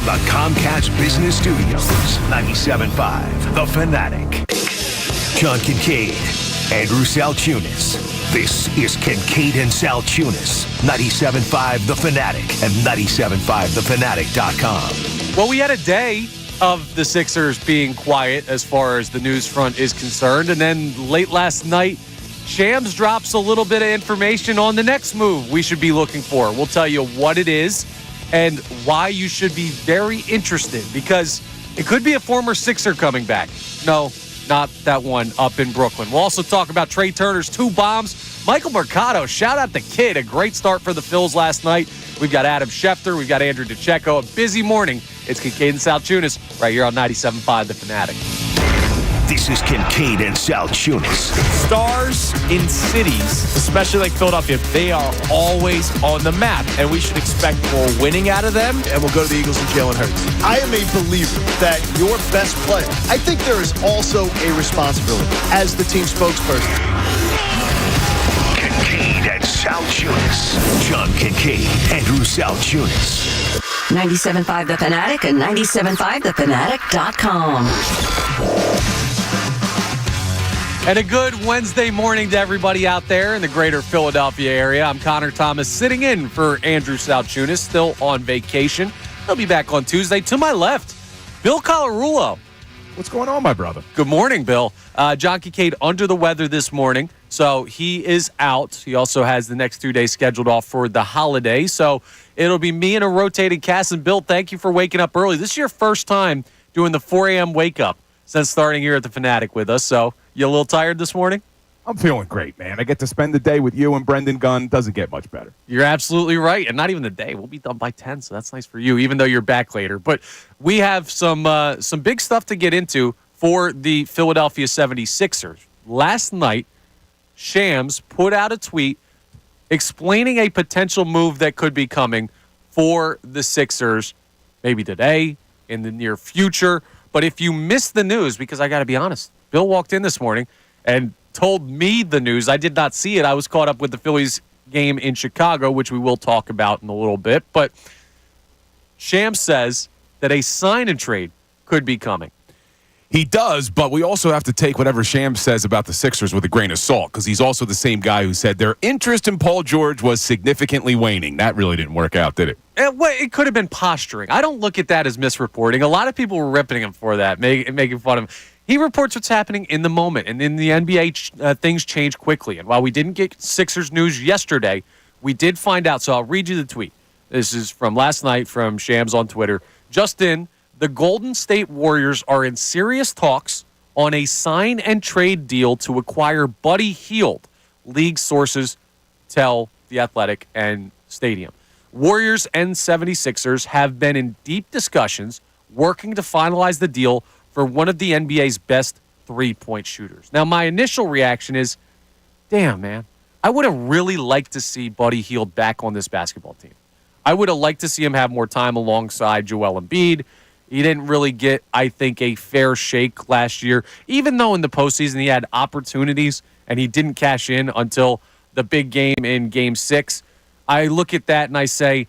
the Comcast Business Studios, 97.5, The Fanatic. John Kincade, Andrew Salciunas. This is Kincade and Salciunas, 97.5 The Fanatic and 97.5thefanatic.com. Well, we had a day of the Sixers being quiet as far as the news front is concerned. And then late last night, Shams drops a little bit of information on the next move we should be looking for. We'll tell you what it is and why you should be very interested, because it could be a former Sixer coming back. No, not that one up in Brooklyn. We'll also talk about Trey Turner's 2 bombs. Michael Mercado, shout out the kid. A great start for the Phillies last night. We've got Adam Schefter. We've got Andrew DiCecco. A busy morning. It's Kincade and Salciunas right here on 97.5 The Fanatic. This is Kincade and Salciunas. Stars in cities, especially like Philadelphia, they are always on the map, and we should expect more winning out of them. And we'll go to the Eagles and Jalen Hurts. I am a believer that your best player, I think there is also a responsibility as the team spokesperson. Kincade and Salciunas. John Kincade, Andrew Salciunas. 97.5 The Fanatic and 97.5thefanatic.com. And a good Wednesday morning to everybody out there in the greater Philadelphia area. I'm Connor Thomas, sitting in for Andrew Salciunas, still on vacation. He'll be back on Tuesday. To my left, Bill Colarulo. What's going on, my brother? Good morning, Bill. John Kincade under the weather this morning, so he is out. He also has the next 2 days scheduled off for the holiday, so it'll be me and a rotating cast. And Bill, thank you for waking up early. This is your first time doing the 4 a.m. wake-up since starting here at the Fanatic with us, so you a little tired this morning? I'm feeling great, man. I get to spend the day with you and Brendan Gunn. Doesn't get much better. You're absolutely right, and not even the day. We'll be done by 10, so that's nice for you, even though you're back later. But we have some big stuff to get into for the Philadelphia 76ers. Last night, Shams put out a tweet explaining a potential move that could be coming for the Sixers, maybe today, in the near future. But if you missed the news, because I got to be honest, Bill walked in this morning and told me the news. I did not see it. I was caught up with the Phillies game in Chicago, which we will talk about in a little bit. But Shams says that a sign and trade could be coming. He does, but we also have to take whatever Shams says about the Sixers with a grain of salt, because he's also the same guy who said their interest in Paul George was significantly waning. That really didn't work out, did it? It could have been posturing. I don't look at that as misreporting. A lot of people were ripping him for that, making fun of him. He reports what's happening in the moment, and in the NBA, things change quickly. And while we didn't get Sixers news yesterday, we did find out. So I'll read you the tweet. This is from last night from Shams on Twitter. Just in, the Golden State Warriors are in serious talks on a sign and trade deal to acquire Buddy Hield, league sources tell The Athletic and Stadium. Warriors and 76ers have been in deep discussions working to finalize the deal for one of the NBA's best three-point shooters. Now, my initial reaction is, damn, man, I would have really liked to see Buddy Hield back on this basketball team. I would have liked to see him have more time alongside Joel Embiid. He didn't really get, I think, a fair shake last year, even though in the postseason he had opportunities and he didn't cash in until the big game in Game 6. I look at that and I say,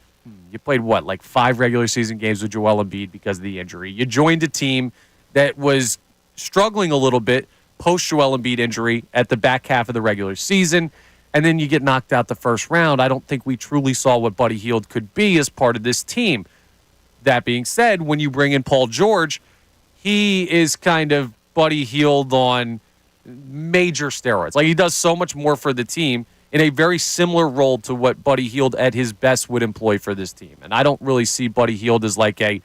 you played what, like 5 regular season games with Joel Embiid because of the injury. You joined a team that was struggling a little bit post-Joel Embiid injury at the back half of the regular season, and then you get knocked out the first round. I don't think we truly saw what Buddy Hield could be as part of this team. That being said, when you bring in Paul George, he is kind of Buddy Hield on major steroids. Like, he does so much more for the team in a very similar role to what Buddy Hield at his best would employ for this team. And I don't really see Buddy Hield as like a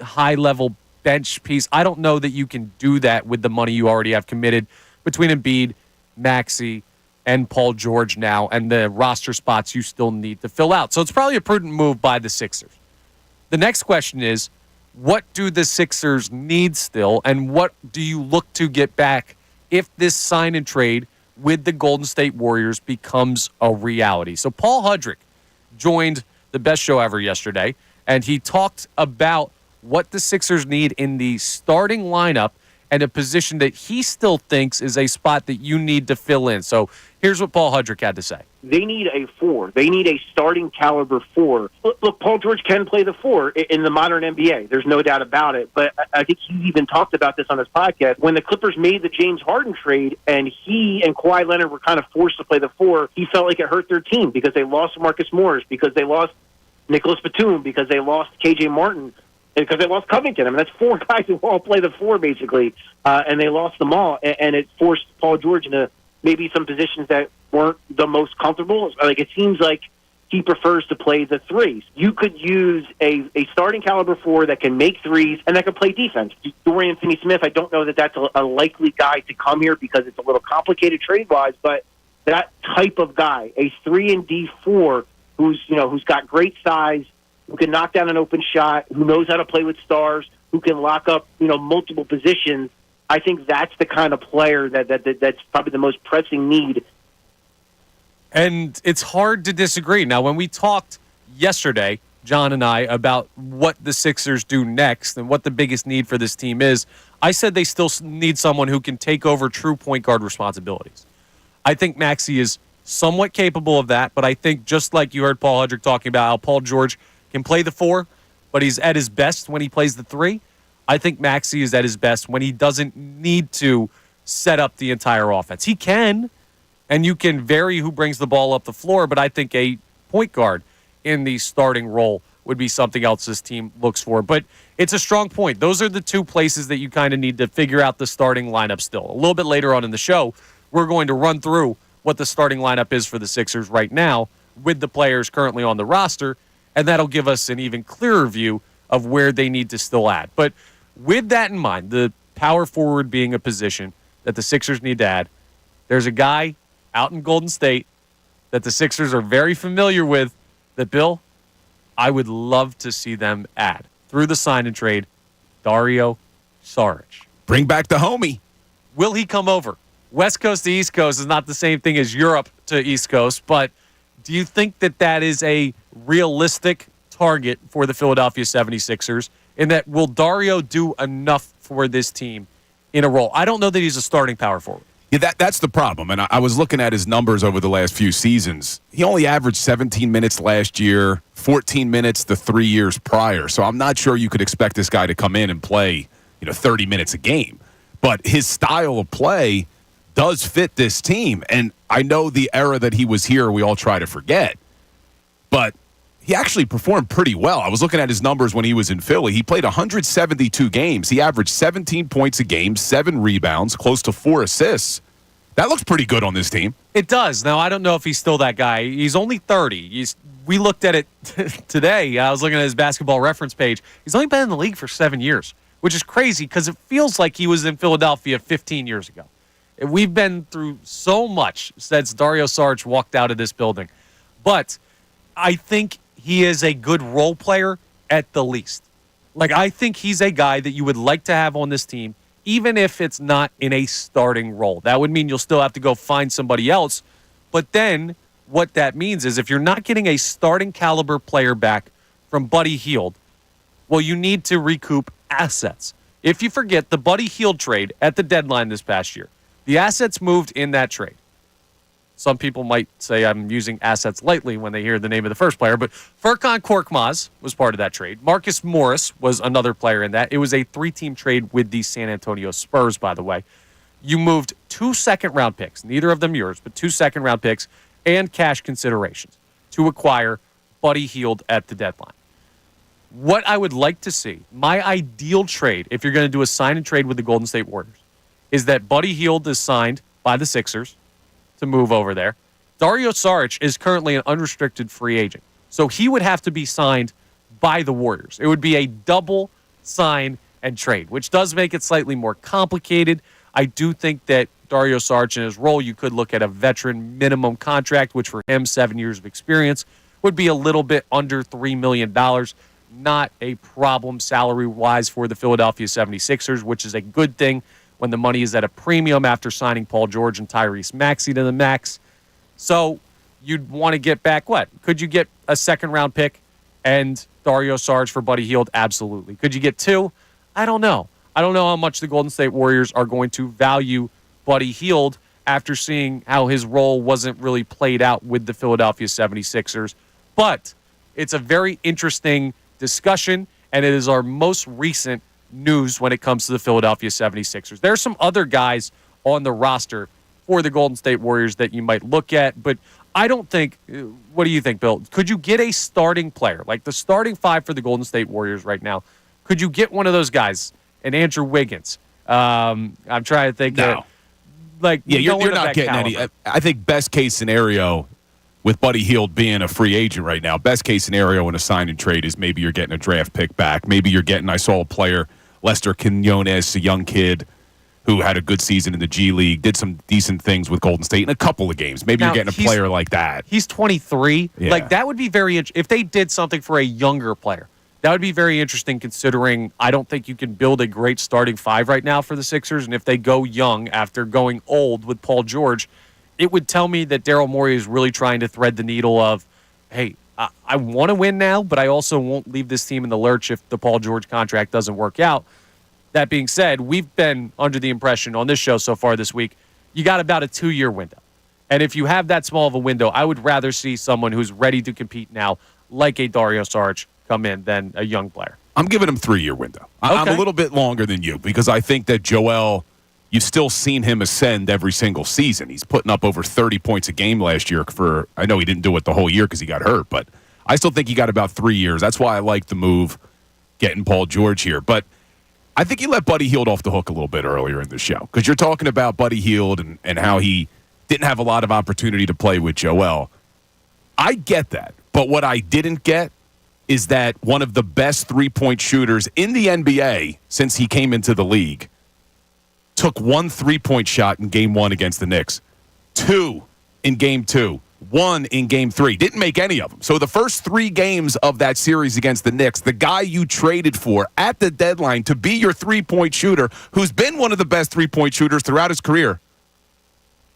high-level bench piece. I don't know that you can do that with the money you already have committed between Embiid, Maxey, and Paul George now, and the roster spots you still need to fill out. So it's probably a prudent move by the Sixers. The next question is, what do the Sixers need still, and what do you look to get back if this sign and trade with the Golden State Warriors becomes a reality? So Paul Hudrick joined the best show ever yesterday, and he talked about what the Sixers need in the starting lineup and a position that he still thinks is a spot that you need to fill in. So here's what Paul Hudrick had to say. They need a 4. They need a starting caliber 4. Look, Paul George can play the 4 in the modern NBA. There's no doubt about it. But I think he even talked about this on his podcast. When the Clippers made the James Harden trade and he and Kawhi Leonard were kind of forced to play the 4, he felt like it hurt their team because they lost Marcus Morris, because they lost Nicholas Batum, because they lost KJ Martin, and because they lost Covington. I mean, that's 4 guys who all play the 4, basically, and they lost them all. And it forced Paul George into maybe some positions that weren't the most comfortable. Like, it seems like he prefers to play the 3s. You could use a starting caliber 4 that can make 3s and that can play defense. Dorian Finney-Smith, I don't know that that's a likely guy to come here because it's a little complicated trade-wise, but that type of guy, a 3 and D 4, who's got great size, who can knock down an open shot, who knows how to play with stars, who can lock up, multiple positions. I think that's the kind of player that's probably the most pressing need. And it's hard to disagree. Now, when we talked yesterday, John and I, about what the Sixers do next and what the biggest need for this team is, I said they still need someone who can take over true point guard responsibilities. I think Maxey is somewhat capable of that, but I think just like you heard Paul Hudrick talking about how Paul George can play the 4, but he's at his best when he plays the 3, I think Maxey is at his best when he doesn't need to set up the entire offense. He can, and you can vary who brings the ball up the floor, but I think a point guard in the starting role would be something else this team looks for. But it's a strong point. Those are the 2 places that you kind of need to figure out the starting lineup still. A little bit later on in the show, we're going to run through what the starting lineup is for the Sixers right now with the players currently on the roster, and that'll give us an even clearer view of where they need to still add. But with that in mind, the power forward being a position that the Sixers need to add, there's a guy out in Golden State that the Sixers are very familiar with that, Bill, I would love to see them add through the sign and trade, Dario Saric. Bring back the homie. Will he come over? West Coast to East Coast is not the same thing as Europe to East Coast, but do you think that is a realistic target for the Philadelphia 76ers? In that, will Dario do enough for this team in a role? I don't know that he's a starting power forward. Yeah, that's the problem. And I was looking at his numbers over the last few seasons. He only averaged 17 minutes last year, 14 minutes the 3 years prior. So I'm not sure you could expect this guy to come in and play, 30 minutes a game. But his style of play does fit this team. And I know the era that he was here, we all try to forget. But he actually performed pretty well. I was looking at his numbers when he was in Philly. He played 172 games. He averaged 17 points a game, 7 rebounds, close to 4 assists. That looks pretty good on this team. It does. Now, I don't know if he's still that guy. He's only 30. We looked at it today. I was looking at his basketball reference page. He's only been in the league for 7 years, which is crazy because it feels like he was in Philadelphia 15 years ago. We've been through so much since Dario Saric walked out of this building. But I think he is a good role player at the least. I think he's a guy that you would like to have on this team, even if it's not in a starting role. That would mean you'll still have to go find somebody else. But then what that means is if you're not getting a starting caliber player back from Buddy Hield, well, you need to recoup assets. If you forget the Buddy Hield trade at the deadline this past year, the assets moved in that trade. Some people might say I'm using assets lightly when they hear the name of the first player, but Furkan Korkmaz was part of that trade. Marcus Morris was another player in that. It was a 3-team trade with the San Antonio Spurs, by the way. You moved 2 second-round picks, neither of them yours, but 2 second-round picks and cash considerations to acquire Buddy Hield at the deadline. What I would like to see, my ideal trade, if you're going to do a sign and trade with the Golden State Warriors, is that Buddy Hield is signed by the Sixers to move over there. Dario Saric is currently an unrestricted free agent. So he would have to be signed by the Warriors. It would be a double sign and trade, which does make it slightly more complicated. I do think that Dario Saric in his role, you could look at a veteran minimum contract, which for him, 7 years of experience, would be a little bit under $3 million. Not a problem salary-wise for the Philadelphia 76ers, which is a good thing when the money is at a premium after signing Paul George and Tyrese Maxey to the max. So you'd want to get back what? Could you get a second-round pick and Dario Saric for Buddy Hield? Absolutely. Could you get 2? I don't know. I don't know how much the Golden State Warriors are going to value Buddy Hield after seeing how his role wasn't really played out with the Philadelphia 76ers. But it's a very interesting discussion, and it is our most recent news when it comes to the Philadelphia 76ers. There are some other guys on the roster for the Golden State Warriors that you might look at, but I don't think – what do you think, Bill? Could you get a starting player, like the starting five for the Golden State Warriors right now? Could you get one of those guys, an Andrew Wiggins? I'm trying to think. No. You're not getting caliber. Any. I think best case scenario with Buddy Hield being a free agent right now, best case scenario in a sign and trade is maybe you're getting a draft pick back. Maybe you're getting – I saw a player, Lester Quinones, a young kid – who had a good season in the G League, did some decent things with Golden State in a couple of games. Maybe you're getting a player like that. He's 23. Yeah. Like, that would be very interesting. If they did something for a younger player, that would be very interesting considering I don't think you can build a great starting five right now for the Sixers. And if they go young after going old with Paul George, it would tell me that Daryl Morey is really trying to thread the needle of, hey, I want to win now, but I also won't leave this team in the lurch if the Paul George contract doesn't work out. That being said, we've been under the impression on this show so far this week, you got about a 2-year window. And if you have that small of a window, I would rather see someone who's ready to compete now, like a Dario Saric, come in than a young player. I'm giving him 3-year window. Okay. I'm a little bit longer than you because I think that Joel, you've still seen him ascend every single season. He's putting up over 30 points a game last year I know he didn't do it the whole year because he got hurt, but I still think he got about 3 years. That's why I like the move getting Paul George here. But I think you let Buddy Hield off the hook a little bit earlier in the show because you're talking about Buddy Hield and how he didn't have a lot of opportunity to play with Joel. I get that, but what I didn't get is that one of the best three-point shooters in the NBA since he came into the league took one three-point shot in Game 1 against the Knicks, 2 in Game 2, 1 in Game 3. Didn't make any of them. So the first 3 games of that series against the Knicks, the guy you traded for at the deadline to be your three-point shooter, who's been one of the best three-point shooters throughout his career,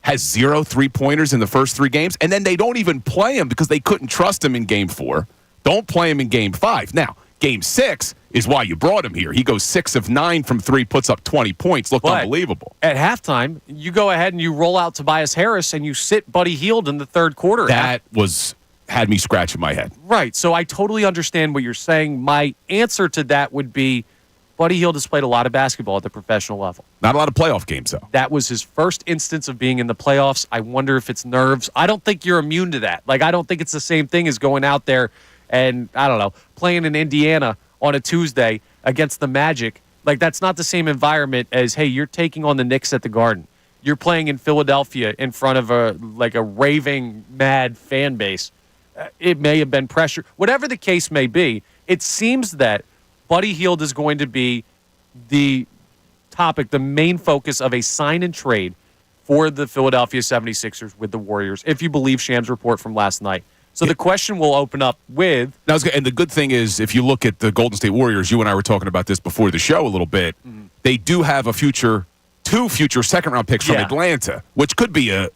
has 0 three-pointers in the first 3 games, and then they don't even play him because they couldn't trust him in Game 4. Don't play him in Game 5. Now, Game 6 is why you brought him here. He goes 6 of 9 from 3, puts up 20 points. Looked unbelievable. At halftime, you go ahead and you roll out Tobias Harris and you sit Buddy Hield in the third quarter. That had me scratching my head. Right. So I totally understand what you're saying. My answer to that would be Buddy Hield has played a lot of basketball at the professional level. Not a lot of playoff games, though. That was his first instance of being in the playoffs. I wonder if it's nerves. I don't think you're immune to that. Like, I don't think it's the same thing as going out there and, I don't know, playing in Indiana on a Tuesday against the Magic. Like, that's not the same environment as, hey, you're taking on the Knicks at the Garden. You're playing in Philadelphia in front of a raving, mad fan base. It may have been pressure. Whatever the case may be, it seems that Buddy Hield is going to be the topic, the main focus of a sign and trade for the Philadelphia 76ers with the Warriors, if you believe Sham's report from last night. So the question will open up with... And the good thing is, if you look at the Golden State Warriors, you and I were talking about this before the show a little bit, they do have two future second-round picks from Atlanta, which could be a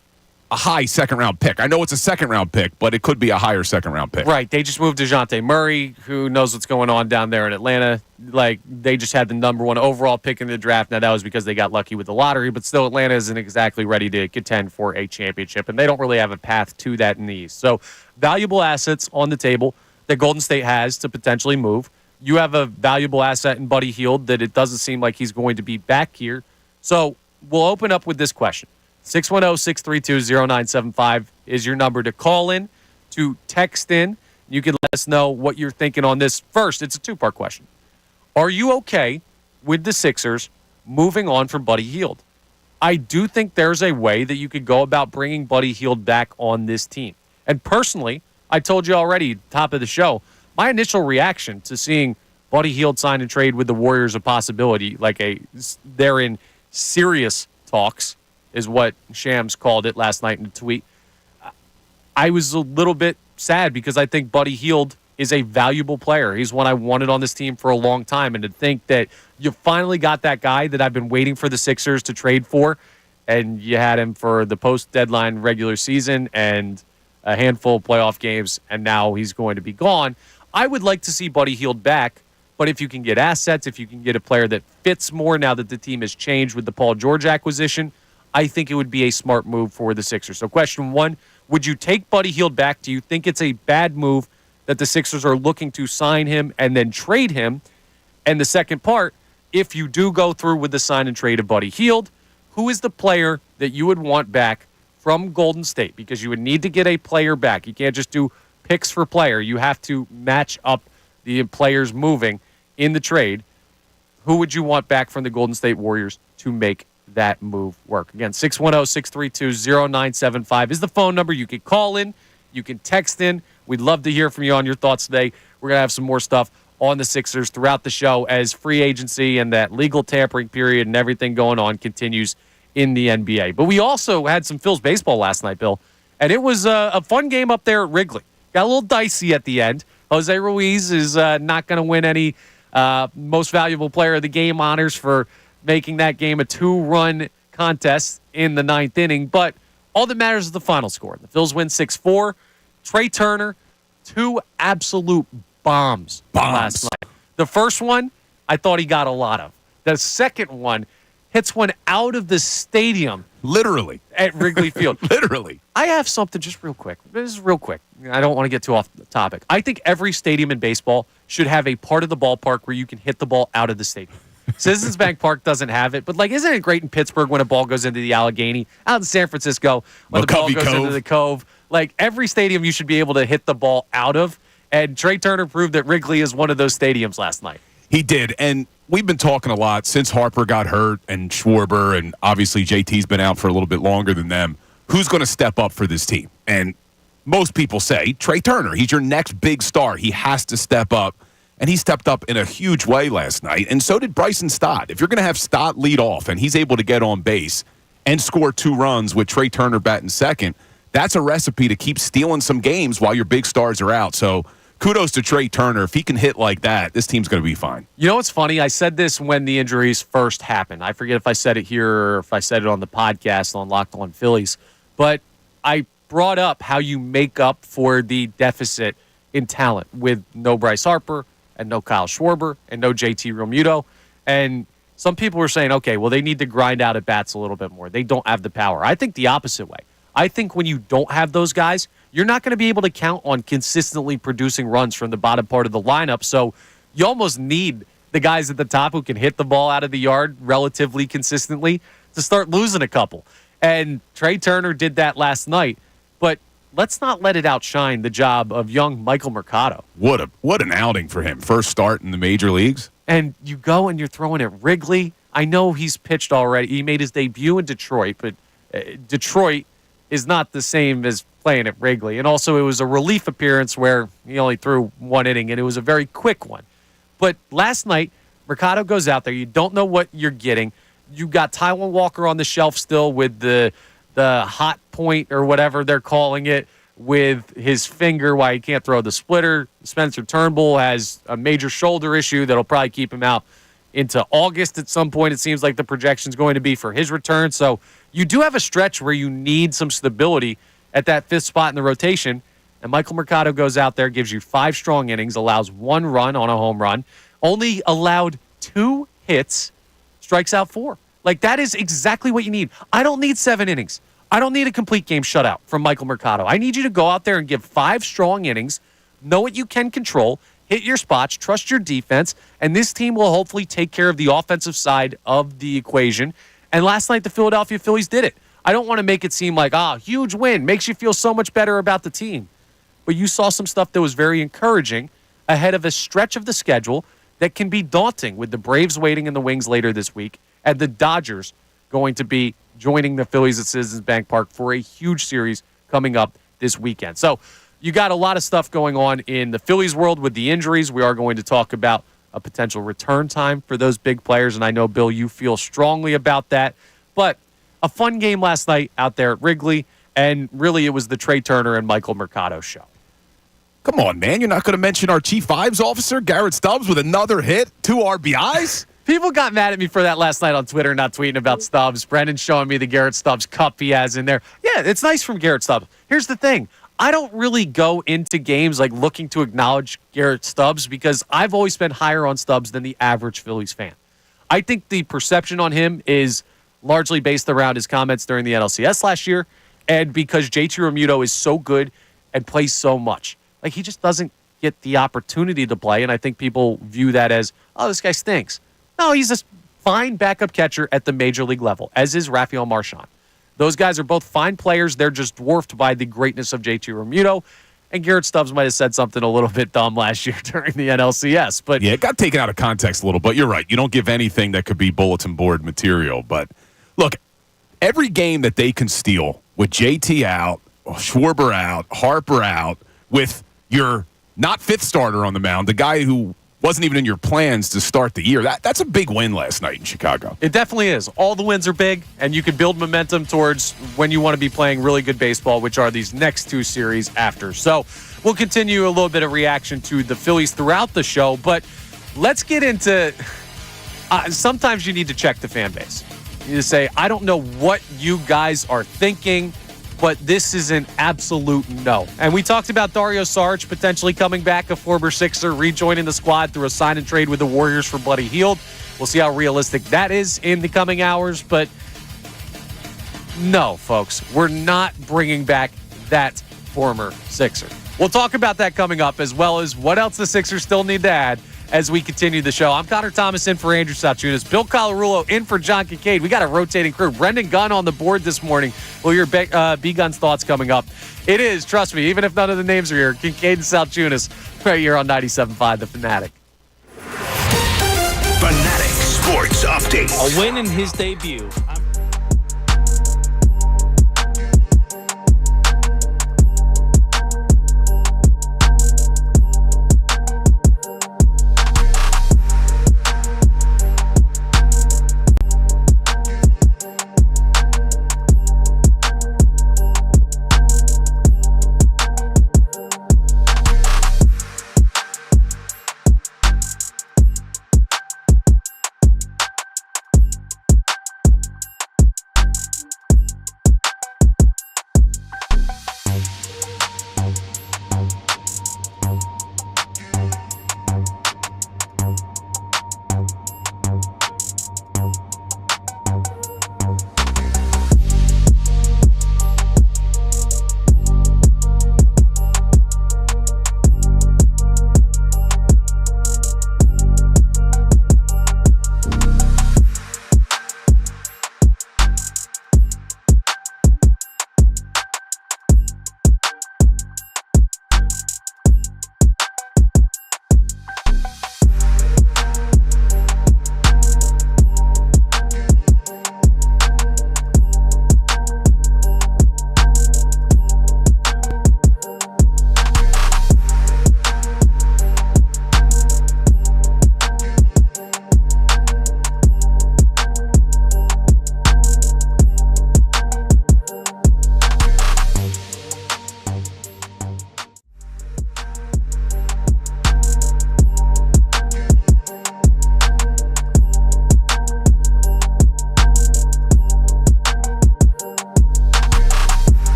high second-round pick. I know it's a second-round pick, but it could be a higher second-round pick. Right. They just moved DeJounte Murray, who knows what's going on down there in Atlanta. Like, they just had the number 1 overall pick in the draft. Now, that was because they got lucky with the lottery, but still Atlanta isn't exactly ready to contend for a championship, and they don't really have a path to that in the East. So, valuable assets on the table that Golden State has to potentially move. You have a valuable asset in Buddy Hield that it doesn't seem like he's going to be back here. So, we'll open up with this question. 610-632-0975 is your number to call in, to text in. You can let us know what you're thinking on this. First, it's a 2-part question. Are you okay with the Sixers moving on from Buddy Hield? I do think there's a way that you could go about bringing Buddy Hield back on this team. And personally, I told you already, top of the show, my initial reaction to seeing Buddy Hield sign and trade with the Warriors a possibility, they're in serious talks, is what Shams called it last night in a tweet. I was a little bit sad because I think Buddy Hield is a valuable player. He's one I wanted on this team for a long time. And to think that you finally got that guy that I've been waiting for the Sixers to trade for, and you had him for the post-deadline regular season and a handful of playoff games, and now he's going to be gone. I would like to see Buddy Hield back But if you can get assets, if you can get a player that fits more now that the team has changed with the Paul George acquisition, I think it would be a smart move for the Sixers. So question one, would you take Buddy Hield back? Do you think it's a bad move that the Sixers are looking to sign him and then trade him? And the second part, if you do go through with the sign and trade of Buddy Hield, who is the player that you would want back from Golden State? Because you would need to get a player back. You can't just do picks for player. You have to match up the players moving in the trade. Who would you want back from the Golden State Warriors to make that move work? Again, 610-632-0975 is the phone number. You can call in. You can text in. We'd love to hear from you on your thoughts today. We're going to have some more stuff on the Sixers throughout the show as free agency and that legal tampering period and everything going on continues in the NBA. But we also had some Phil's baseball last night, Bill, and it was a fun game up there at Wrigley. Got a little dicey at the end. Jose Ruiz is not going to win any most valuable player of the game honors for making that game a 2-run contest in the 9th inning. But all that matters is the final score. The Phils win 6-4. Trey Turner, 2 absolute bombs last night. The first one, I thought he got a lot of. The second one hits one out of the stadium. Literally. At Wrigley Field. Literally. I have something just real quick. This is real quick. I don't want to get too off the topic. I think every stadium in baseball should have a part of the ballpark where you can hit the ball out of the stadium. Citizens Bank Park doesn't have it, but isn't it great in Pittsburgh when a ball goes into the Allegheny? Out in San Francisco when the ball goes into the Cove. Every stadium you should be able to hit the ball out of, and Trey Turner proved that Wrigley is one of those stadiums last night. He did, and we've been talking a lot since Harper got hurt and Schwarber, and obviously JT's been out for a little bit longer than them. Who's going to step up for this team? And most people say Trey Turner. He's your next big star. He has to step up. And he stepped up in a huge way last night, and so did Bryson Stott. If you're going to have Stott lead off and he's able to get on base and score 2 runs with Trey Turner batting second, that's a recipe to keep stealing some games while your big stars are out. So kudos to Trey Turner. If he can hit like that, this team's going to be fine. You know what's funny? I said this when the injuries first happened. I forget if I said it here or if I said it on the podcast on Locked On Phillies, but I brought up how you make up for the deficit in talent with no Bryce Harper, and no Kyle Schwarber, and no JT Realmuto. And some people were saying, okay, well, they need to grind out at bats a little bit more. They don't have the power. I think the opposite way. I think when you don't have those guys, you're not going to be able to count on consistently producing runs from the bottom part of the lineup. So you almost need the guys at the top who can hit the ball out of the yard relatively consistently to start losing a couple. And Trey Turner did that last night. But let's not let it outshine the job of young Michael Mercado. What an outing for him. First start in the major leagues. And you go and you're throwing at Wrigley. I know he's pitched already. He made his debut in Detroit, but Detroit is not the same as playing at Wrigley. And also it was a relief appearance where he only threw 1 inning, and it was a very quick one. But last night, Mercado goes out there. You don't know what you're getting. You got Taijuan Walker on the shelf still with the hot point or whatever they're calling it with his finger why he can't throw the splitter. Spencer Turnbull has a major shoulder issue that'll probably keep him out into August at some point. It seems like the projection's going to be for his return. So you do have a stretch where you need some stability at that 5th spot in the rotation. And Michael Mercado goes out there, gives you 5 strong innings, allows 1 run on a home run, only allowed 2 hits, strikes out 4. That is exactly what you need. I don't need 7 innings. I don't need a complete game shutout from Michael Mercado. I need you to go out there and give 5 strong innings, know what you can control, hit your spots, trust your defense, and this team will hopefully take care of the offensive side of the equation. And last night, the Philadelphia Phillies did it. I don't want to make it seem like, huge win, makes you feel so much better about the team. But you saw some stuff that was very encouraging ahead of a stretch of the schedule that can be daunting with the Braves waiting in the wings later this week and the Dodgers going to be joining the Phillies at Citizens Bank Park for a huge series coming up this weekend. So you got a lot of stuff going on in the Phillies world with the injuries. We are going to talk about a potential return time for those big players, and I know, Bill, you feel strongly about that. But a fun game last night out there at Wrigley, and really it was the Trey Turner and Michael Mercado show. Come on, man. You're not going to mention our Chief Vibes officer, Garrett Stubbs, with another hit, 2 RBIs? People got mad at me for that last night on Twitter, not tweeting about Stubbs. Brendan showing me the Garrett Stubbs cup he has in there. Yeah, it's nice from Garrett Stubbs. Here's the thing. I don't really go into games like looking to acknowledge Garrett Stubbs because I've always been higher on Stubbs than the average Phillies fan. I think the perception on him is largely based around his comments during the NLCS last year and because JT Realmuto is so good and plays so much. Like, he just doesn't get the opportunity to play, and I think people view that as, oh, this guy stinks. No, he's a fine backup catcher at the major league level, as is Rafael Marchand. Those guys are both fine players. They're just dwarfed by the greatness of JT Realmuto. And Garrett Stubbs might have said something a little bit dumb last year during the NLCS. But yeah, it got taken out of context a little, but you're right. You don't give anything that could be bulletin board material. But look, every game that they can steal with JT out, Schwarber out, Harper out, with your not fifth starter on the mound, the guy who wasn't even in your plans to start the year. That's a big win last night in Chicago. It definitely is. All the wins are big, and you can build momentum towards when you want to be playing really good baseball, which are these next two series after. So we'll continue a little bit of reaction to the Phillies throughout the show, but let's get into sometimes you need to check the fan base. You need to say, I don't know what you guys are thinking, but this is an absolute no. And we talked about Dario Saric potentially coming back, a former Sixer, rejoining the squad through a sign and trade with the Warriors for Buddy Hield. We'll see how realistic that is in the coming hours. But no, folks, we're not bringing back that former Sixer. We'll talk about that coming up, as well as what else the Sixers still need to add as we continue the show. I'm Connor Thomas in for Andrew Salciunas. Bill Colarulo in for John Kincade. We got a rotating crew. Brendan Gunn on the board this morning. We'll hear B-Gun's thoughts coming up. It is, trust me, even if none of the names are here, Kincade Salciunas right here on 97.5 The Fanatic. Fanatic Sports Update. A win in his debut.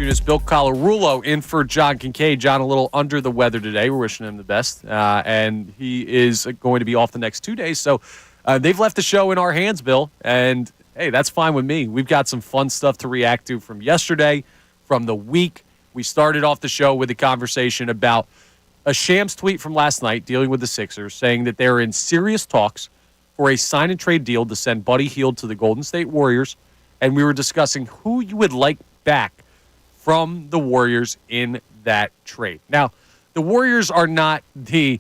Salciunas, Bill Colarulo in for John Kincade. John a little under the weather today. We're wishing him the best. And he is going to be off the next 2 days. So they've left the show in our hands, Bill. And, hey, that's fine with me. We've got some fun stuff to react to from yesterday, from the week. We started off the show with a conversation about a Shams tweet from last night dealing with the Sixers, saying that they're in serious talks for a sign-and-trade deal to send Buddy Hield to the Golden State Warriors. And we were discussing who you would like back from the Warriors in that trade. Now, the Warriors are not the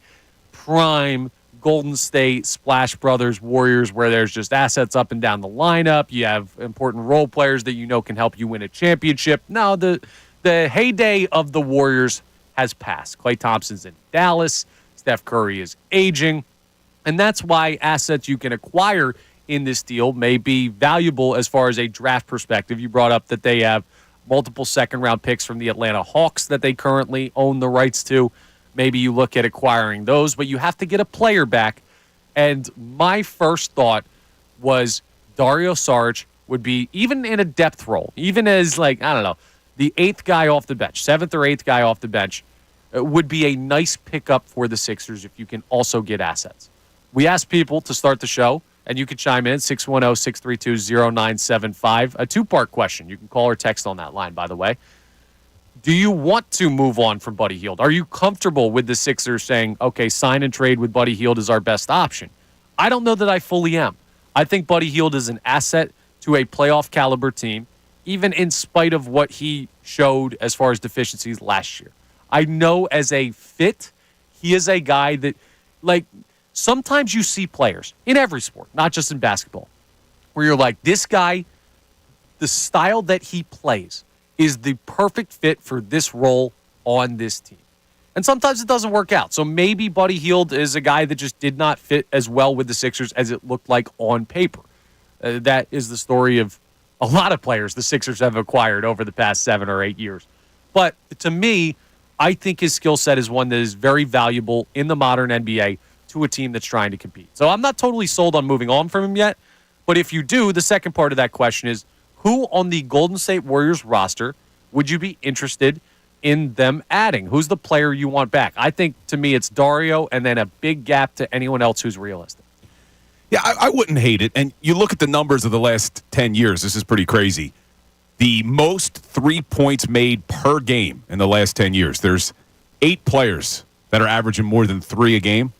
prime Golden State Splash Brothers Warriors where there's just assets up and down the lineup. You have important role players that you know can help you win a championship. No, the heyday of the Warriors has passed. Klay Thompson's in Dallas. Steph Curry is aging. And that's why assets you can acquire in this deal may be valuable as far as a draft perspective. You brought up that they have multiple second-round picks from the Atlanta Hawks that they currently own the rights to. Maybe you look at acquiring those, but you have to get a player back. And my first thought was Dario Saric would be, even in a depth role, even as, like, I don't know, the eighth guy off the bench, seventh or eighth guy off the bench, would be a nice pickup for the Sixers if you can also get assets. We asked people to start the show, and you can chime in, 610-632-0975. A two-part question. You can call or text on that line, by the way. Do you want to move on from Buddy Hield? Are you comfortable with the Sixers saying, okay, sign and trade with Buddy Hield is our best option? I don't know that I fully am. I think Buddy Hield is an asset to a playoff caliber team, even in spite of what he showed as far as deficiencies last year. I know as a fit, he is a guy that, like, sometimes you see players in every sport, not just in basketball, where you're like, this guy, the style that he plays is the perfect fit for this role on this team. And sometimes it doesn't work out. So maybe Buddy Hield is a guy that just did not fit as well with the Sixers as it looked like on paper. That is the story of a lot of players the Sixers have acquired over the past 7 or 8 years. But to me, I think his skill set is one that is very valuable in the modern NBA to a team that's trying to compete. So I'm not totally sold on moving on from him yet. But if you do, the second part of that question is, who on the Golden State Warriors roster would you be interested in them adding? Who's the player you want back? I think, to me, it's Dario and then a big gap to anyone else who's realistic. Yeah, I wouldn't hate it. And you look at the numbers of the last 10 years. This is pretty crazy. The most 3 points made per game in the last 10 years. There's 8 players that are averaging more than 3 a game.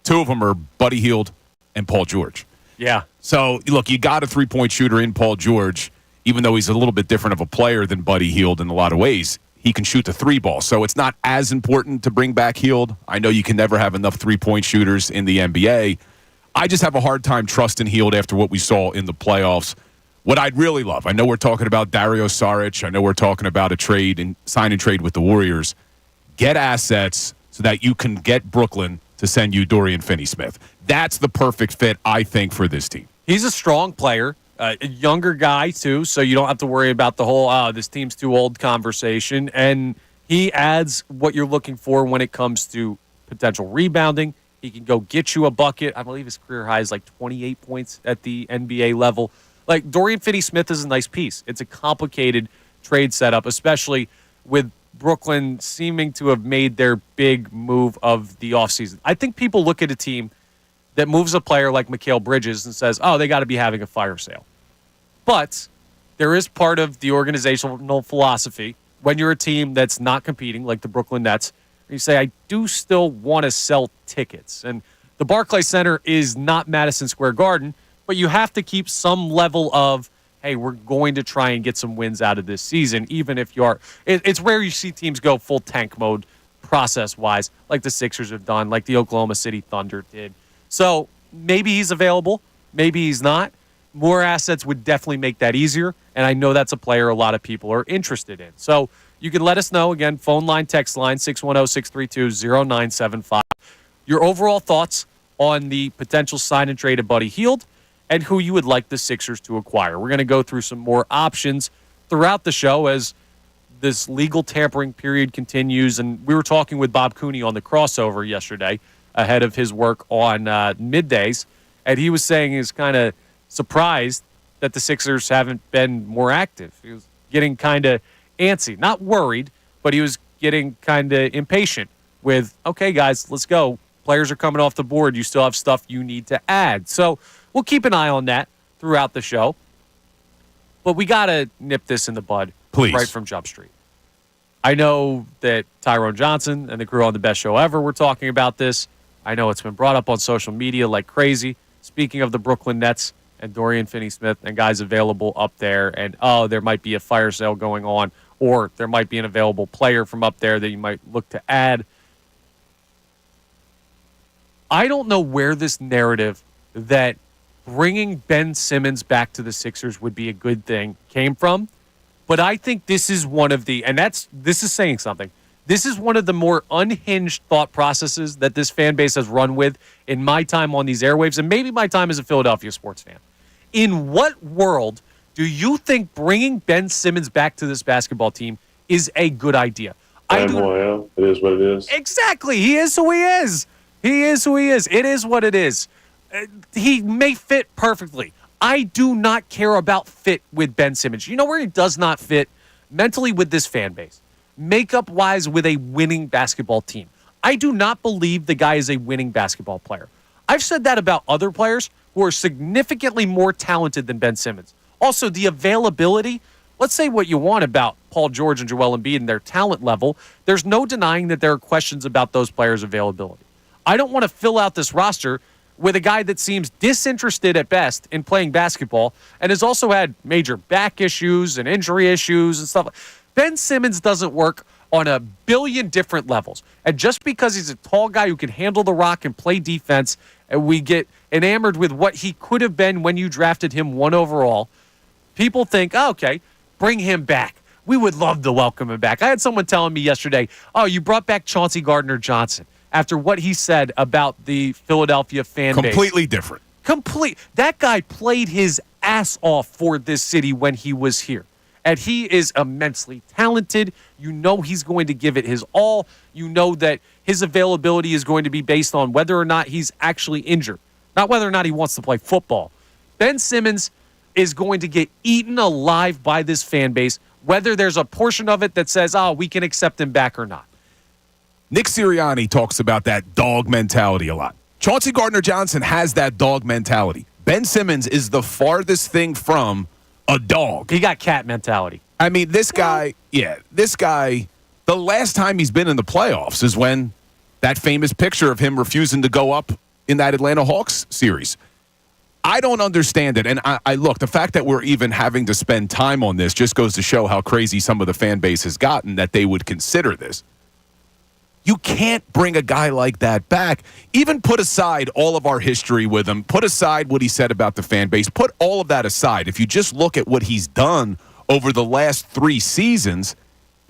2 of them are Buddy Hield and Paul George. Yeah. So, look, you got a 3-point shooter in Paul George, even though he's a little bit different of a player than Buddy Hield in a lot of ways. He can shoot the 3-ball. So it's not as important to bring back Hield. I know you can never have enough 3-point shooters in the NBA. I just have a hard time trusting Hield after what we saw in the playoffs. What I'd really love, I know we're talking about Dario Saric. I know we're talking about a trade and sign and trade with the Warriors. Get assets so that you can get Brooklyn to send you Dorian Finney-Smith. That's the perfect fit, I think, for this team. He's a strong player, a younger guy, too, so you don't have to worry about the whole, this team's too old conversation. And he adds what you're looking for when it comes to potential rebounding. He can go get you a bucket. I believe his career high is like 28 points at the NBA level. Like, Dorian Finney-Smith is a nice piece. It's a complicated trade setup, especially with Brooklyn seeming to have made their big move of the offseason. I think people look at a team that moves a player like Mikal Bridges and says, oh, they got to be having a fire sale. But there is part of the organizational philosophy when you're a team that's not competing, like the Brooklyn Nets, you say, I do still want to sell tickets. And the Barclays Center is not Madison Square Garden, but you have to keep some level of, hey, we're going to try and get some wins out of this season, even if you are. It's rare you see teams go full tank mode process-wise, like the Sixers have done, like the Oklahoma City Thunder did. So maybe he's available, maybe he's not. More assets would definitely make that easier, and I know that's a player a lot of people are interested in. So you can let us know, again, phone line, text line, 610-632-0975. Your overall thoughts on the potential sign and trade of Buddy Hield and who you would like the Sixers to acquire. We're going to go through some more options throughout the show as this legal tampering period continues. And we were talking with Bob Cooney on the crossover yesterday ahead of his work on middays, and he was saying he's kind of surprised that the Sixers haven't been more active. He was getting kind of antsy, not worried, but he was getting kind of impatient with, okay, guys, let's go. Players are coming off the board. You still have stuff you need to add. So we'll keep an eye on that throughout the show. But we got to nip this in the bud right from Jump Street. I know that Tyrone Johnson and the crew on the Best Show Ever were talking about this. I know it's been brought up on social media like crazy. Speaking of the Brooklyn Nets and Dorian Finney-Smith and guys available up there, and, there might be a fire sale going on, or there might be an available player from up there that you might look to add. I don't know where this narrative that bringing Ben Simmons back to the Sixers would be a good thing came from, but I think this is one of the, and this is saying something, this is one of the more unhinged thought processes that this fan base has run with in my time on these airwaves, and maybe my time as a Philadelphia sports fan. In what world do you think bringing Ben Simmons back to this basketball team is a good idea? I am who I am. It is what it is. Exactly. He is who he is. He is who he is. It is what it is. He may fit perfectly. I do not care about fit with Ben Simmons. You know where he does not fit? Mentally with this fan base. Makeup-wise with a winning basketball team. I do not believe the guy is a winning basketball player. I've said that about other players who are significantly more talented than Ben Simmons. Also, the availability, let's say what you want about Paul George and Joel Embiid and their talent level. There's no denying that there are questions about those players' availability. I don't want to fill out this roster with a guy that seems disinterested at best in playing basketball and has also had major back issues and injury issues and stuff. Ben Simmons doesn't work on a billion different levels. And just because he's a tall guy who can handle the rock and play defense, and we get enamored with what he could have been when you drafted him 1 overall, people think, oh, okay, bring him back. We would love to welcome him back. I had someone telling me yesterday, oh, you brought back Chauncey Gardner-Johnson after what he said about the Philadelphia fan base. Completely different. That guy played his ass off for this city when he was here. And he is immensely talented. You know he's going to give it his all. You know that his availability is going to be based on whether or not he's actually injured, not whether or not he wants to play football. Ben Simmons is going to get eaten alive by this fan base, whether there's a portion of it that says, oh, we can accept him back or not. Nick Sirianni talks about that dog mentality a lot. Chauncey Gardner-Johnson has that dog mentality. Ben Simmons is the farthest thing from a dog. He got cat mentality. I mean, this guy, the last time he's been in the playoffs is when that famous picture of him refusing to go up in that Atlanta Hawks series. I don't understand it. And I look, the fact that we're even having to spend time on this just goes to show how crazy some of the fan base has gotten that they would consider this. You can't bring a guy like that back. Even put aside all of our history with him, put aside what he said about the fan base, put all of that aside. If you just look at what he's done over the last 3 seasons,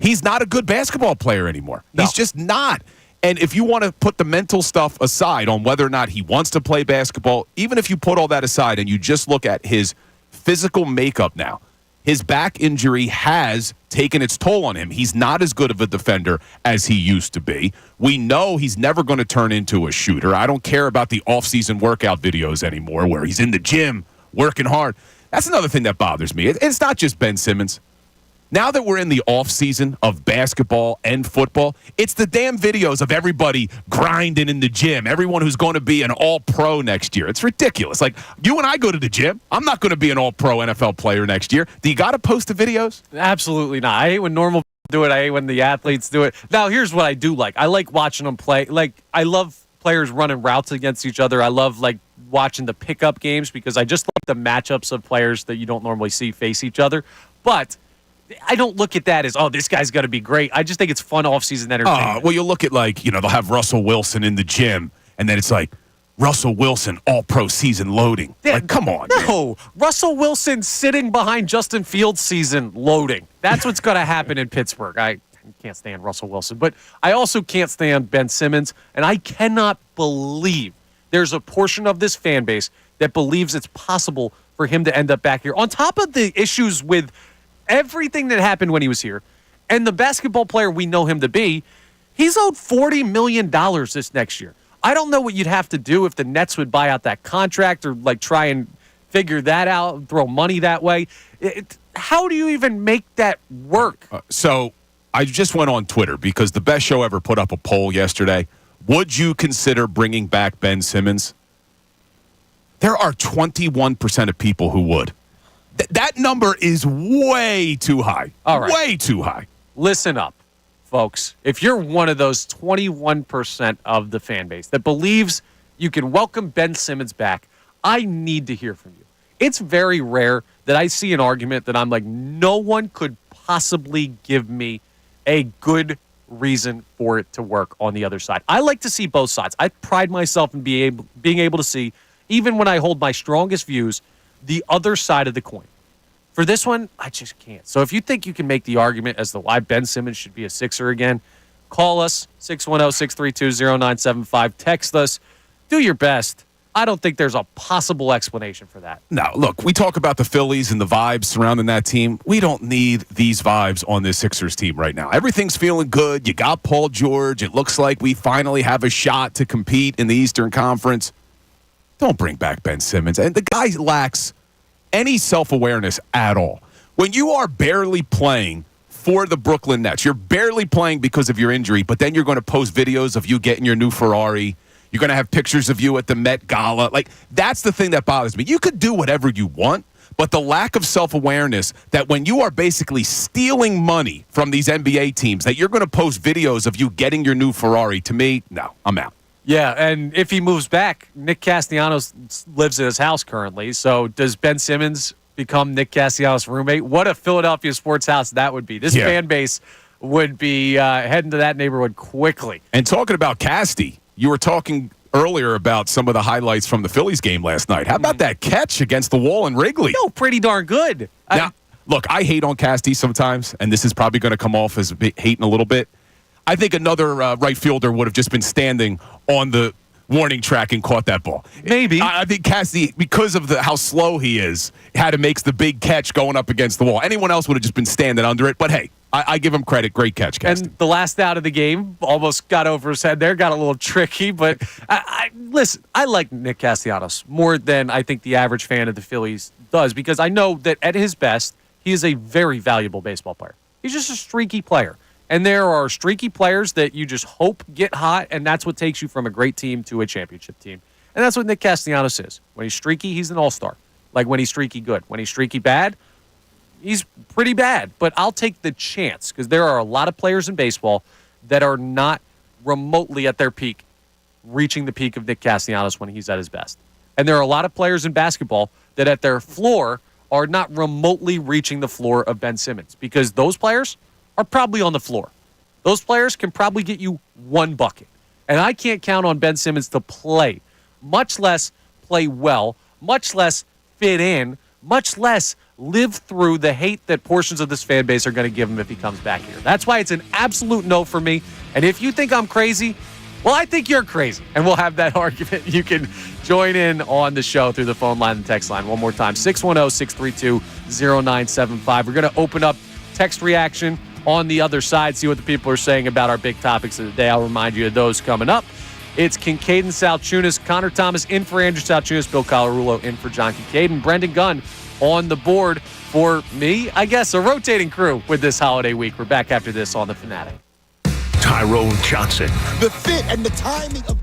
he's not a good basketball player anymore. No. He's just not. And if you want to put the mental stuff aside on whether or not he wants to play basketball, even if you put all that aside and you just look at his physical makeup now, his back injury has taken its toll on him. He's not as good of a defender as he used to be. We know he's never going to turn into a shooter. I don't care about the offseason workout videos anymore where he's in the gym working hard. That's another thing that bothers me. It's not just Ben Simmons. Now that we're in the offseason of basketball and football, it's the damn videos of everybody grinding in the gym, everyone who's going to be an all-pro next year. It's ridiculous. Like, you and I go to the gym. I'm not going to be an all-pro NFL player next year. Do you got to post the videos? Absolutely not. I hate when normal people do it. I hate when the athletes do it. Now, here's what I do like. I like watching them play. Like, I love players running routes against each other. I love, like, watching the pickup games because I just like the matchups of players that you don't normally see face each other. But I don't look at that as, oh, this guy's got to be great. I just think it's fun off-season entertainment. Well, you look at, like, they'll have Russell Wilson in the gym, and then it's like, Russell Wilson all-pro season loading. Like, come on. No. Man. Russell Wilson sitting behind Justin Fields season loading. That's what's going to happen in Pittsburgh. I can't stand Russell Wilson, but I also can't stand Ben Simmons, and I cannot believe there's a portion of this fan base that believes it's possible for him to end up back here. On top of the issues with everything that happened when he was here, and the basketball player we know him to be, he's owed $40 million this next year. I don't know what you'd have to do if the Nets would buy out that contract or like try and figure that out, throw money that way. how do you even make that work? So I just went on Twitter because the Best Show Ever put up a poll yesterday. Would you consider bringing back Ben Simmons? There are 21% of people who would. That number is way too high. All right. Way too high. Listen up, folks. If you're one of those 21% of the fan base that believes you can welcome Ben Simmons back, I need to hear from you. It's very rare that I see an argument that I'm like, no one could possibly give me a good reason for it to work on the other side. I like to see both sides. I pride myself in being able to see, even when I hold my strongest views, the other side of the coin. For this one, I just can't. So if you think you can make the argument as to why Ben Simmons should be a Sixer again, call us, 610-632-0975. Text us. Do your best. I don't think there's a possible explanation for that. No, look, we talk about the Phillies and the vibes surrounding that team. We don't need these vibes on this Sixers team right now. Everything's feeling good. You got Paul George. It looks like we finally have a shot to compete in the Eastern Conference. Don't bring back Ben Simmons. And the guy lacks any self-awareness at all. When you are barely playing for the Brooklyn Nets, you're barely playing because of your injury, but then you're going to post videos of you getting your new Ferrari. You're going to have pictures of you at the Met Gala. Like, that's the thing that bothers me. You could do whatever you want, but the lack of self-awareness that when you are basically stealing money from these NBA teams, that you're going to post videos of you getting your new Ferrari, to me, no, I'm out. Yeah, and if he moves back, Nick Castellanos lives in his house currently. So does Ben Simmons become Nick Castellanos' roommate? What a Philadelphia sports house that would be. This fan base would be heading to that neighborhood quickly. And talking about Casti, you were talking earlier about some of the highlights from the Phillies game last night. How about that catch against the wall in Wrigley? No, pretty darn good. Now, look, I hate on Casti sometimes, and this is probably going to come off as hating a little bit. I think another right fielder would have just been standing on the warning track and caught that ball. Maybe. I think Casti, because of how slow he is, had to make the big catch going up against the wall. Anyone else would have just been standing under it. But, hey, I give him credit. Great catch, Casti. And the last out of the game almost got over his head there, got a little tricky. But, listen, I like Nick Castellanos more than I think the average fan of the Phillies does, because I know that at his best, he is a very valuable baseball player. He's just a streaky player. And there are streaky players that you just hope get hot, and that's what takes you from a great team to a championship team. And that's what Nick Castellanos is. When he's streaky, he's an all-star. Like when he's streaky good. When he's streaky bad, he's pretty bad. But I'll take the chance, because there are a lot of players in baseball that are not remotely at their peak, reaching the peak of Nick Castellanos when he's at his best. And there are a lot of players in basketball that at their floor are not remotely reaching the floor of Ben Simmons, because those players are probably on the floor. Those players can probably get you one bucket. And I can't count on Ben Simmons to play, much less play well, much less fit in, much less live through the hate that portions of this fan base are going to give him if he comes back here. That's why it's an absolute no for me. And if you think I'm crazy, well, I think you're crazy. And we'll have that argument. You can join in on the show through the phone line and text line one more time, 610-632-0975. We're going to open up text reaction on the other side, see what the people are saying about our big topics of the day. I'll remind you of those coming up. It's Kincade Salciunas, Connor Thomas in for Andrew Salciunas, Bill Colarulo in for John Kincade, and Brendan Gunn on the board for me, I guess, a rotating crew with this holiday week. We're back after this on The Fanatic. Tyrone Johnson. The fit and the timing of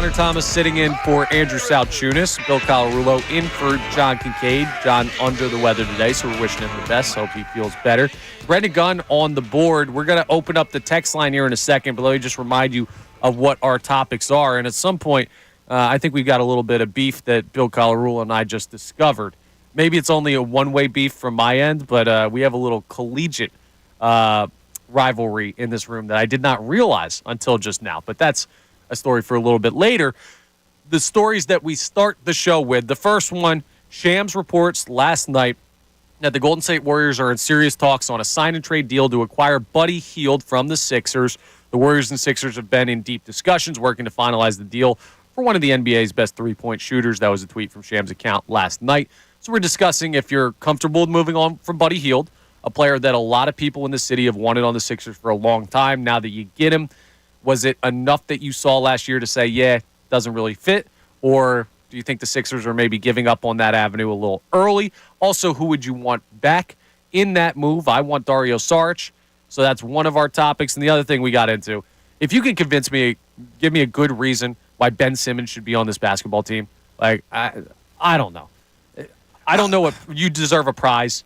Connor Thomas sitting in for Andrew Salciunas. Bill Colarulo in for John Kincade. John under the weather today, so we're wishing him the best. Hope he feels better. Brendan Gunn on the board. We're going to open up the text line here in a second, but let me just remind you of what our topics are. And at some point, I think we've got a little bit of beef that Bill Colarulo and I just discovered. Maybe it's only a one-way beef from my end, but we have a little collegiate rivalry in this room that I did not realize until just now. But that's a story for a little bit later. The stories that we start the show with. The first one, Shams reports last night that the Golden State Warriors are in serious talks on a sign-and-trade deal to acquire Buddy Hield from the Sixers. The Warriors and Sixers have been in deep discussions working to finalize the deal for one of the NBA's best three-point shooters. That was a tweet from Shams' account last night. So we're discussing if you're comfortable with moving on from Buddy Hield, a player that a lot of people in the city have wanted on the Sixers for a long time. Now that you get him, was it enough that you saw last year to say, yeah, doesn't really fit? Or do you think the Sixers are maybe giving up on that avenue a little early? Also, who would you want back in that move? I want Dario Saric. So that's one of our topics. And the other thing we got into, if you can convince me, give me a good reason why Ben Simmons should be on this basketball team. Like, I don't know. I don't know what you deserve a prize.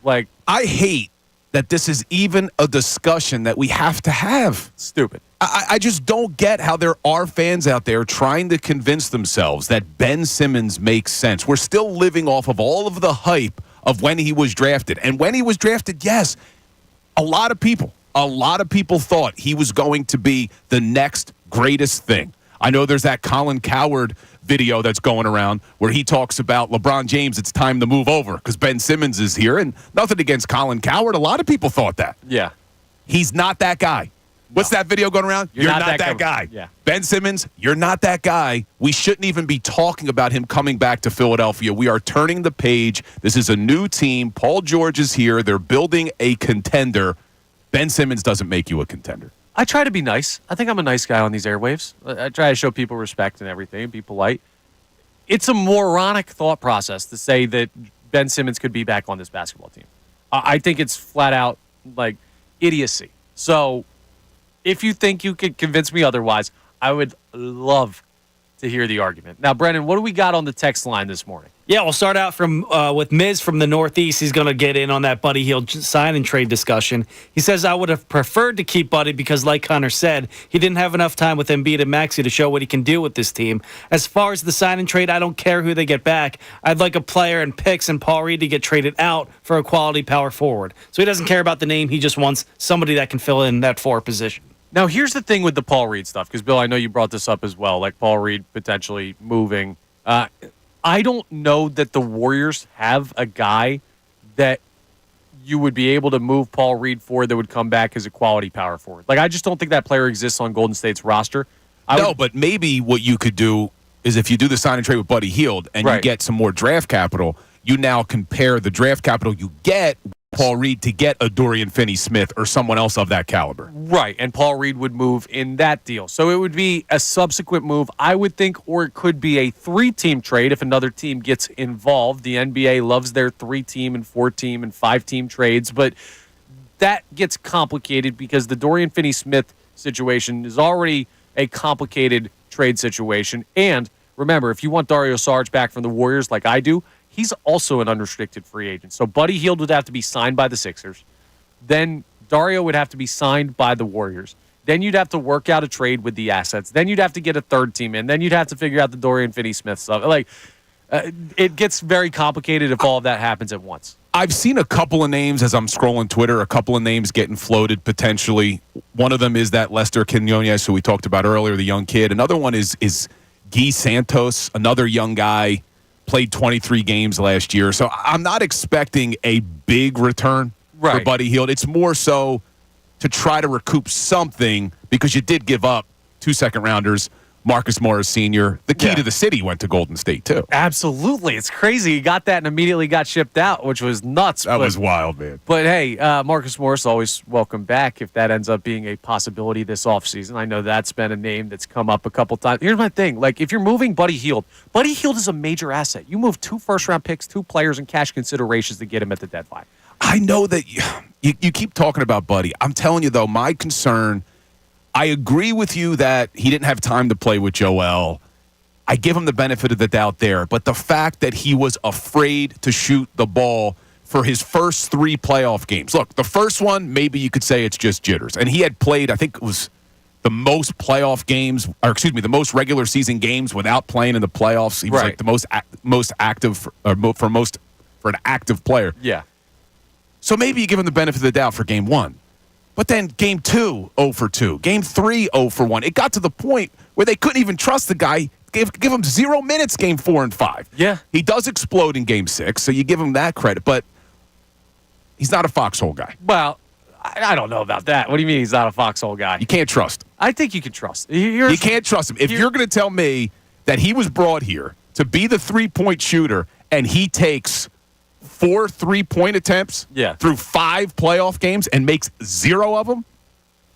Like, I hate that this is even a discussion that we have to have. Stupid. I just don't get how there are fans out there trying to convince themselves that Ben Simmons makes sense. We're still living off of all of the hype of when he was drafted. And when he was drafted, yes, a lot of people thought he was going to be the next greatest thing. I know there's that Colin Cowherd video that's going around where he talks about LeBron James, it's time to move over because Ben Simmons is here. And nothing against Colin Cowherd. A lot of people thought that. Yeah. He's not that guy. What's that video going around? You're not that guy. Yeah. Ben Simmons, you're not that guy. We shouldn't even be talking about him coming back to Philadelphia. We are turning the page. This is a new team. Paul George is here. They're building a contender. Ben Simmons doesn't make you a contender. I try to be nice. I think I'm a nice guy on these airwaves. I try to show people respect and everything and be polite. It's a moronic thought process to say that Ben Simmons could be back on this basketball team. I think it's flat out like idiocy. So if you think you could convince me otherwise, I would love to hear the argument. Now, Brendan, what do we got on the text line this morning? Yeah, we'll start out with Miz from the Northeast. He's going to get in on that Buddy Hield sign and trade discussion. He says, I would have preferred to keep Buddy because, like Connor said, he didn't have enough time with Embiid and Maxey to show what he can do with this team. As far as the sign and trade, I don't care who they get back. I'd like a player and picks and Paul Reed to get traded out for a quality power forward. So he doesn't care about the name. He just wants somebody that can fill in that forward position. Now, here's the thing with the Paul Reed stuff, because, Bill, I know you brought this up as well, like Paul Reed potentially moving. I don't know that the Warriors have a guy that you would be able to move Paul Reed for that would come back as a quality power forward. Like, I just don't think that player exists on Golden State's roster. But maybe what you could do is if you do the sign and trade with Buddy Hield and you get some more draft capital, you now compare the draft capital you get Paul Reed to get a Dorian Finney-Smith or someone else of that caliber. Right, and Paul Reed would move in that deal. So it would be a subsequent move, I would think, or it could be a three-team trade if another team gets involved. The NBA loves their three-team and four-team and five-team trades, but that gets complicated because the Dorian Finney-Smith situation is already a complicated trade situation. And remember, if you want Dario Saric back from the Warriors like I do, he's also an unrestricted free agent. So Buddy Hield would have to be signed by the Sixers. Then Dario would have to be signed by the Warriors. Then you'd have to work out a trade with the assets. Then you'd have to get a third team in. Then you'd have to figure out the Dorian Finney-Smith stuff. It gets very complicated if all of that happens at once. I've seen a couple of names as I'm scrolling Twitter, a couple of names getting floated potentially. One of them is that Lester Quinones, who we talked about earlier, the young kid. Another one is Guy Santos, another young guy. Played 23 games last year. So I'm not expecting a big return for Buddy Hield. It's more so to try to recoup something because you did give up 2 second-rounders, Marcus Morris Sr. The key to the city went to Golden State, too. Absolutely. It's crazy. He got that and immediately got shipped out, which was nuts. That was wild, man. But, hey, Marcus Morris, always welcome back if that ends up being a possibility this offseason. I know that's been a name that's come up a couple times. Here's my thing. Like, if you're moving Buddy Hield is a major asset. You move 2 first-round picks, 2 players, and cash considerations to get him at the deadline. I know that you keep talking about Buddy. I'm telling you, though, my concern I agree with you that he didn't have time to play with Joel. I give him the benefit of the doubt there. But the fact that he was afraid to shoot the ball for his first 3 playoff games. Look, the first one, maybe you could say it's just jitters. And he had played, I think it was the most playoff games, or excuse me, the most regular season games without playing in the playoffs. He was like the most active for an active player. Yeah. So maybe you give him the benefit of the doubt for game 1. But then game 2, 0 for 2. Game 3, 0 for 1. It got to the point where they couldn't even trust the guy. Give him 0 minutes game 4 and 5. Yeah. He does explode in game 6, so you give him that credit. But he's not a foxhole guy. Well, I don't know about that. What do you mean he's not a foxhole guy? You can't trust him. I think you can trust. You can't trust him. If you're going to tell me that he was brought here to be the 3-point shooter and he takes 4 3-point attempts through 5 playoff games and makes 0 of them,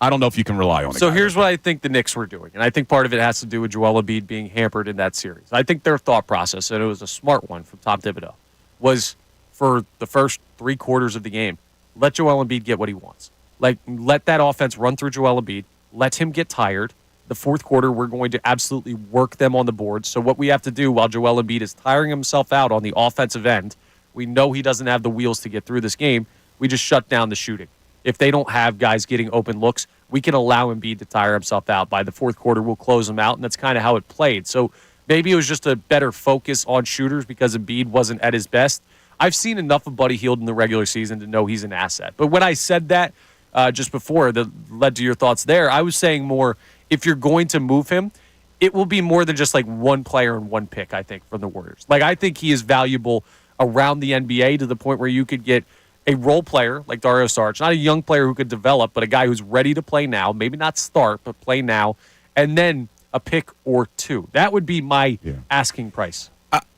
I don't know if you can rely on it. So here's what I think the Knicks were doing, and I think part of it has to do with Joel Embiid being hampered in that series. I think their thought process, and it was a smart one from Tom Thibodeau, was for the first 3 quarters of the game, let Joel Embiid get what he wants. Like, let that offense run through Joel Embiid. Let him get tired. The fourth quarter, we're going to absolutely work them on the board. So what we have to do while Joel Embiid is tiring himself out on the offensive end, we know he doesn't have the wheels to get through this game. We just shut down the shooting. If they don't have guys getting open looks, we can allow Embiid to tire himself out. By the fourth quarter, we'll close him out, and that's kind of how it played. So maybe it was just a better focus on shooters because Embiid wasn't at his best. I've seen enough of Buddy Hield in the regular season to know he's an asset. But when I said that just before, that led to your thoughts there, I was saying more, if you're going to move him, it will be more than just like one player and one pick, I think, from the Warriors. Like, I think he is valuable around the NBA to the point where you could get a role player like Dario Saric, not a young player who could develop, but a guy who's ready to play now, maybe not start, but play now, and then a pick or 2. That would be my asking price.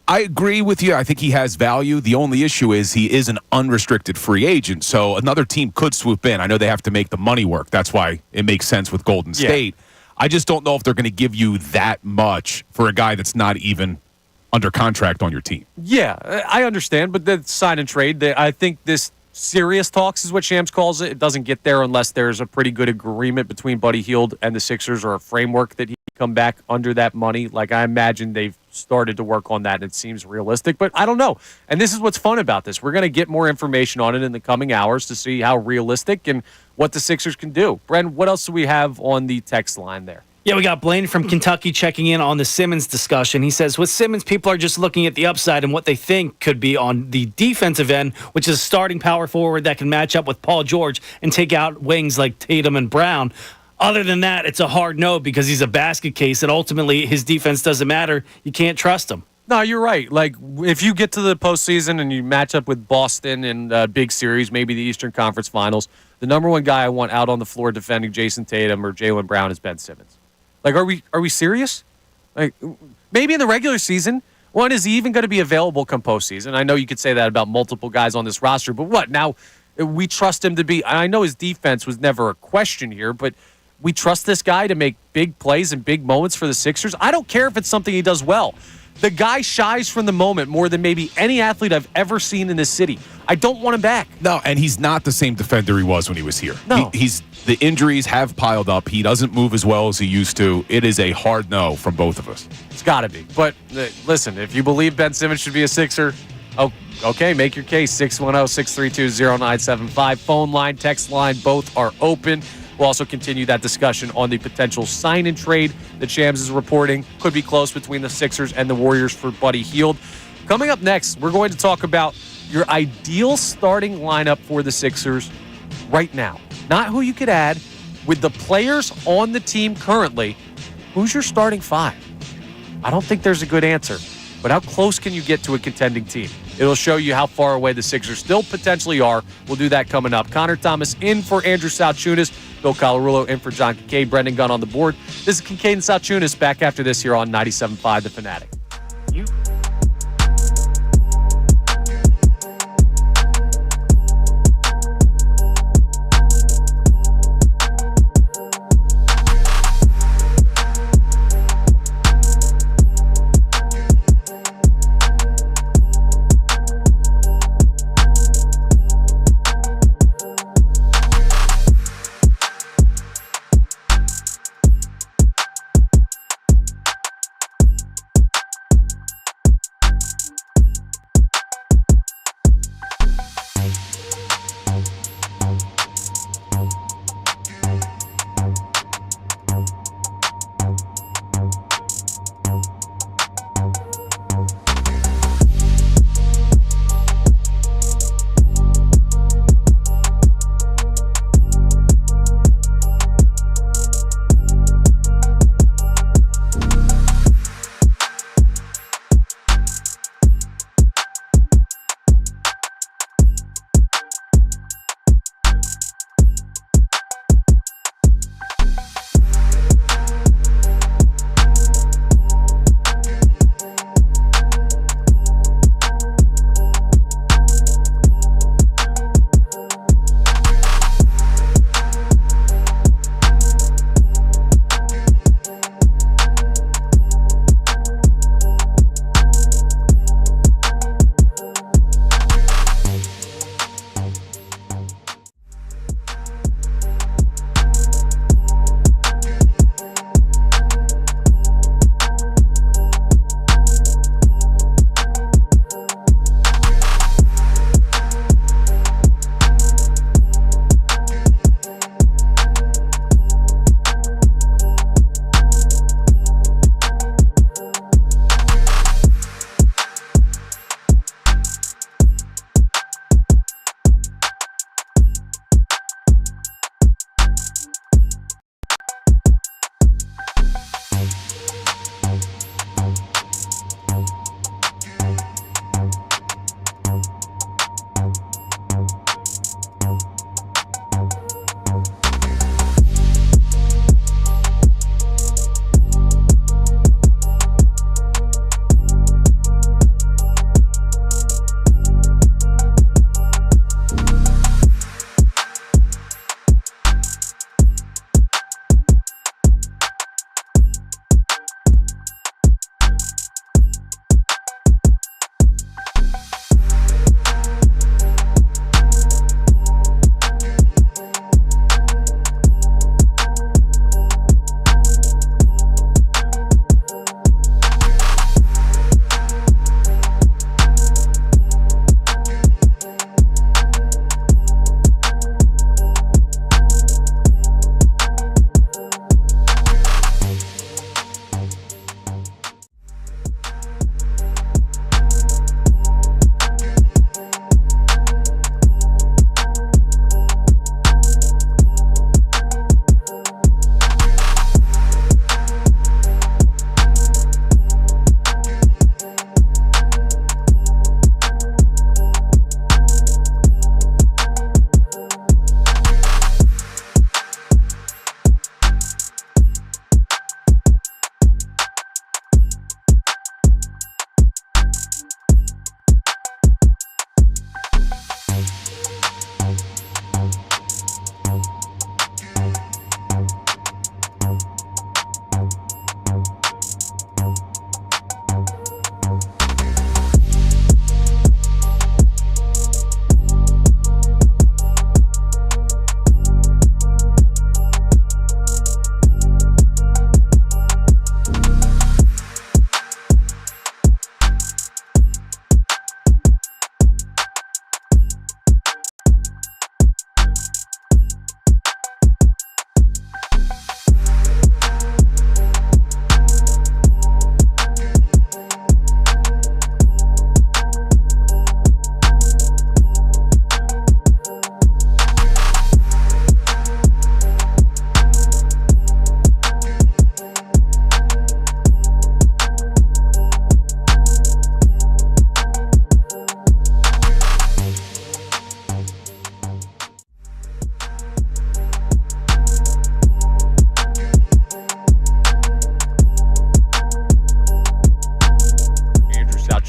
I agree with you. I think he has value. The only issue is he is an unrestricted free agent, so another team could swoop in. I know they have to make the money work. That's why it makes sense with Golden State. I just don't know if they're going to give you that much for a guy that's not even under contract on your team. Yeah, I understand, but the sign and trade, I think this serious talks is what Shams calls it. It doesn't get there unless there's a pretty good agreement between Buddy Hield and the Sixers or a framework that he can come back under that money. Like, I imagine they've started to work on that, and it seems realistic, but I don't know. And this is what's fun about this. We're going to get more information on it in the coming hours to see how realistic and what the Sixers can do. Bren, what else do we have on the text line there? Yeah, we got Blaine from Kentucky checking in on the Simmons discussion. He says, with Simmons, people are just looking at the upside and what they think could be on the defensive end, which is a starting power forward that can match up with Paul George and take out wings like Tatum and Brown. Other than that, it's a hard no because he's a basket case, and ultimately his defense doesn't matter. You can't trust him. No, you're right. Like, if you get to the postseason and you match up with Boston in a big series, maybe the Eastern Conference Finals, the number one guy I want out on the floor defending Jason Tatum or Jaylen Brown is Ben Simmons. Like, are we serious? Like, maybe in the regular season, one, is he even going to be available come postseason? I know you could say that about multiple guys on this roster, but what? Now, we trust him to be, I know his defense was never a question here, but we trust this guy to make big plays and big moments for the Sixers. I don't care if it's something he does well. The guy shies from the moment more than maybe any athlete I've ever seen in this city. I don't want him back. No, and he's not the same defender he was when he was here. No. The injuries have piled up. He doesn't move as well as he used to. It is a hard no from both of us. It's got to be. But listen, if you believe Ben Simmons should be a Sixer, okay, make your case. 610-632-0975. Phone line, text line, both are open. We'll also continue that discussion on the potential sign and trade that Shams is reporting. Could be close between the Sixers and the Warriors for Buddy Hield. Coming up next, we're going to talk about your ideal starting lineup for the Sixers right now. Not who you could add. With the players on the team currently, who's your starting 5? I don't think there's a good answer, but how close can you get to a contending team? It'll show you how far away the Sixers still potentially are. We'll do that coming up. Connor Thomas in for Andrew Salciunas. Bill Colarulo in for John Kincade. Brendan Gunn on the board. This is Kincade and Salciunas back after this here on 97.5 The Fanatic.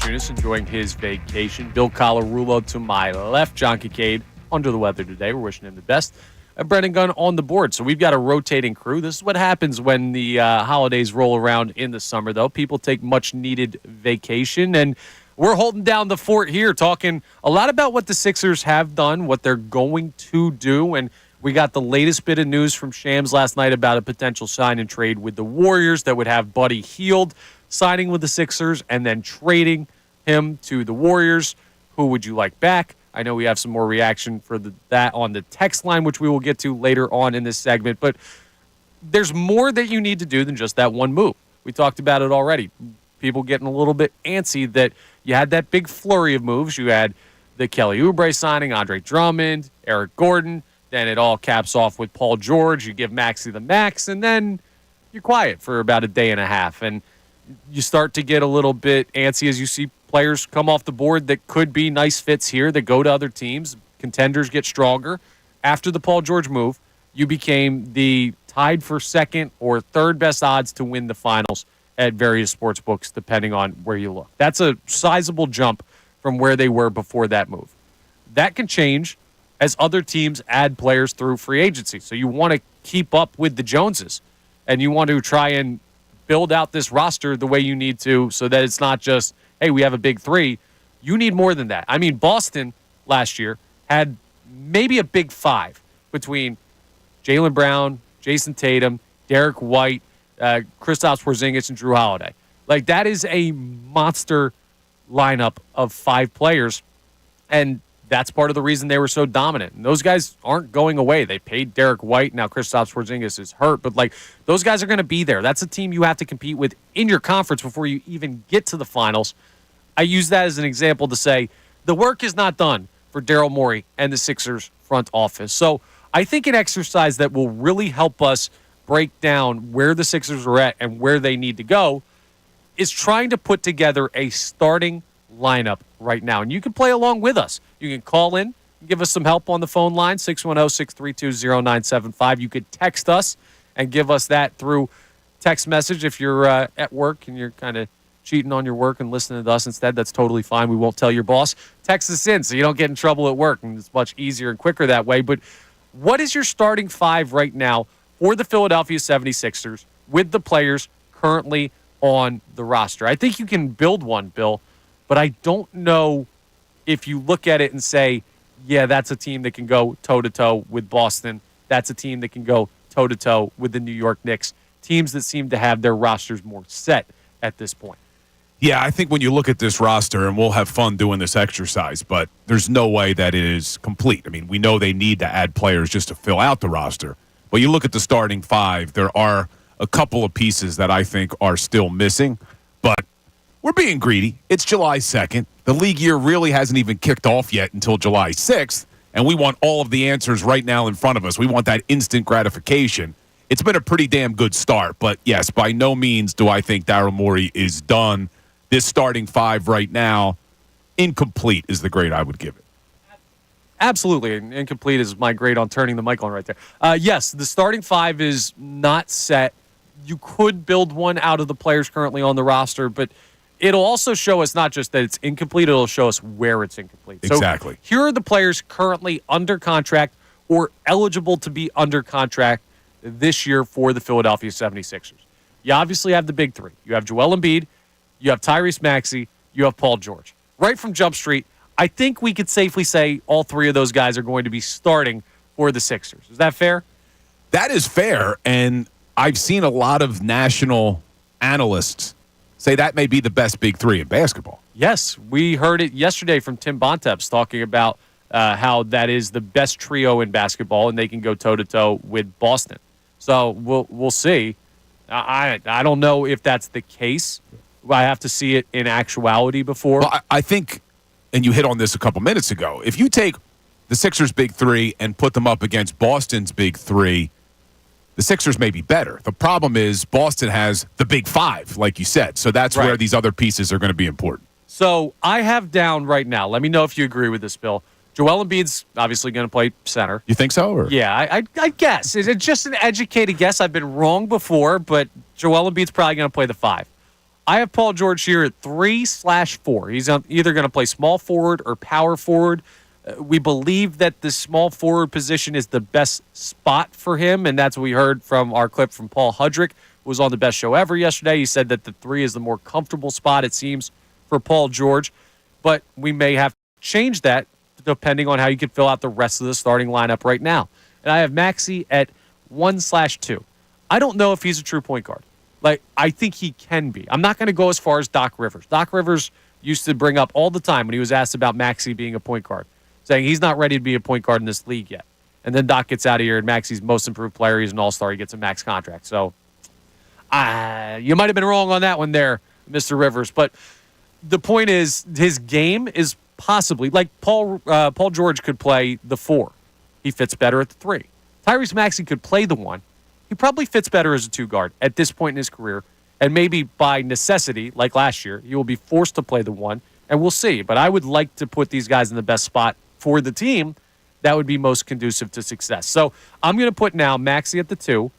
Salciunas enjoying his vacation. Bill Colarulo to my left. John Kincade under the weather today. We're wishing him the best. Brendan Gunn on the board. So we've got a rotating crew. This is what happens when the holidays roll around in the summer, though. People take much-needed vacation, and we're holding down the fort here, talking a lot about what the Sixers have done, what they're going to do, and we got the latest bit of news from Shams last night about a potential sign and trade with the Warriors that would have Buddy Hield signing with the Sixers and then trading him to the Warriors. Who would you like back? I know we have some more reaction for that on the text line, which we will get to later on in this segment. But there's more that you need to do than just that one move. We talked about it already. People getting a little bit antsy that you had that big flurry of moves. You had the Kelly Oubre signing, Andre Drummond, Eric Gordon. Then it all caps off with Paul George. You give Maxey the max, and then you're quiet for about a day and a half. And you start to get a little bit antsy as you see players come off the board that could be nice fits here that go to other teams. Contenders get stronger. After the Paul George move, you became the tied for second or third best odds to win the finals at various sports books, depending on where you look. That's a sizable jump from where they were before that move. That can change as other teams add players through free agency. So you want to keep up with the Joneses, and you want to try and build out this roster the way you need to so that it's not just, hey, we have a big three. You need more than that. I mean, Boston last year had maybe a big five between Jaylen Brown, Jason Tatum, Derek White, Kristaps Porzingis, and Drew Holiday. Like, that is a monster lineup of five players, and that's part of the reason they were so dominant. And those guys aren't going away. They paid Derek White. Now Kristaps Porzingis is hurt, but like, those guys are going to be there. That's a team you have to compete with in your conference before you even get to the finals. I use that as an example to say the work is not done for Daryl Morey and the Sixers front office. So I think an exercise that will really help us break down where the Sixers are at and where they need to go is trying to put together a starting lineup right now. And you can play along with us. You can call in, give us some help on the phone line, 610-632-0975. You could text us and give us that through text message if you're at work and you're kind of cheating on your work and listening to us instead. That's totally fine. We won't tell your boss. Text us in so you don't get in trouble at work, and it's much easier and quicker that way. But what is your starting five right now for the Philadelphia 76ers with the players currently on the roster? I think you can build one, Bill, but I don't know if you look at it and say, yeah, that's a team that can go toe-to-toe with Boston. That's a team that can go toe-to-toe with the New York Knicks, teams that seem to have their rosters more set at this point. Yeah, I think when you look at this roster, and we'll have fun doing this exercise, but there's no way that it is complete. I mean, we know they need to add players just to fill out the roster. But you look at the starting five, there are a couple of pieces that I think are still missing. But we're being greedy. It's July 2nd. The league year really hasn't even kicked off yet until July 6th, and we want all of the answers right now in front of us. We want that instant gratification. It's been a pretty damn good start, but yes, by no means do I think Daryl Morey is done. This starting five right now, incomplete is the grade I would give it. Absolutely. And incomplete is my grade on turning the mic on right there. Yes, the starting five is not set. You could build one out of the players currently on the roster, but it'll also show us not just that it's incomplete, it'll show us where it's incomplete. Exactly. So here are the players currently under contract or eligible to be under contract this year for the Philadelphia 76ers. You obviously have the big three. You have Joel Embiid, you have Tyrese Maxey, you have Paul George. Right from Jump Street, I think we could safely say all three of those guys are going to be starting for the Sixers. Is that fair? That is fair, and I've seen a lot of national analysts say that may be the best big three in basketball. Yes, we heard it yesterday from Tim Bontemps talking about how that is the best trio in basketball, and they can go toe-to-toe with Boston. So we'll see. I don't know if that's the case. I have to see it in actuality before. Well, I think, and you hit on this a couple minutes ago, if you take the Sixers' big three and put them up against Boston's big three, the Sixers may be better. The problem is Boston has the big five, like you said. So that's where these other pieces are going to be important. So I have down right now, let me know if you agree with this, Bill. Joel Embiid's obviously going to play center. You think so? Or? Yeah, I guess. It's just an educated guess. I've been wrong before, but Joel Embiid's probably going to play the five. I have Paul George here at 3/4. He's either going to play small forward or power forward. We believe that the small forward position is the best spot for him, and that's what we heard from our clip from Paul Hudrick, who was on the best show ever yesterday. He said that the 3 is the more comfortable spot, it seems, for Paul George. But we may have to change that depending on how you can fill out the rest of the starting lineup right now. And I have Maxey at 1/2. I don't know if he's a true point guard. I think he can be. I'm not going to go as far as Doc Rivers. Doc Rivers used to bring up all the time when he was asked about Maxey being a point guard, saying he's not ready to be a point guard in this league yet. And then Doc gets out of here, and Maxey's most improved player. He's an all-star. He gets a max contract. So you might have been wrong on that one there, Mr. Rivers. But the point is, his game is possibly, Paul George could play the 4. He fits better at the 3. Tyrese Maxey could play the 1. He probably fits better as a 2 guard at this point in his career. And maybe by necessity, like last year, he will be forced to play the 1. And we'll see. But I would like to put these guys in the best spot for the team that would be most conducive to success. So I'm going to put now Maxey at the 2,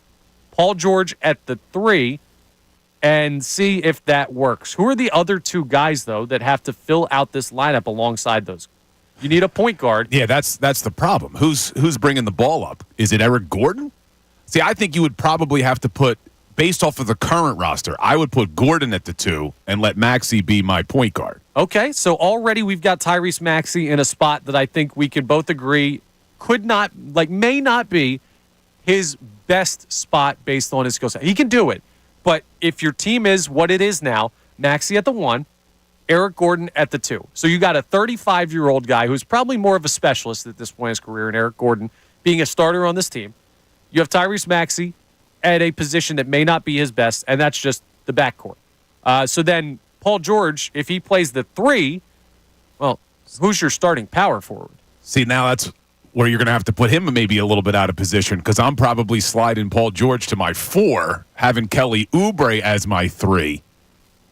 Paul George at the 3, and see if that works. Who are the other 2 guys, though, that have to fill out this lineup alongside those? You need a point guard. Yeah, that's the problem. Who's bringing the ball up? Is it Eric Gordon? See, I think you would probably have to put, based off of the current roster, I would put Gordon at the 2 and let Maxey be my point guard. Okay, so already we've got Tyrese Maxey in a spot that I think we could both agree may not be his best spot based on his skill set. He can do it, but if your team is what it is now, Maxey at the 1, Eric Gordon at the 2. So you got a 35-year-old guy who's probably more of a specialist at this point in his career, and Eric Gordon being a starter on this team. You have Tyrese Maxey at a position that may not be his best, and that's just the backcourt. So then Paul George, if he plays the 3, well, who's your starting power forward? See, now that's where you're going to have to put him maybe a little bit out of position, because I'm probably sliding Paul George to my 4, having Kelly Oubre as my 3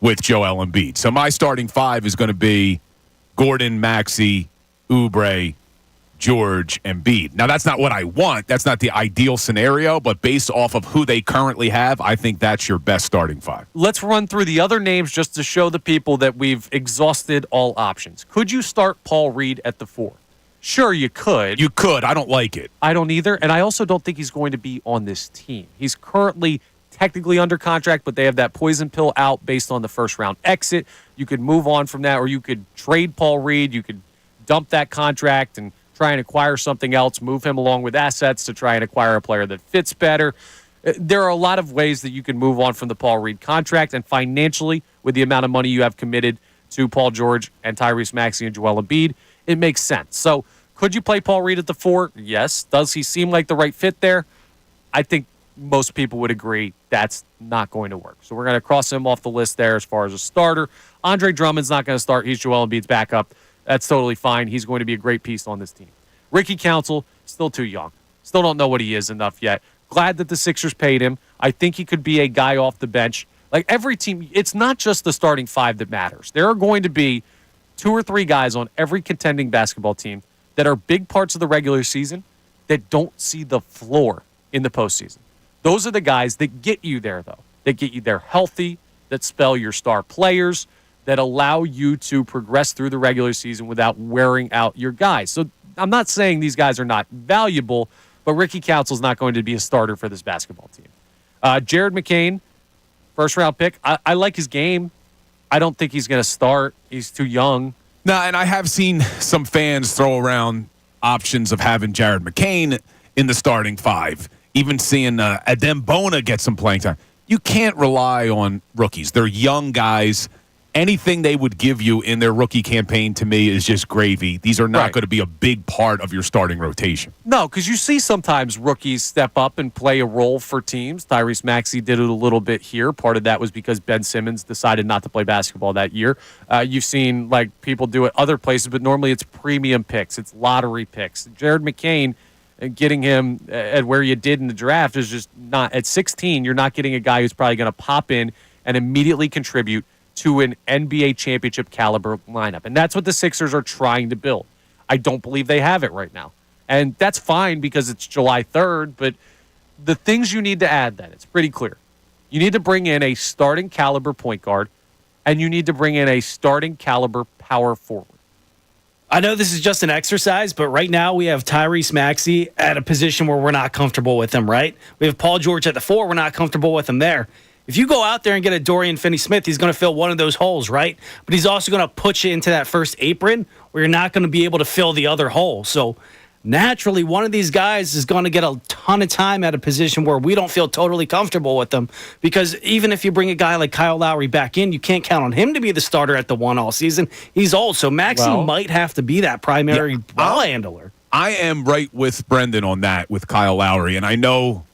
with Joel Embiid. So my starting 5 is going to be Gordon, Maxey, Oubre, George, Embiid. Now, that's not what I want. That's not the ideal scenario, but based off of who they currently have, I think that's your best starting 5. Let's run through the other names just to show the people that we've exhausted all options. Could you start Paul Reed at the 4? Sure, you could. You could. I don't like it. I don't either, and I also don't think he's going to be on this team. He's currently technically under contract, but they have that poison pill out based on the first-round exit. You could move on from that, or you could trade Paul Reed. You could dump that contract and try and acquire something else, move him along with assets to try and acquire a player that fits better. There are a lot of ways that you can move on from the Paul Reed contract, and financially, with the amount of money you have committed to Paul George and Tyrese Maxey and Joel Embiid, it makes sense. So could you play Paul Reed at the 4? Yes. Does he seem like the right fit there? I think most people would agree that's not going to work. So we're going to cross him off the list there as far as a starter. Andre Drummond's not going to start. He's Joel Embiid's backup. That's totally fine. He's going to be a great piece on this team. Ricky Council, still too young. Still don't know what he is enough yet. Glad that the Sixers paid him. I think he could be a guy off the bench. Like every team, it's not just the starting 5 that matters. There are going to be 2 or 3 guys on every contending basketball team that are big parts of the regular season that don't see the floor in the postseason. Those are the guys that get you there, though. That get you there healthy, that spell your star players, that allow you to progress through the regular season without wearing out your guys. So I'm not saying these guys are not valuable, but Ricky Council's not going to be a starter for this basketball team. Jared McCain, first-round pick. I like his game. I don't think he's going to start. He's too young. No, and I have seen some fans throw around options of having Jared McCain in the starting 5, even seeing Adem Bona get some playing time. You can't rely on rookies. They're young guys. Anything they would give you in their rookie campaign, to me, is just gravy. These are not going to be a big part of your starting rotation. No, because you see sometimes rookies step up and play a role for teams. Tyrese Maxey did it a little bit here. Part of that was because Ben Simmons decided not to play basketball that year. You've seen people do it other places, but normally it's premium picks. It's lottery picks. Jared McCain, getting him at where you did in the draft is just not – at 16, you're not getting a guy who's probably going to pop in and immediately contribute to an NBA championship caliber lineup. And that's what the Sixers are trying to build. I don't believe they have it right now. And that's fine because it's July 3rd, but the things you need to add then, it's pretty clear. You need to bring in a starting caliber point guard and you need to bring in a starting caliber power forward. I know this is just an exercise, but right now we have Tyrese Maxey at a position where we're not comfortable with him, right? We have Paul George at the 4. We're not comfortable with him there. If you go out there and get a Dorian Finney-Smith, he's going to fill one of those holes, right? But he's also going to put you into that first apron where you're not going to be able to fill the other hole. So naturally, one of these guys is going to get a ton of time at a position where we don't feel totally comfortable with them, because even if you bring a guy like Kyle Lowry back in, you can't count on him to be the starter at the 1 all season. He's old, so Maxey might have to be that primary ball handler. I am right with Brendan on that with Kyle Lowry, and I know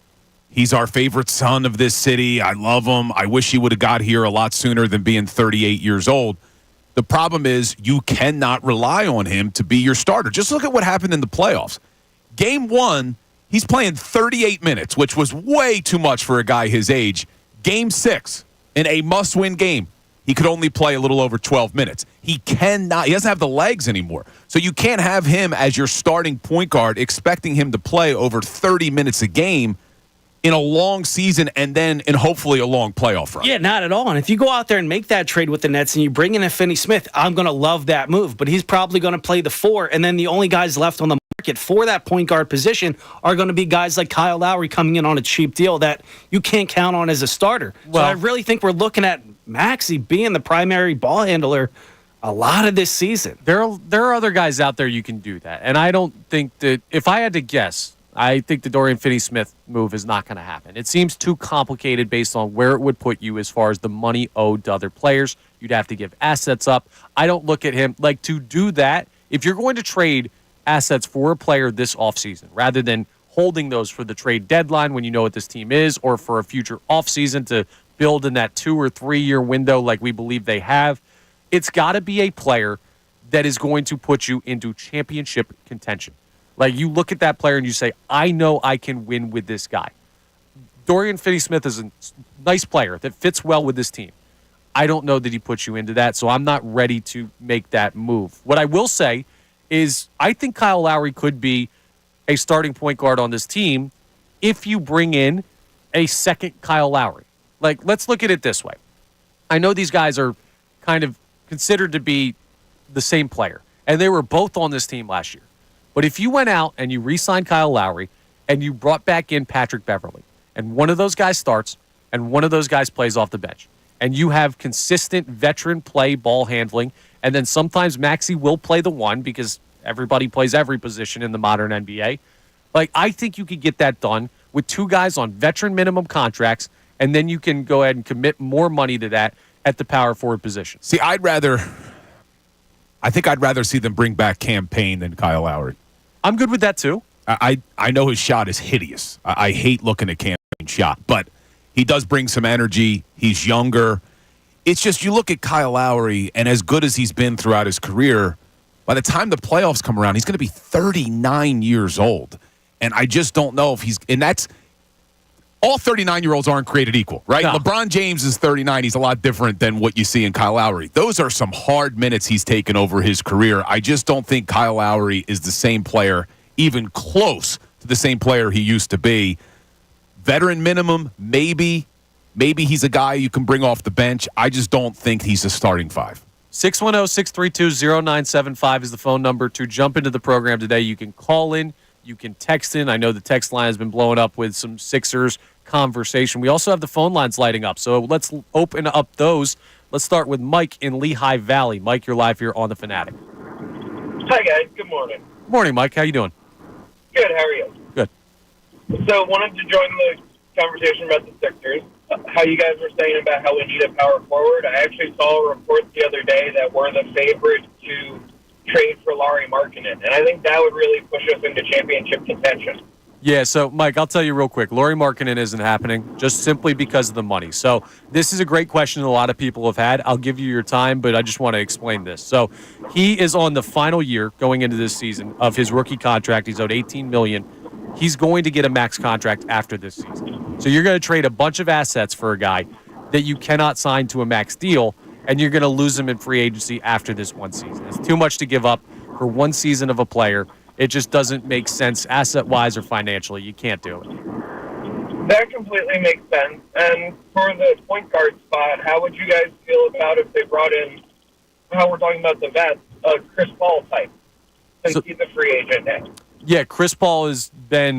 he's our favorite son of this city. I love him. I wish he would have got here a lot sooner than being 38 years old. The problem is you cannot rely on him to be your starter. Just look at what happened in the playoffs. Game 1, he's playing 38 minutes, which was way too much for a guy his age. Game 6, in a must-win game, he could only play a little over 12 minutes. He doesn't have the legs anymore. So you can't have him as your starting point guard, expecting him to play over 30 minutes a game in a long season and then in hopefully a long playoff run. Yeah, not at all. And if you go out there and make that trade with the Nets and you bring in a Finney-Smith, I'm going to love that move. But he's probably going to play the 4, and then the only guys left on the market for that point guard position are going to be guys like Kyle Lowry coming in on a cheap deal that you can't count on as a starter. Well, so I really think we're looking at Maxey being the primary ball handler a lot of this season. There are other guys out there you can do that. And I don't think that, if I had to guess, I think the Dorian Finney-Smith move is not going to happen. It seems too complicated based on where it would put you as far as the money owed to other players. You'd have to give assets up. I don't look at him like to do that. If you're going to trade assets for a player this offseason, rather than holding those for the trade deadline when you know what this team is, or for a future offseason to build in that 2 or 3 year window like we believe they have, it's got to be a player that is going to put you into championship contention. Like, you look at that player and you say, I know I can win with this guy. Dorian Finney-Smith is a nice player that fits well with this team. I don't know that he puts you into that, so I'm not ready to make that move. What I will say is I think Kyle Lowry could be a starting point guard on this team if you bring in a second Kyle Lowry. Like, let's look at it this way. I know these guys are kind of considered to be the same player, and they were both on this team last year. But if you went out and you re-signed Kyle Lowry and you brought back in Patrick Beverley, and one of those guys starts and one of those guys plays off the bench, and you have consistent veteran play ball handling, and then sometimes Maxey will play the 1 because everybody plays every position in the modern NBA. Like, I think you could get that done with 2 guys on veteran minimum contracts, and then you can go ahead and commit more money to that at the power forward position. See, I think I'd rather see them bring back Cam Payne than Kyle Lowry. I'm good with that, too. I know his shot is hideous. I hate looking at Cam Payne's shot, but he does bring some energy. He's younger. It's just, you look at Kyle Lowry, and as good as he's been throughout his career, by the time the playoffs come around, he's going to be 39 years old. And I just don't know if he's – and that's – all 39-year-olds aren't created equal, right? No. LeBron James is 39. He's a lot different than what you see in Kyle Lowry. Those are some hard minutes he's taken over his career. I just don't think Kyle Lowry is the same player, even close to the same player he used to be. Veteran minimum, maybe. Maybe he's a guy you can bring off the bench. I just don't think he's a starting 5. 610-632-0975 is the phone number to jump into the program today. You can call in. You can text in. I know the text line has been blowing up with some Sixers conversation. We also have the phone lines lighting up, so let's open up those. Let's start with Mike in Lehigh Valley. Mike, you're live here on The Fanatic. Hi, guys. Good morning. Morning, Mike. How you doing? Good. How are you? Good. So wanted to join the conversation about the Sixers. How you guys were saying about how we need a power forward. I actually saw a report the other day that we're the favorite to trade for Lauri Markkanen, and I think that would really push us into championship contention. Yeah, so, Mike, I'll tell you real quick. Lauri Markkanen isn't happening just simply because of the money. So this is a great question a lot of people have had. I'll give you your time, but I just want to explain this. So he is on the final year going into this season of his rookie contract. He's owed $18 million. He's going to get a max contract after this season. So you're going to trade a bunch of assets for a guy that you cannot sign to a max deal, and you're going to lose him in free agency after this one season. It's too much to give up for one season of a player. It just doesn't make sense asset-wise or financially. You can't do it. That completely makes sense. And for the point guard spot, how would you guys feel about if they brought in, how we're talking about the vets, a Chris Paul type, since he's a free agent now? Yeah, Chris Paul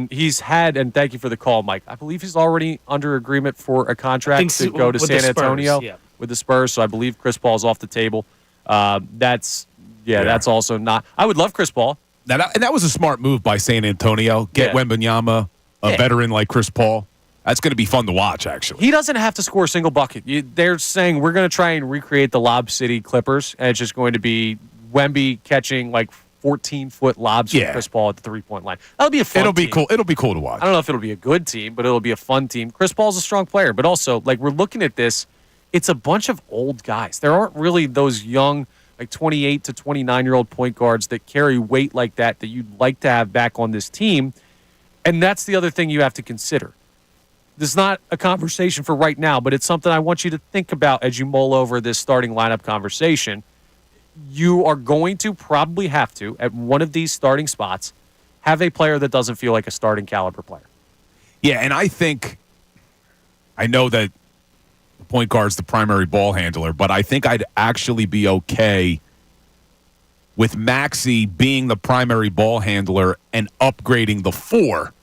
he's had, and thank you for the call, Mike. I believe he's already under agreement for a contract to go to San Antonio with the Spurs, so I believe Chris Paul's off the table. That's also not. I would love Chris Paul. That was a smart move by San Antonio. Get Wembanyama, a veteran like Chris Paul. That's going to be fun to watch, actually. He doesn't have to score a single bucket. They're saying we're going to try and recreate the Lob City Clippers, and it's just going to be Wemby catching like 14-foot lobs from Chris Paul at the three-point line. That'll be a fun team. Cool. It'll be cool to watch. I don't know if it'll be a good team, but it'll be a fun team. Chris Paul's a strong player, but also, like, we're looking at this, it's a bunch of old guys. There aren't really those young, like 28 to 29-year-old point guards that carry weight like that you'd like to have back on this team. And that's the other thing you have to consider. This is not a conversation for right now, but it's something I want you to think about as you mull over this starting lineup conversation. You are going to probably have to, at one of these starting spots, have a player that doesn't feel like a starting caliber player. Yeah, and I know that the point guard's the primary ball handler, but I think I'd actually be okay with Maxey being the primary ball handler and upgrading the 4,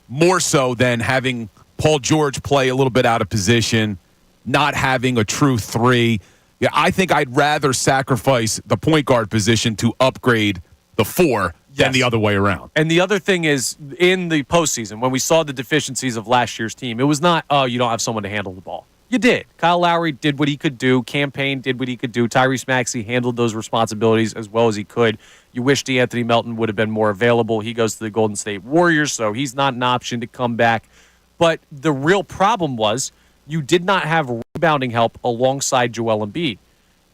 more so than having Paul George play a little bit out of position, not having a true 3. Yeah, I think I'd rather sacrifice the point guard position to upgrade the 4 than the other way around. And the other thing is, in the postseason, when we saw the deficiencies of last year's team, it was not, you don't have someone to handle the ball. You did. Kyle Lowry did what he could do. Campaign did what he could do. Tyrese Maxey handled those responsibilities as well as he could. You wish DeAnthony Melton would have been more available. He goes to the Golden State Warriors, so he's not an option to come back. But the real problem was you did not have rebounding help alongside Joel Embiid.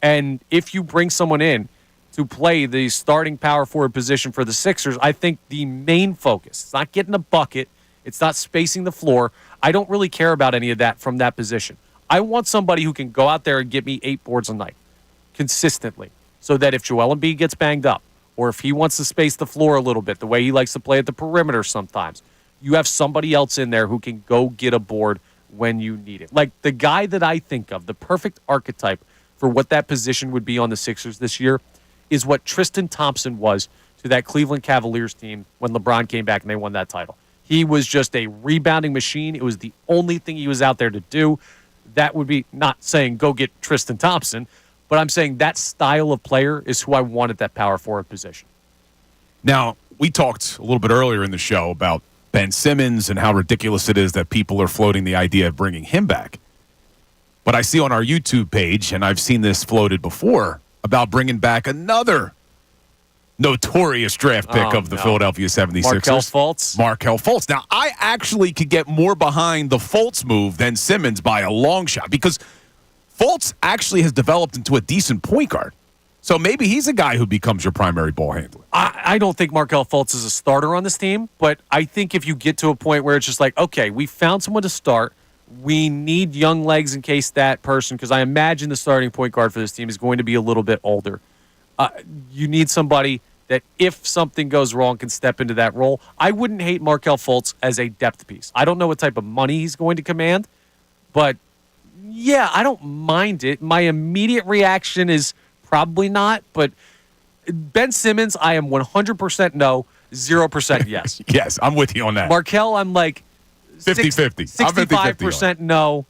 And if you bring someone in to play the starting power forward position for the Sixers, I think the main focus, it's not getting a bucket, it's not spacing the floor. I don't really care about any of that from that position. I want somebody who can go out there and get me 8 boards a night consistently, so that if Joel Embiid gets banged up, or if he wants to space the floor a little bit, the way he likes to play at the perimeter sometimes, you have somebody else in there who can go get a board when you need it. Like the guy that I think of, the perfect archetype for what that position would be on the Sixers this year, is what Tristan Thompson was to that Cleveland Cavaliers team when LeBron came back and they won that title. He was just a rebounding machine. It was the only thing he was out there to do. That would be, not saying go get Tristan Thompson, but I'm saying that style of player is who I want at that power forward position. Now, we talked a little bit earlier in the show about Ben Simmons and how ridiculous it is that people are floating the idea of bringing him back. But I see on our YouTube page, and I've seen this floated before, about bringing back another notorious draft pick of the Philadelphia 76ers. Markelle Fultz. Now, I actually could get more behind the Fultz move than Simmons by a long shot, because Fultz actually has developed into a decent point guard. So maybe he's a guy who becomes your primary ball handler. I don't think Markelle Fultz is a starter on this team, but I think if you get to a point where it's just like, okay, we found someone to start, we need young legs in case that person, because I imagine the starting point guard for this team is going to be a little bit older. You need somebody that if something goes wrong can step into that role. I wouldn't hate Markelle Fultz as a depth piece. I don't know what type of money he's going to command, but yeah, I don't mind it. My immediate reaction is probably not, but Ben Simmons, I am 100% no, 0% yes. Yes, I'm with you on that. Markelle, I'm like 50-50. 65% no,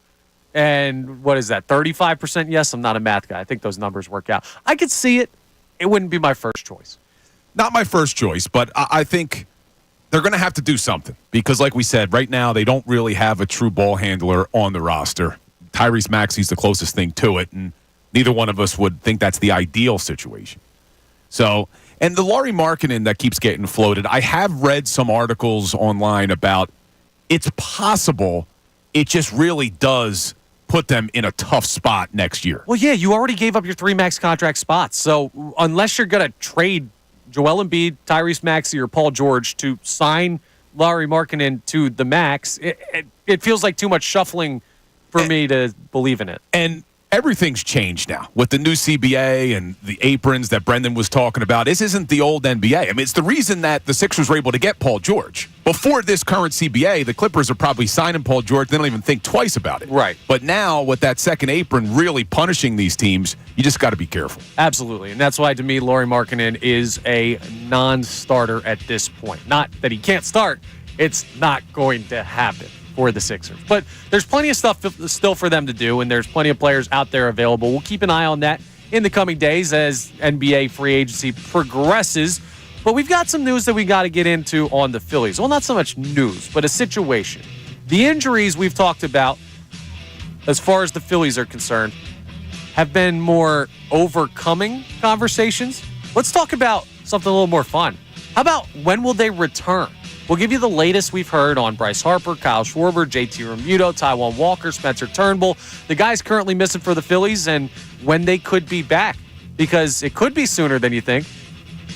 and what is that, 35% yes? I'm not a math guy. I think those numbers work out. I could see it. It wouldn't be my first choice. Not my first choice, but I think they're going to have to do something because, like we said, right now they don't really have a true ball handler on the roster. Tyrese Maxey's the closest thing to it, and neither one of us would think that's the ideal situation. So, and the Lauri Markkanen that keeps getting floated, I have read some articles online about it's possible it just really does put them in a tough spot next year. Well, yeah, you already gave up your 3 max contract spots. So unless you're going to trade Joel Embiid, Tyrese Maxey, or Paul George to sign Lauri Markkanen to the max, it feels like too much shuffling for me to believe in it. And everything's changed now with the new CBA and the aprons that Brendan was talking about. This isn't the old NBA. I mean, it's the reason that the Sixers were able to get Paul George. Before this current CBA, the Clippers are probably signing Paul George. They don't even think twice about it. Right. But now, with that second apron really punishing these teams, you just got to be careful. Absolutely. And that's why, to me, Lauri Markkanen is a non-starter at this point. Not that he can't start. It's not going to happen for the Sixers. But there's plenty of stuff still for them to do, and there's plenty of players out there available. We'll keep an eye on that in the coming days as NBA free agency progresses. But we've got some news that we got to get into on the Phillies. Well, not so much news, but a situation. The injuries we've talked about, as far as the Phillies are concerned, have been more overcoming conversations. Let's talk about something a little more fun. How about when will they return? We'll give you the latest we've heard on Bryce Harper, Kyle Schwarber, JT Realmuto, Taijuan Walker, Spencer Turnbull, the guys currently missing for the Phillies, and when they could be back. Because it could be sooner than you think,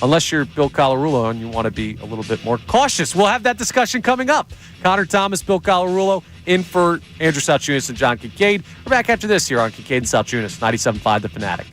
unless you're Bill Colarulo and you want to be a little bit more cautious. We'll have that discussion coming up. Connor Thomas, Bill Colarulo, in for Andrew Salciunas and John Kincade. We're back after this here on Kincade and Salciunas, 97.5 The Fanatic.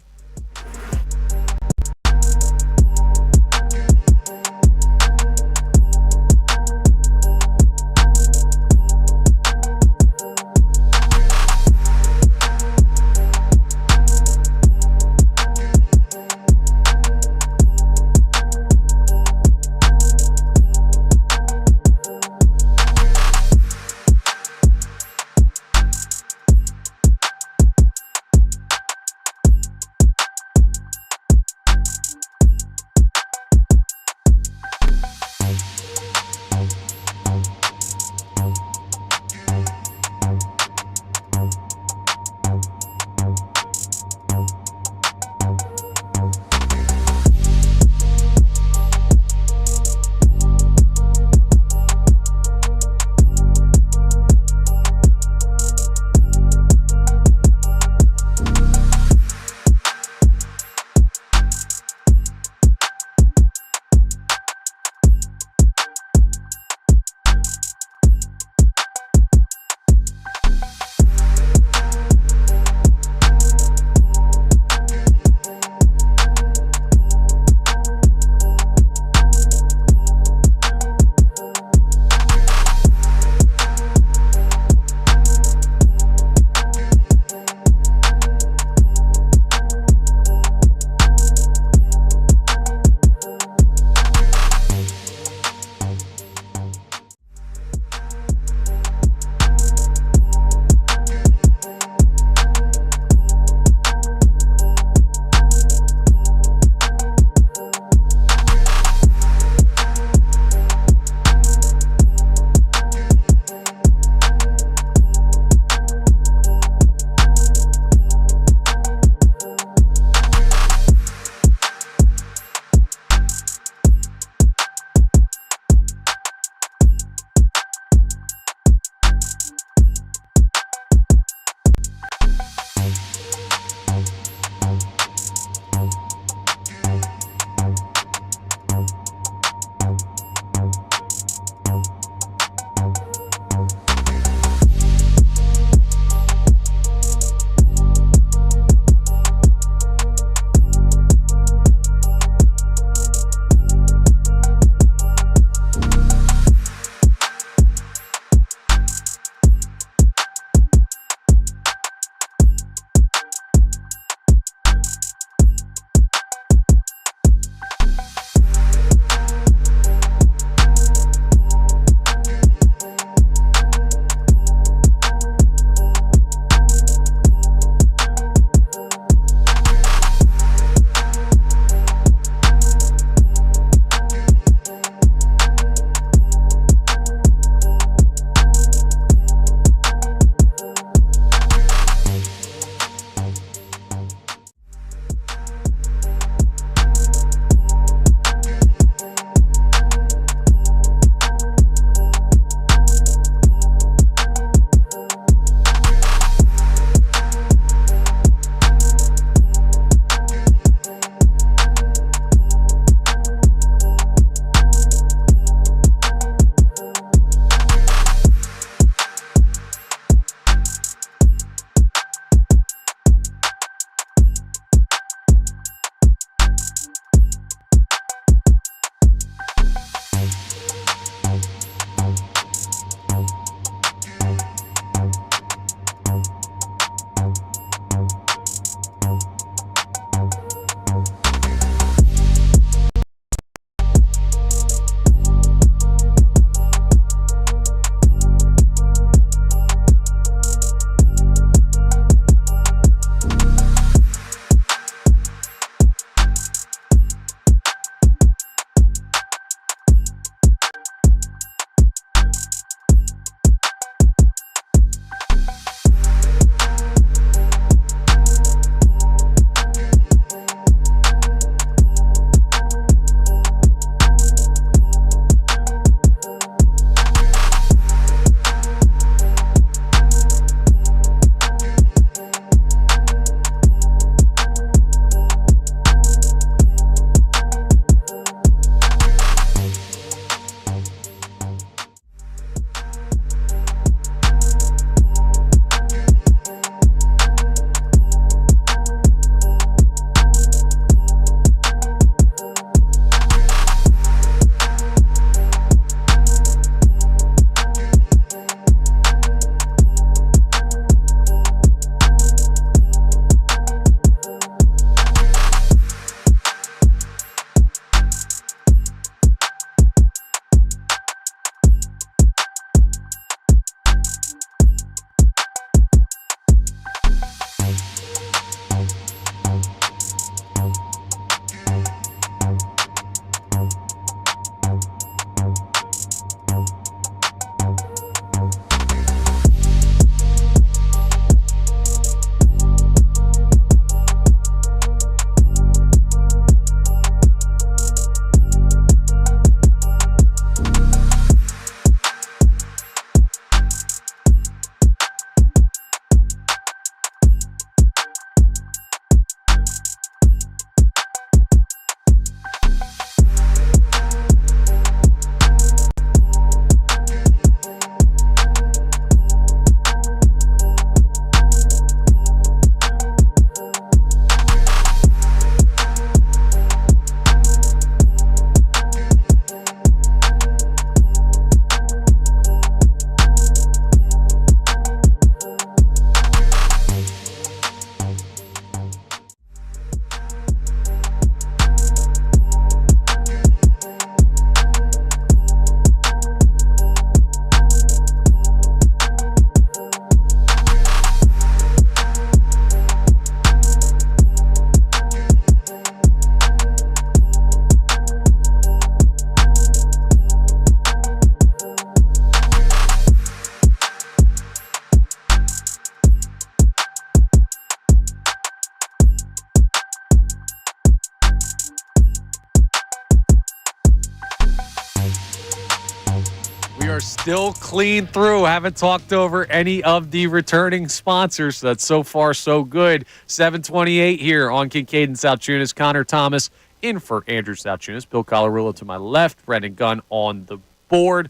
We are still clean through. Haven't talked over any of the returning sponsors. So that's so far so good. 7:28 here on Kincade and Salciunas. Connor Thomas in for Andrew Salciunas. Bill Colarulo to my left. Brendan Gunn on the board.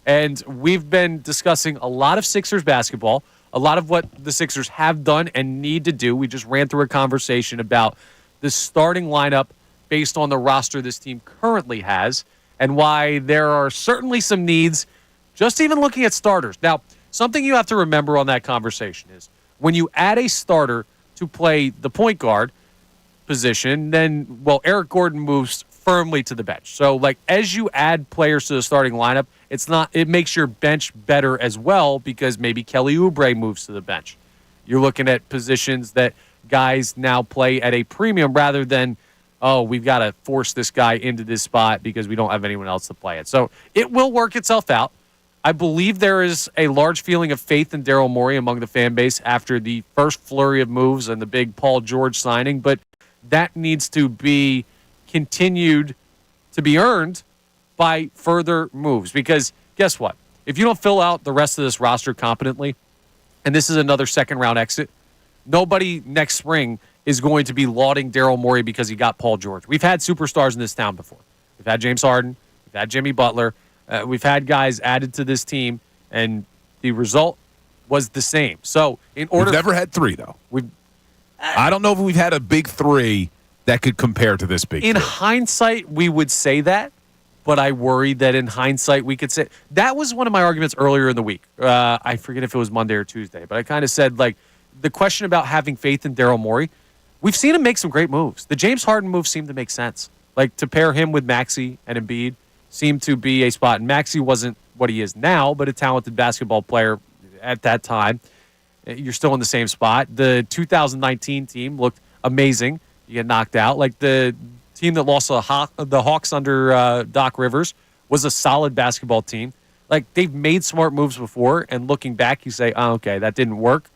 And we've been discussing a lot of Sixers basketball, a lot of what the Sixers have done and need to do. We just ran through a conversation about the starting lineup based on the roster this team currently has, and why there are certainly some needs, just even looking at starters. Now, something you have to remember on that conversation is when you add a starter to play the point guard position, then, well, Eric Gordon moves firmly to the bench. So, like, as you add players to the starting lineup, it makes your bench better as well, because maybe Kelly Oubre moves to the bench. You're looking at positions that guys now play at a premium rather than, oh, we've got to force this guy into this spot because we don't have anyone else to play it. So it will work itself out. I believe there is a large feeling of faith in Daryl Morey among the fan base after the first flurry of moves and the big Paul George signing, but that needs to be continued to be earned by further moves. Because guess what? If you don't fill out the rest of this roster competently, and this is another second-round exit, nobody next spring is going to be lauding Daryl Morey because he got Paul George. We've had superstars in this town before. We've had James Harden. We've had Jimmy Butler. We've had guys added to this team, and the result was the same. So, we've never had three, though. I don't know if we've had a big three that could compare to this big three. In hindsight, we would say that, but I worry that in hindsight we could say that was one of my arguments earlier in the week. I forget if it was Monday or Tuesday, but I kind of said, like, the question about having faith in Daryl Morey, we've seen him make some great moves. The James Harden move seemed to make sense. Like, to pair him with Maxey and Embiid seemed to be a spot. And Maxey wasn't what he is now, but a talented basketball player at that time. You're still in the same spot. The 2019 team looked amazing. You get knocked out. Like, the team that lost the Hawks under Doc Rivers was a solid basketball team. Like, they've made smart moves before, and looking back, you say, oh, okay, that didn't work.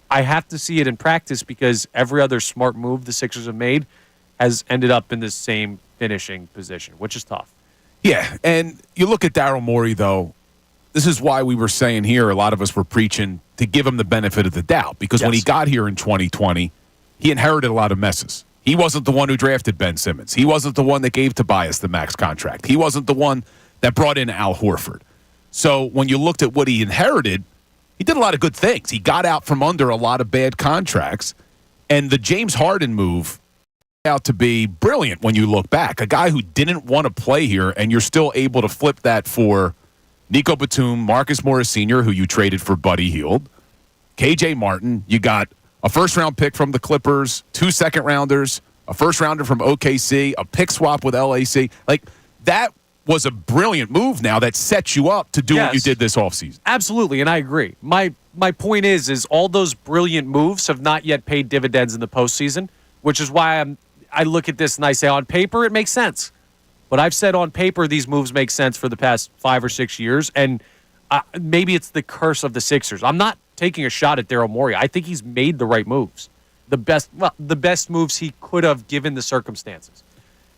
I have to see it in practice because every other smart move the Sixers have made has ended up in the same finishing position, which is tough. Yeah, and you look at Daryl Morey, though, this is why we were saying here, a lot of us were preaching to give him the benefit of the doubt, because when he got here in 2020, he inherited a lot of messes. He wasn't the one who drafted Ben Simmons. He wasn't the one that gave Tobias the max contract. He wasn't the one that brought in Al Horford. So when you looked at what he inherited, he did a lot of good things. He got out from under a lot of bad contracts. And the James Harden move turned out to be brilliant when you look back. A guy who didn't want to play here, and you're still able to flip that for Nico Batum, Marcus Morris Sr., who you traded for Buddy Hield, KJ Martin. You got a first-round pick from the Clippers, 2 second-rounders, a first-rounder from OKC, a pick swap with LAC. Like, that was a brilliant move now that sets you up to do what you did this offseason. Absolutely, and I agree. My point is all those brilliant moves have not yet paid dividends in the postseason, which is why I look at this and I say, on paper, it makes sense. But I've said on paper these moves make sense for the past 5 or 6 years, and maybe it's the curse of the Sixers. I'm not taking a shot at Daryl Morey. I think he's made the right moves. The best moves he could have given the circumstances.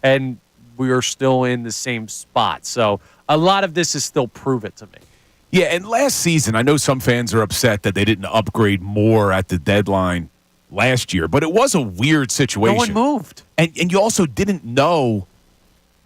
And we are still in the same spot. So a lot of this is still prove it to me. Yeah, and last season, I know some fans are upset that they didn't upgrade more at the deadline last year, but it was a weird situation. No one moved. And you also didn't know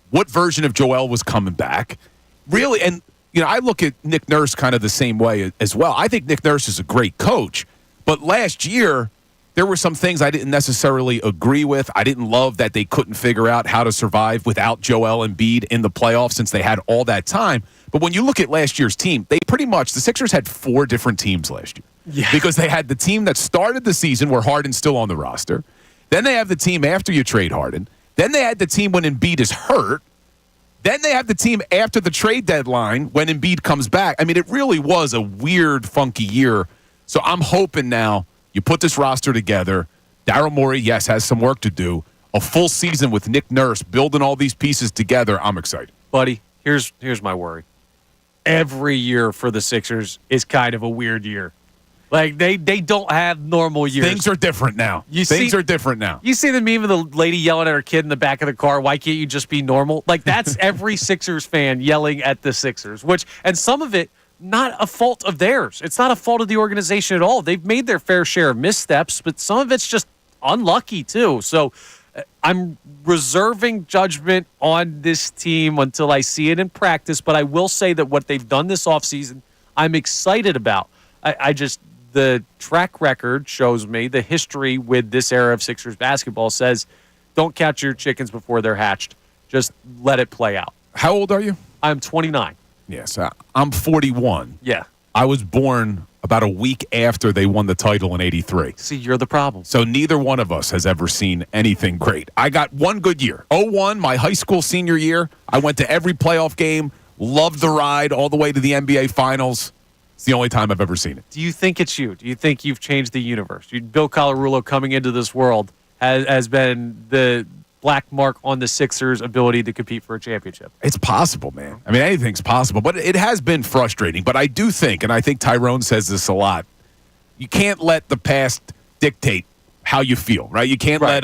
what version of Joel was coming back. Really, and you know, I look at Nick Nurse kind of the same way as well. I think Nick Nurse is a great coach, but last year there were some things I didn't necessarily agree with. I didn't love that they couldn't figure out how to survive without Joel Embiid in the playoffs since they had all that time. But when you look at last year's team, the Sixers had 4 different teams last year. Yeah. Because they had the team that started the season where Harden's still on the roster. Then they have the team after you trade Harden. Then they had the team when Embiid is hurt. Then they have the team after the trade deadline when Embiid comes back. I mean, it really was a weird, funky year. So I'm hoping now you put this roster together. Daryl Morey, yes, has some work to do. A full season with Nick Nurse building all these pieces together. I'm excited. Buddy, here's my worry. Every year for the Sixers is kind of a weird year. Like, they don't have normal years. Things are different now. Things are different now. You see the meme of the lady yelling at her kid in the back of the car, why can't you just be normal? Like, that's every Sixers fan yelling at the Sixers, and some of it, not a fault of theirs. It's not a fault of the organization at all. They've made their fair share of missteps, but some of it's just unlucky, too. So I'm reserving judgment on this team until I see it in practice, but I will say that what they've done this offseason, I'm excited about. The track record shows me, the history with this era of Sixers basketball says, don't count your chickens before they're hatched. Just let it play out. How old are you? I'm 29. Yes, I'm 41. Yeah. I was born about a week after they won the title in '83. See, you're the problem. So neither one of us has ever seen anything great. I got one good year. 01, my high school senior year. I went to every playoff game, loved the ride all the way to the NBA Finals. It's the only time I've ever seen it. Do you think it's you? Do you think you've changed the universe? Bill Colarulo coming into this world has been the black mark on the Sixers' ability to compete for a championship. It's possible, man. I mean, anything's possible, but it has been frustrating. But I do think, and I think Tyrone says this a lot, you can't let the past dictate how you feel, right? You can't let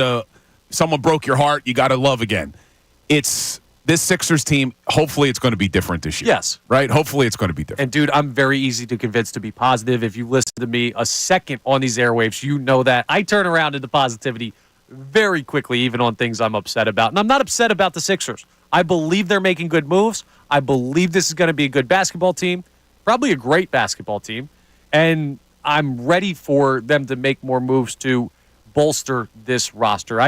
someone broke your heart, you got to love again. It's this Sixers team, hopefully it's going to be different this year. Yes. Right? Hopefully it's going to be different. And, dude, I'm very easy to convince to be positive. If you listen to me a second on these airwaves, you know that. I turn around into positivity very quickly, even on things I'm upset about. And I'm not upset about the Sixers. I believe they're making good moves. I believe this is going to be a good basketball team, probably a great basketball team. And I'm ready for them to make more moves to bolster this roster.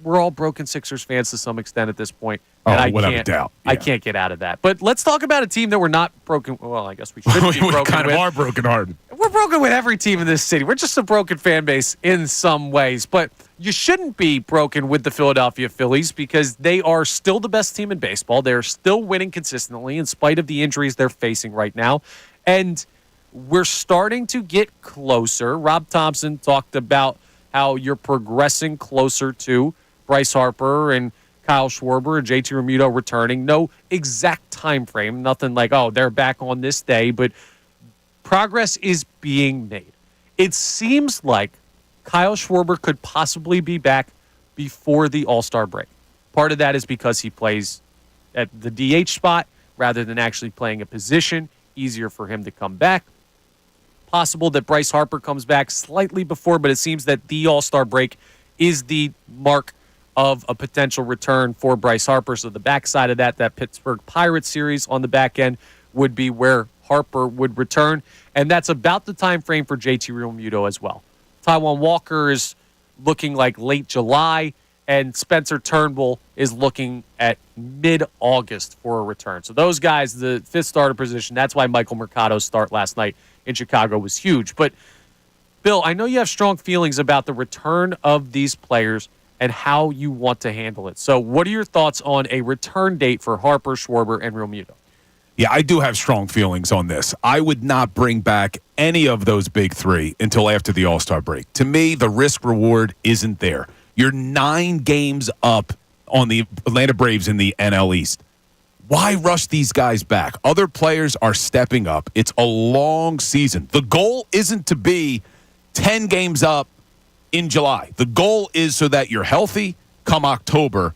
We're all broken Sixers fans to some extent at this point. And without a doubt. Yeah. I can't get out of that. But let's talk about a team that we're not broken. Well, I guess we should be broken kind with. of are brokenhearted. We're broken with every team in this city. We're just a broken fan base in some ways. But you shouldn't be broken with the Philadelphia Phillies because they are still the best team in baseball. They're still winning consistently in spite of the injuries they're facing right now. And we're starting to get closer. Rob Thompson talked about how you're progressing closer to Bryce Harper and Kyle Schwarber and JT Realmuto returning. No exact time frame. Nothing like, they're back on this day. But progress is being made. It seems like Kyle Schwarber could possibly be back before the All-Star break. Part of that is because he plays at the DH spot rather than actually playing a position. Easier for him to come back. Possible that Bryce Harper comes back slightly before, but it seems that the All-Star break is the mark of a potential return for Bryce Harper. So the backside of that Pittsburgh Pirates series on the back end would be where Harper would return. And that's about the time frame for JT Realmuto as well. Taijuan Walker is looking like late July, and Spencer Turnbull is looking at mid-August for a return. So those guys, the fifth starter position, that's why Michael Mercado's start last night in Chicago was huge. But, Bill, I know you have strong feelings about the return of these players and how you want to handle it. So what are your thoughts on a return date for Harper, Schwarber, and Realmuto? Yeah, I do have strong feelings on this. I would not bring back any of those big three until after the All-Star break. To me, the risk-reward isn't there. You're 9 games up on the Atlanta Braves in the NL East. Why rush these guys back? Other players are stepping up. It's a long season. The goal isn't to be 10 games up in July. The goal is so that you're healthy come October.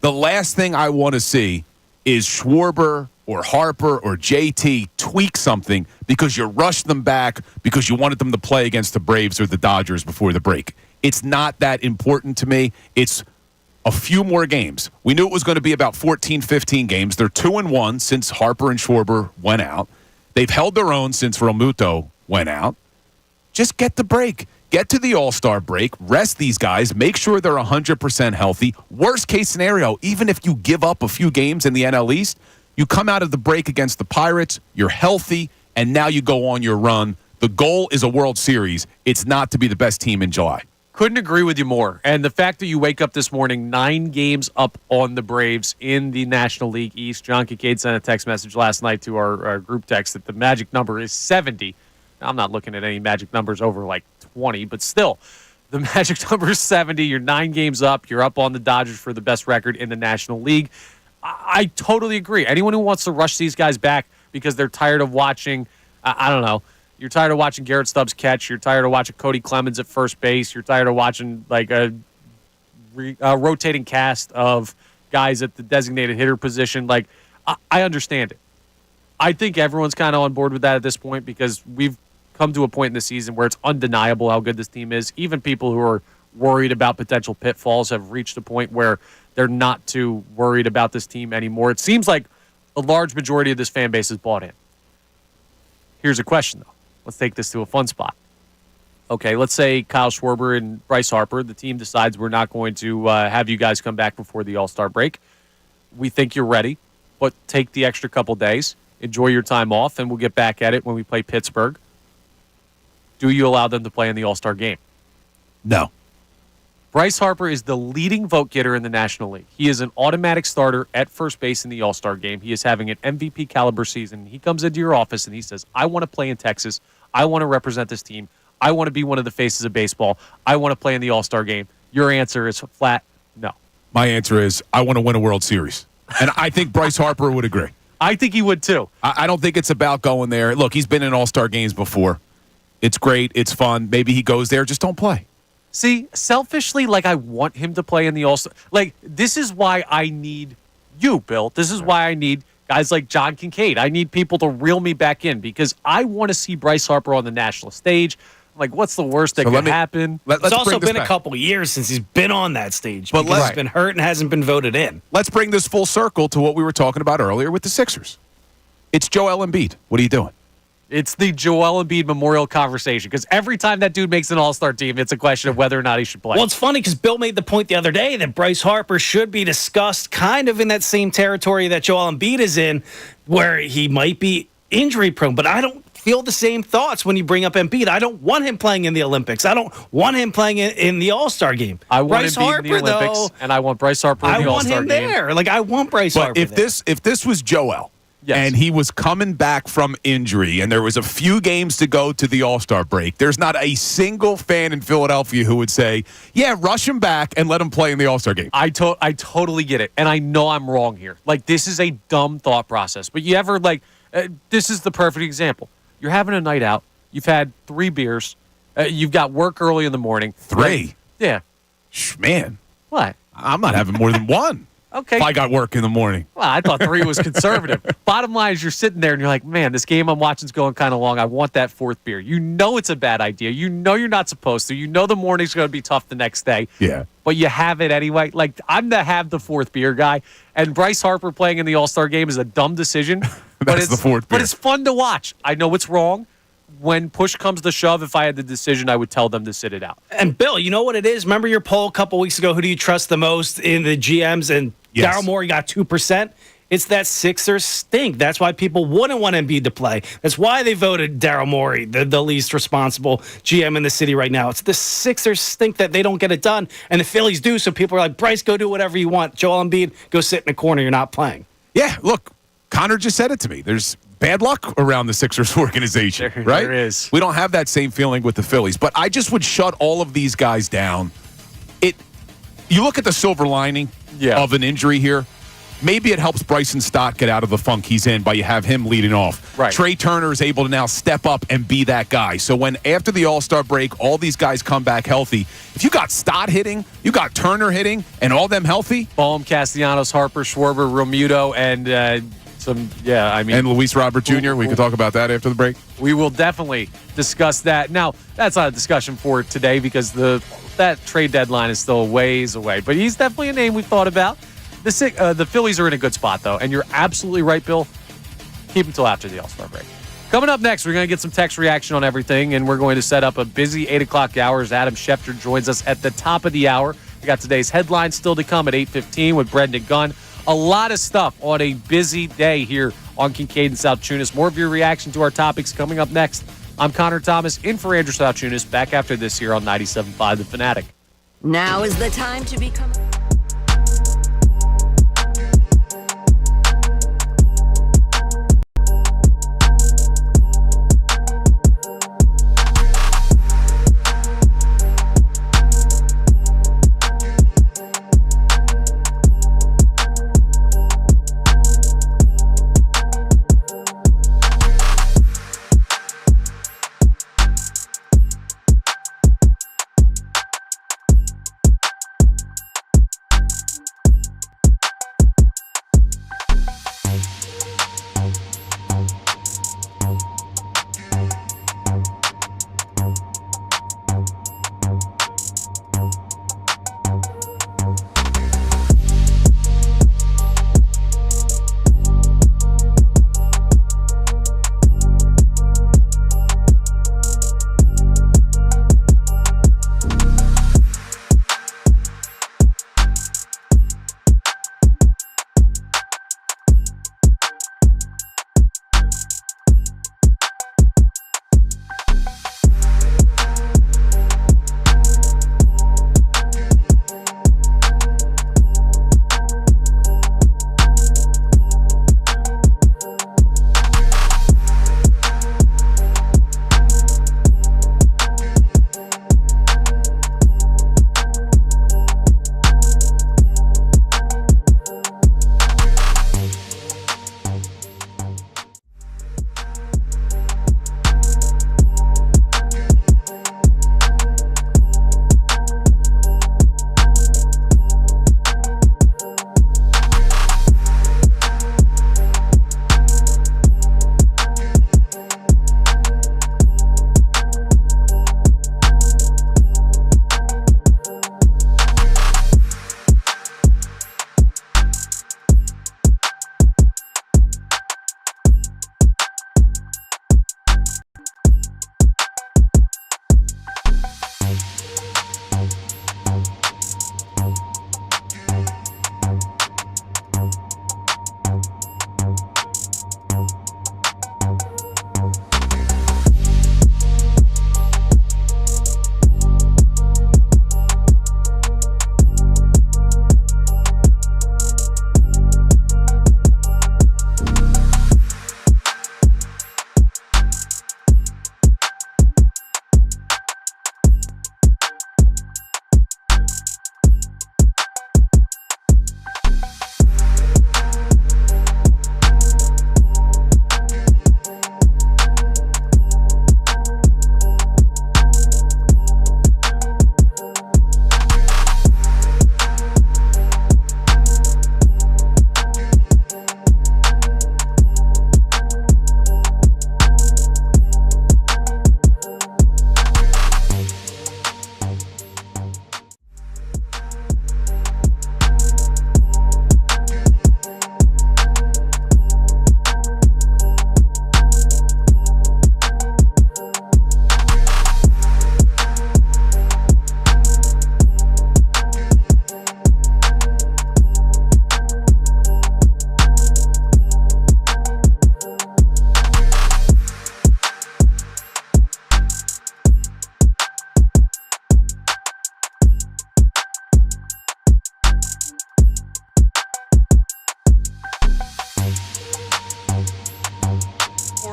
The last thing I want to see is Schwarber or Harper or JT tweak something because you rushed them back because you wanted them to play against the Braves or the Dodgers before the break. It's not that important to me. It's a few more games. We knew it was going to be about 14, 15 games. They're 2-1 since Harper and Schwarber went out. They've held their own since Realmuto went out. Just get the break. Get to the All-Star break, rest these guys, make sure they're 100% healthy. Worst case scenario, even if you give up a few games in the NL East, you come out of the break against the Pirates, you're healthy, and now you go on your run. The goal is a World Series. It's not to be the best team in July. Couldn't agree with you more. And the fact that you wake up this morning 9 games up on the Braves in the National League East. John Kincade sent a text message last night to our group text that the magic number is 70. Now, I'm not looking at any magic numbers over like 20, but still, the magic number is 70. You're 9 games up. You're up on the Dodgers for the best record in the National League. I totally agree. Anyone who wants to rush these guys back because they're tired of watching, I don't know, You're tired of watching Garrett Stubbs catch. You're tired of watching Cody Clemens at first base. You're tired of watching like a rotating cast of guys at the designated hitter position. Like, I understand it. I think everyone's kind of on board with that at this point because we've come to a point in the season where it's undeniable how good this team is. Even people who are worried about potential pitfalls have reached a point where they're not too worried about this team anymore. It seems like a large majority of this fan base is bought in. Here's a question, though. Let's take this to a fun spot. Okay, let's say Kyle Schwarber and Bryce Harper, the team decides we're not going to have you guys come back before the All-Star break. We think you're ready, but take the extra couple days, enjoy your time off, and we'll get back at it when we play Pittsburgh. Do you allow them to play in the All-Star game? No. Bryce Harper is the leading vote getter in the National League. He is an automatic starter at first base in the All-Star game. He is having an MVP caliber season. He comes into your office and he says, I want to play in Texas. I want to represent this team. I want to be one of the faces of baseball. I want to play in the All-Star game. Your answer is flat no. My answer is I want to win a World Series. And I think Bryce Harper would agree. I think he would too. I don't think it's about going there. Look, he's been in All-Star games before. It's great. It's fun. Maybe he goes there. Just don't play. See, selfishly, like, I want him to play in the All-Star. Like, this is why I need you, Bill. This is why I need guys like John Kincade. I need people to reel me back in because I want to see Bryce Harper on the national stage. Like, what's the worst that could happen? It's also been a couple years since he's been on that stage but because he's been hurt and hasn't been voted in. Let's bring this full circle to what we were talking about earlier with the Sixers. It's Joel Embiid. What are you doing? It's the Joel Embiid memorial conversation because every time that dude makes an all-star team, it's a question of whether or not he should play. Well, it's funny because Bill made the point the other day that Bryce Harper should be discussed kind of in that same territory that Joel Embiid is in, where he might be injury-prone. But I don't feel the same thoughts when you bring up Embiid. I don't want him playing in the Olympics. I don't want him playing in the All-Star game. I want Embiid in the Olympics, and I want Bryce Harper in the All-Star game. I want him there. Like, I want Bryce Harper there. If this was Joel, yes, and he was coming back from injury, and there was a few games to go to the All-Star break, there's not a single fan in Philadelphia who would say, yeah, rush him back and let him play in the All-Star game. I totally get it, and I know I'm wrong here. Like, this is a dumb thought process, but you ever, like, this is the perfect example. You're having a night out. You've had 3 beers. You've got work early in the morning. 3? Right? Yeah. Man. What? I'm not having more than 1. Okay. If I got work in the morning. Well, I thought 3 was conservative. Bottom line is you're sitting there and you're like, man, this game I'm watching is going kind of long. I want that 4th beer. You know it's a bad idea. You know you're not supposed to. You know the morning's going to be tough the next day. Yeah. But you have it anyway. Like, I'm the have the 4th beer guy. And Bryce Harper playing in the All-Star game is a dumb decision. That's the 4th beer. But it's fun to watch. I know it's wrong. When push comes to shove, if I had the decision, I would tell them to sit it out. And, Bill, you know what it is? Remember your poll a couple weeks ago, who do you trust the most in the GMs? And yes, Daryl Morey got 2%. It's that Sixers stink. That's why people wouldn't want Embiid to play. That's why they voted Daryl Morey, the least responsible GM in the city right now. It's the Sixers stink that they don't get it done, and the Phillies do, so people are like, Bryce, go do whatever you want. Joel Embiid, go sit in a corner. You're not playing. Yeah, look, Connor just said it to me. There's bad luck around the Sixers organization, right? There is. We don't have that same feeling with the Phillies, but I just would shut all of these guys down. You look at the silver lining of an injury here. Maybe it helps Bryson Stott get out of the funk he's in by you have him leading off. Right. Trey Turner is able to now step up and be that guy. So when after the All-Star break, all these guys come back healthy, if you got Stott hitting, you got Turner hitting, and all them healthy. Boehm, Castellanos, Harper, Schwarber, Romuto, and and Luis Robert Jr. We can talk about that after the break. We will definitely discuss that. Now, that's not a discussion for today because that trade deadline is still ways away. But he's definitely a name we've thought about. The Phillies are in a good spot, though, and you're absolutely right, Bill. Keep until after the All-Star break. Coming up next, we're going to get some text reaction on everything, and we're going to set up a busy 8 o'clock hour as Adam Schefter joins us at the top of the hour. We got today's headlines still to come at 8:15 with Brendan Gunn. A lot of stuff on a busy day here on Kincade and Salciunas. More of your reaction to our topics coming up next. I'm Connor Thomas, in for Andrew Salciunas, back after this here on 97.5 The Fanatic. Now is the time to become...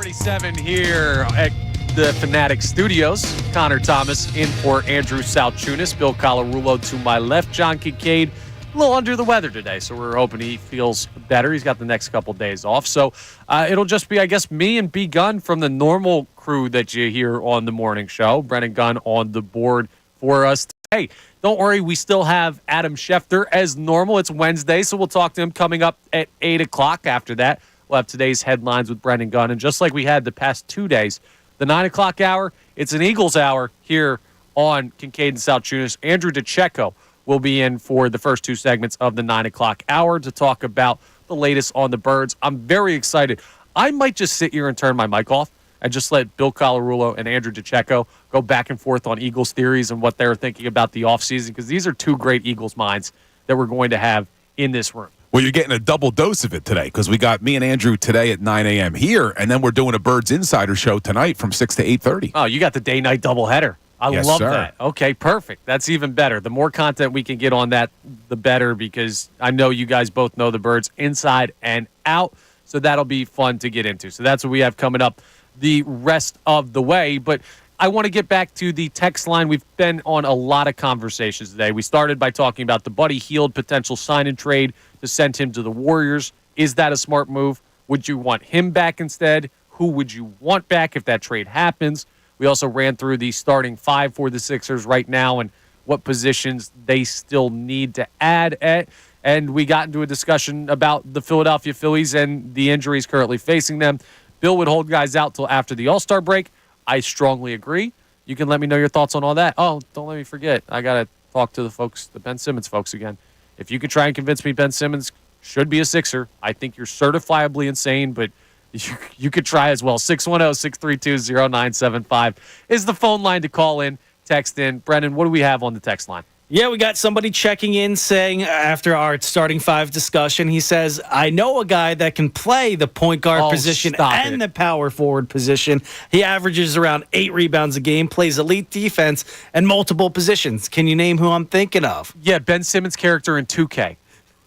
97 here at the Fanatic Studios. Connor Thomas in for Andrew Salciunas. Bill Colarulo to my left. John Kincade, a little under the weather today, so we're hoping he feels better. He's got the next couple days off. So it'll just be, I guess, me and B. Gunn from the normal crew that you hear on the morning show. Brennan Gunn on the board for us today. Don't worry, we still have Adam Schefter as normal. It's Wednesday, so we'll talk to him coming up at 8 o'clock. After that, we'll have today's headlines with Brennan Gunn. And just like we had the past 2 days, the 9 o'clock hour, it's an Eagles hour here on Kincade Salciunas. Andrew DiCecco will be in for the first 2 segments of the 9 o'clock hour to talk about the latest on the Birds. I'm very excited. I might just sit here and turn my mic off and just let Bill Colarulo and Andrew DiCecco go back and forth on Eagles theories and what they're thinking about the offseason, because these are 2 great Eagles minds that we're going to have in this room. Well, you're getting a double dose of it today because we got me and Andrew today at 9 a.m. here, and then we're doing a Birds Insider show tonight from 6 to 8:30. Oh, you got the day-night doubleheader. I Yes, love sir. that. Okay, perfect. That's even better. The more content we can get on that, the better, because I know you guys both know the Birds inside and out, so that'll be fun to get into. So that's what we have coming up the rest of the way. But I want to get back to the text line. We've been on a lot of conversations today. We started by talking about the Buddy Hield potential sign-and trade to send him to the Warriors. Is that a smart move? Would you want him back instead? Who would you want back if that trade happens? We also ran through the starting 5 for the Sixers right now and what positions they still need to add at. And we got into a discussion about the Philadelphia Phillies and the injuries currently facing them. Bill would hold guys out till after the All-Star break. I strongly agree. You can let me know your thoughts on all that. Oh, don't let me forget. I got to talk to the Ben Simmons folks again. If you could try and convince me Ben Simmons should be a Sixer, I think you're certifiably insane, but you could try as well. 610-632-0975 is the phone line to call in, text in. Brennan, what do we have on the text line? Yeah, we got somebody checking in saying after our starting 5 discussion, he says, I know a guy that can play the point guard position and the power forward position. He averages around 8 rebounds a game, plays elite defense, and multiple positions. Can you name who I'm thinking of? Yeah, Ben Simmons' character in 2K.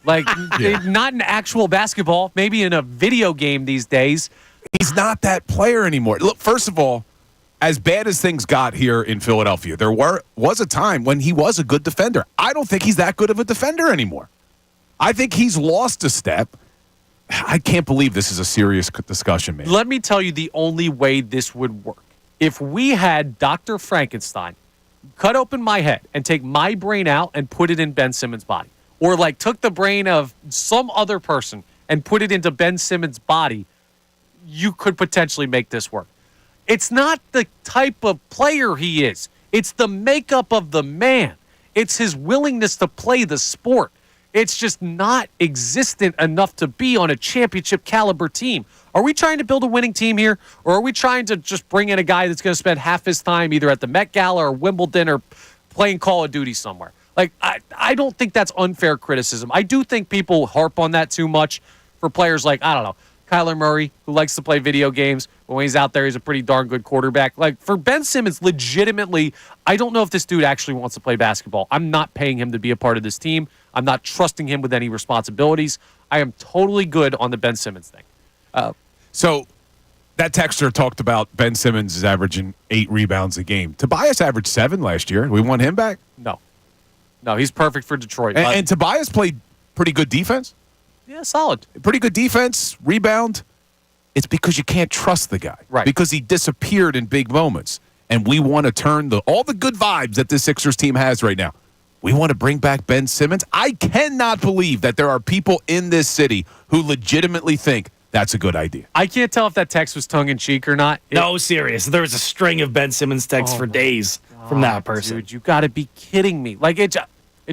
Like, not in actual basketball, maybe in a video game these days. He's not that player anymore. Look, first of all, as bad as things got here in Philadelphia, there was a time when he was a good defender. I don't think he's that good of a defender anymore. I think he's lost a step. I can't believe this is a serious discussion, man. Let me tell you the only way this would work. If we had Dr. Frankenstein cut open my head and take my brain out and put it in Ben Simmons' body, or like took the brain of some other person and put it into Ben Simmons' body, you could potentially make this work. It's not the type of player he is. It's the makeup of the man. It's his willingness to play the sport. It's just not existent enough to be on a championship caliber team. Are we trying to build a winning team here? Or are we trying to just bring in a guy that's going to spend half his time either at the Met Gala or Wimbledon or playing Call of Duty somewhere? Like, I don't think that's unfair criticism. I do think people harp on that too much for players like, I don't know, Kyler Murray, who likes to play video games, but when he's out there, he's a pretty darn good quarterback. Like, for Ben Simmons, legitimately, I don't know if this dude actually wants to play basketball. I'm not paying him to be a part of this team. I'm not trusting him with any responsibilities. I am totally good on the Ben Simmons thing. So that texter talked about Ben Simmons is averaging 8 rebounds a game. Tobias averaged 7 last year. We want him back? No, he's perfect for Detroit. And Tobias played pretty good defense? Yeah, solid. Pretty good defense, rebound. It's because you can't trust the guy. Right. Because he disappeared in big moments. And we want to turn all the good vibes that this Sixers team has right now. We want to bring back Ben Simmons. I cannot believe that there are people in this city who legitimately think that's a good idea. I can't tell if that text was tongue-in-cheek or not. No, serious. There was a string of Ben Simmons texts for days from that person. Dude, you got to be kidding me. Like, it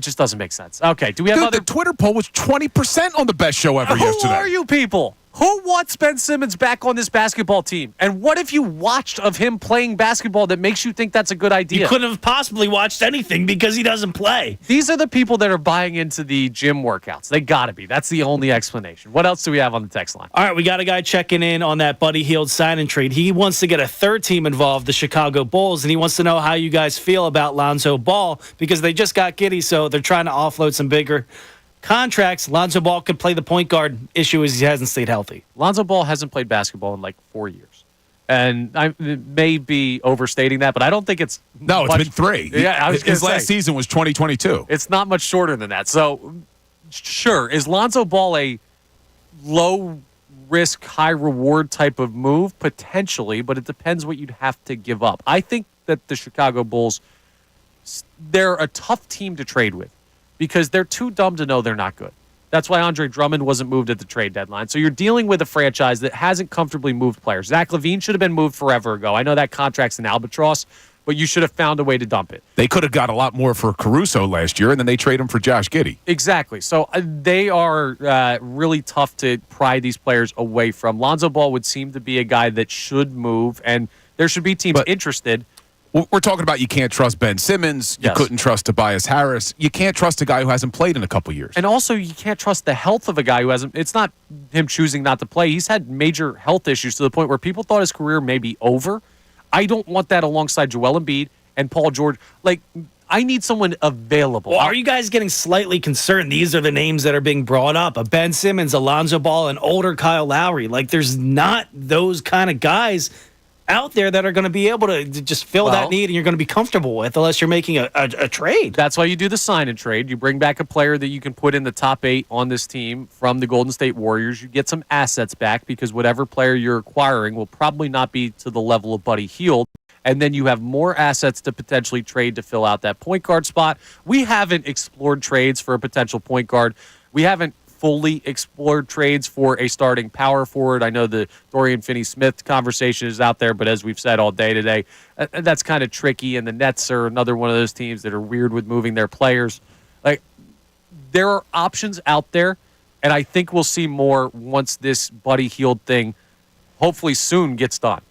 just doesn't make sense. Okay, do we have other... the Twitter poll was 20% on the best show ever yesterday. Who are you people? Who wants Ben Simmons back on this basketball team? And what if you watched of him playing basketball that makes you think that's a good idea? You couldn't have possibly watched anything because he doesn't play. These are the people that are buying into the gym workouts. They got to be. That's the only explanation. What else do we have on the text line? All right, we got a guy checking in on that Buddy Hield sign and trade. He wants to get a third team involved, the Chicago Bulls, and he wants to know how you guys feel about Lonzo Ball because they just got Getty, so they're trying to offload some bigger contracts. Lonzo Ball could play the point guard. Issue is he hasn't stayed healthy. Lonzo Ball hasn't played basketball in like 4 years. And I may be overstating that, but I don't think it's No, it's been 3. Yeah, I was His last season was 2022. It's not much shorter than that. So, sure, is Lonzo Ball a low-risk, high-reward type of move? Potentially, but it depends what you'd have to give up. I think that the Chicago Bulls, they're a tough team to trade with because they're too dumb to know they're not good. That's why Andre Drummond wasn't moved at the trade deadline. So you're dealing with a franchise that hasn't comfortably moved players. Zach LaVine should have been moved forever ago. I know that contract's an albatross, but you should have found a way to dump it. They could have got a lot more for Caruso last year, and then they trade him for Josh Giddey. Exactly. So they are really tough to pry these players away from. Lonzo Ball would seem to be a guy that should move, and there should be teams interested. We're talking about you can't trust Ben Simmons. You couldn't trust Tobias Harris. You can't trust a guy who hasn't played in a couple years. And also, you can't trust the health of a guy who hasn't. It's not him choosing not to play. He's had major health issues to the point where people thought his career may be over. I don't want that alongside Joel Embiid and Paul George. Like, I need someone available. Well, are you guys getting slightly concerned? These are the names that are being brought up. A Ben Simmons, Alonzo Ball, and older Kyle Lowry. Like, there's not those kind of guys out there that are going to be able to just fill that need and you're going to be comfortable with unless you're making a trade. That's why you do the sign and trade. You bring back a player that you can put in the top 8 on this team from the Golden State Warriors. You get some assets back because whatever player you're acquiring will probably not be to the level of Buddy Hield. And then you have more assets to potentially trade to fill out that point guard spot. We haven't explored trades for a potential point guard. We haven't fully explored trades for a starting power forward. I know the Dorian Finney-Smith conversation is out there, but as we've said all day today, that's kind of tricky, and the Nets are another one of those teams that are weird with moving their players. Like, there are options out there, and I think we'll see more once this Buddy Hield thing hopefully soon gets done.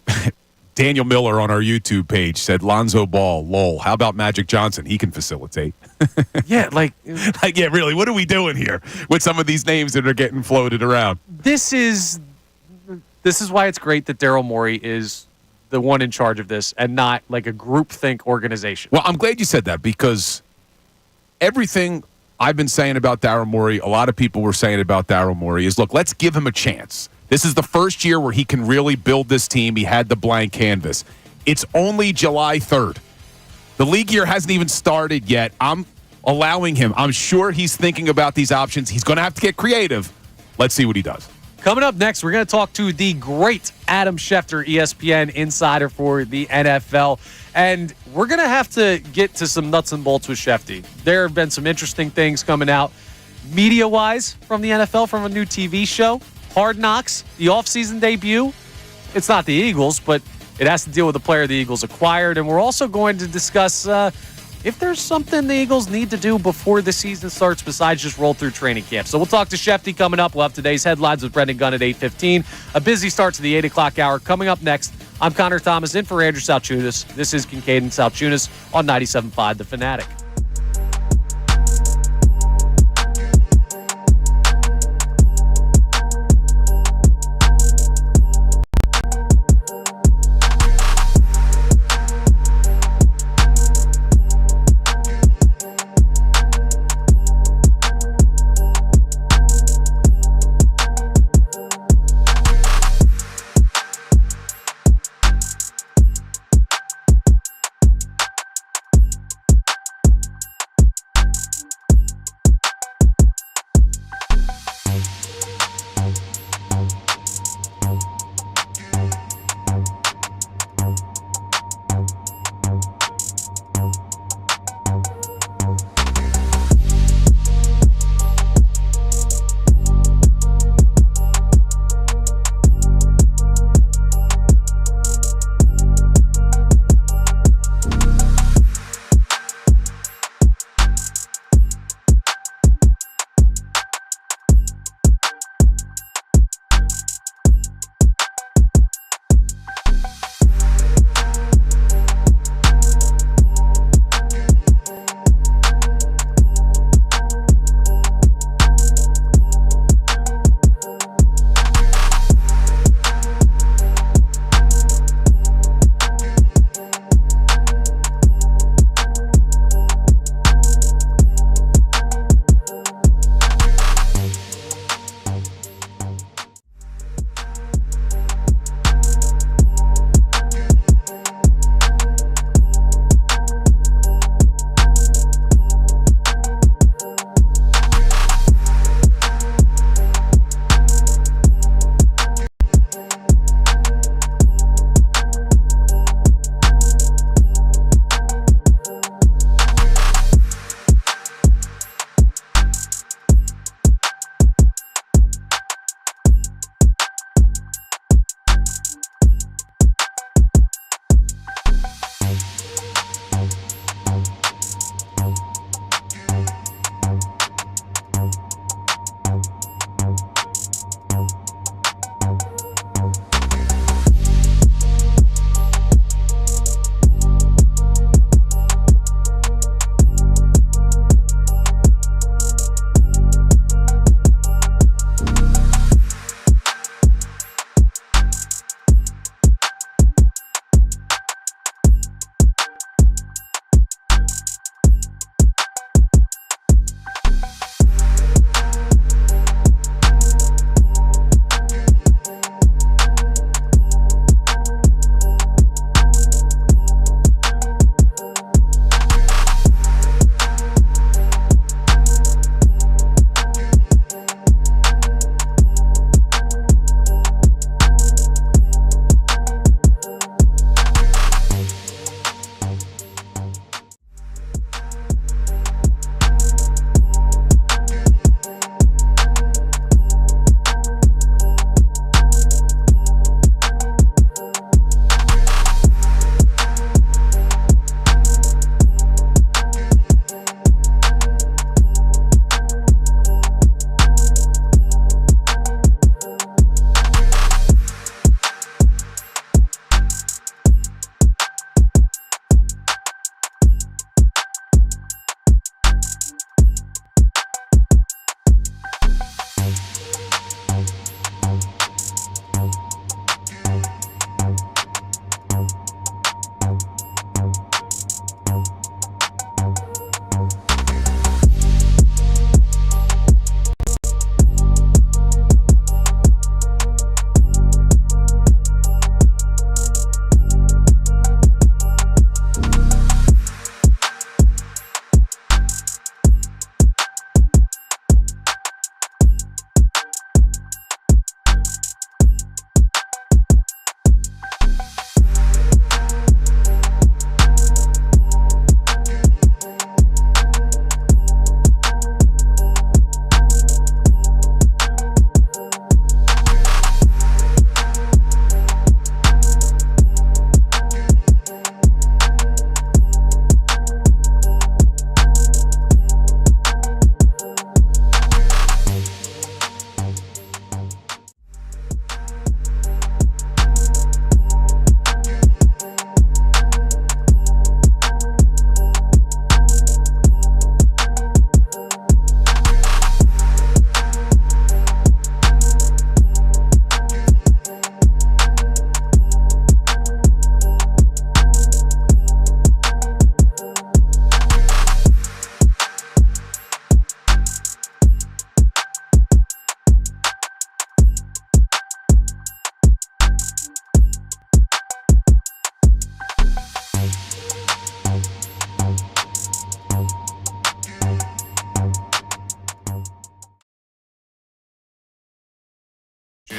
Daniel Miller on our YouTube page said, Lonzo Ball, lol. How about Magic Johnson? He can facilitate. Yeah, yeah, really, what are we doing here with some of these names that are getting floated around? This is why it's great that Daryl Morey is the one in charge of this and not like a groupthink organization. Well, I'm glad you said that because everything I've been saying about Daryl Morey, a lot of people were saying about Daryl Morey is, look, let's give him a chance. This is the first year where he can really build this team. He had the blank canvas. It's only July 3rd. The league year hasn't even started yet. I'm allowing him. I'm sure he's thinking about these options. He's going to have to get creative. Let's see what he does. Coming up next, we're going to talk to the great Adam Schefter, ESPN insider for the NFL. And we're going to have to get to some nuts and bolts with Schefty. There have been some interesting things coming out media-wise from the NFL, from a new TV show. Hard Knocks, the offseason debut. It's not the Eagles, but it has to deal with the player the Eagles acquired. And we're also going to discuss if there's something the Eagles need to do before the season starts besides just roll through training camp. So we'll talk to Schefty coming up. We'll have today's headlines with Brendan Gunn at 8:15. A busy start to the 8 o'clock hour. Coming up next, I'm Connor Thomas in for Andrew Salciunas. This is Kincade Salciunas on 97.5 The Fanatic.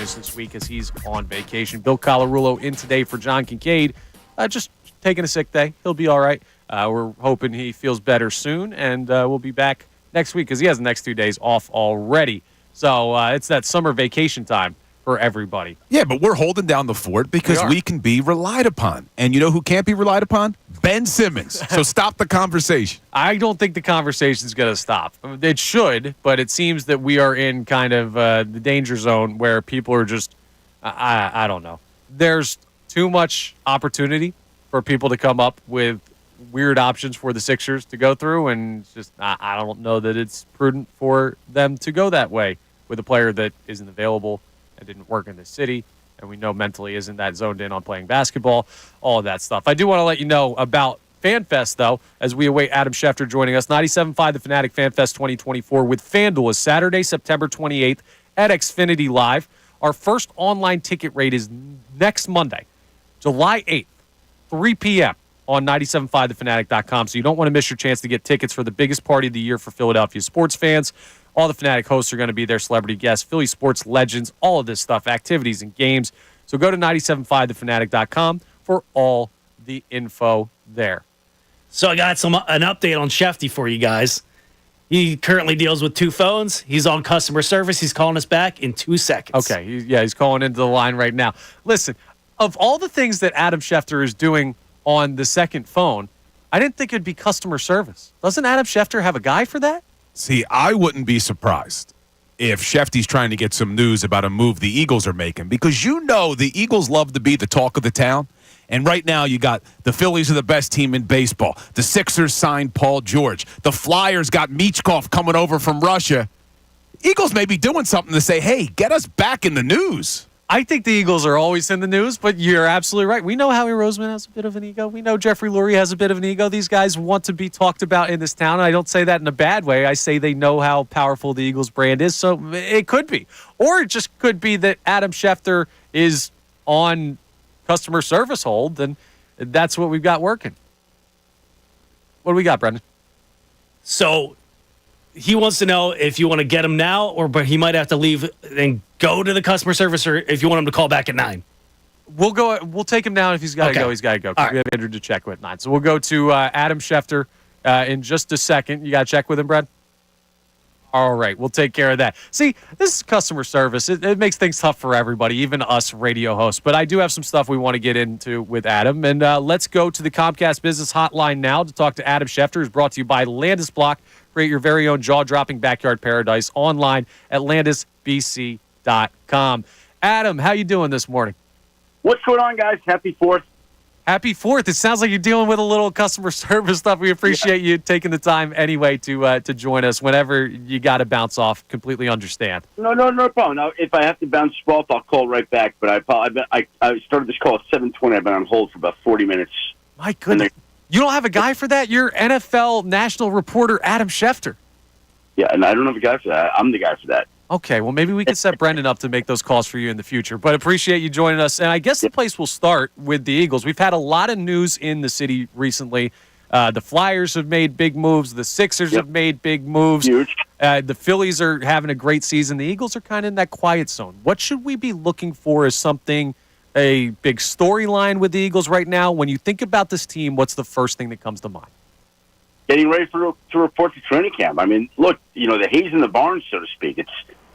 Salciunas this week as he's on vacation. Bill Colarulo in today for John Kincade, just taking a sick day. He'll be all right. We're hoping he feels better soon, and we'll be back next week because he has the next 2 days off already. So it's that summer vacation time for everybody. Yeah, but we're holding down the fort because we can be relied upon. And you know who can't be relied upon? Ben Simmons. So stop the conversation. I don't think the conversation is going to stop. It should, but it seems that we are in kind of the danger zone where people are just, I don't know. There's too much opportunity for people to come up with weird options for the Sixers to go through, and it's just I don't know that it's prudent for them to go that way with a player that isn't available and didn't work in the city, and we know mentally isn't that zoned in on playing basketball, all of that stuff. I do want to let you know about FanFest, though, as we await Adam Schefter joining us. 97.5 The Fanatic FanFest 2024 with FanDuel is Saturday, September 28th at Xfinity Live. Our first online ticket rate is next Monday, July 8th, 3 p.m. on 97.5thefanatic.com, so you don't want to miss your chance to get tickets for the biggest party of the year for Philadelphia sports fans. All the Fanatic hosts are going to be there, celebrity guests, Philly sports legends, all of this stuff, activities and games. So go to 97.5thefanatic.com for all the info there. So I got an update on Schefter for you guys. He currently deals with 2 phones. He's on customer service. He's calling us back in 2 seconds. Okay, he's calling into the line right now. Listen, of all the things that Adam Schefter is doing on the second phone, I didn't think it'd be customer service. Doesn't Adam Schefter have a guy for that? See, I wouldn't be surprised if Schefter's trying to get some news about a move the Eagles are making, because you know the Eagles love to be the talk of the town. And right now you got the Phillies are the best team in baseball. The Sixers signed Paul George. The Flyers got Michkov coming over from Russia. Eagles may be doing something to say, hey, get us back in the news. I think the Eagles are always in the news, but you're absolutely right. We know Howie Roseman has a bit of an ego. We know Jeffrey Lurie has a bit of an ego. These guys want to be talked about in this town, and I don't say that in a bad way. I say they know how powerful the Eagles brand is, so it could be. Or it just could be that Adam Schefter is on customer service hold, and that's what we've got working. What do we got, Brendan? So he wants to know if you want to get him now, but he might have to leave and go to the customer service, or if you want him to call back at 9. We'll go. We'll take him down if he's got to go. He's got to go. Right. We have Andrew DiCecco at 9. So we'll go to Adam Schefter in just a second. You got to check with him, Brad? All right. We'll take care of that. See, this is customer service. It makes things tough for everybody, even us radio hosts. But I do have some stuff we want to get into with Adam. And let's go to the Comcast Business Hotline now to talk to Adam Schefter, who's brought to you by Landis Block. Create your very own jaw-dropping backyard paradise online at landisbc.com. Adam, how you doing this morning? What's going on, guys? Happy 4th. Happy 4th. It sounds like you're dealing with a little customer service stuff. We appreciate you taking the time anyway to join us. Whenever you got to bounce off, completely understand. No problem. Now, if I have to bounce off, I'll call right back. But I started this call at 7:20. I've been on hold for about 40 minutes. My goodness. You don't have a guy for that? You're NFL national reporter Adam Schefter. Yeah, and I don't have a guy for that. I'm the guy for that. Okay, well, maybe we can set Brendan up to make those calls for you in the future. But appreciate you joining us. And I guess the place will start with the Eagles. We've had a lot of news in the city recently. The Flyers have made big moves. The Sixers have made big moves. Huge. The Phillies are having a great season. The Eagles are kind of in that quiet zone. What should we be looking for as something, a big storyline with the Eagles right now? When you think about this team, what's the first thing that comes to mind? Getting ready to report to training camp. I mean, look, the hay's in the barn, so to speak.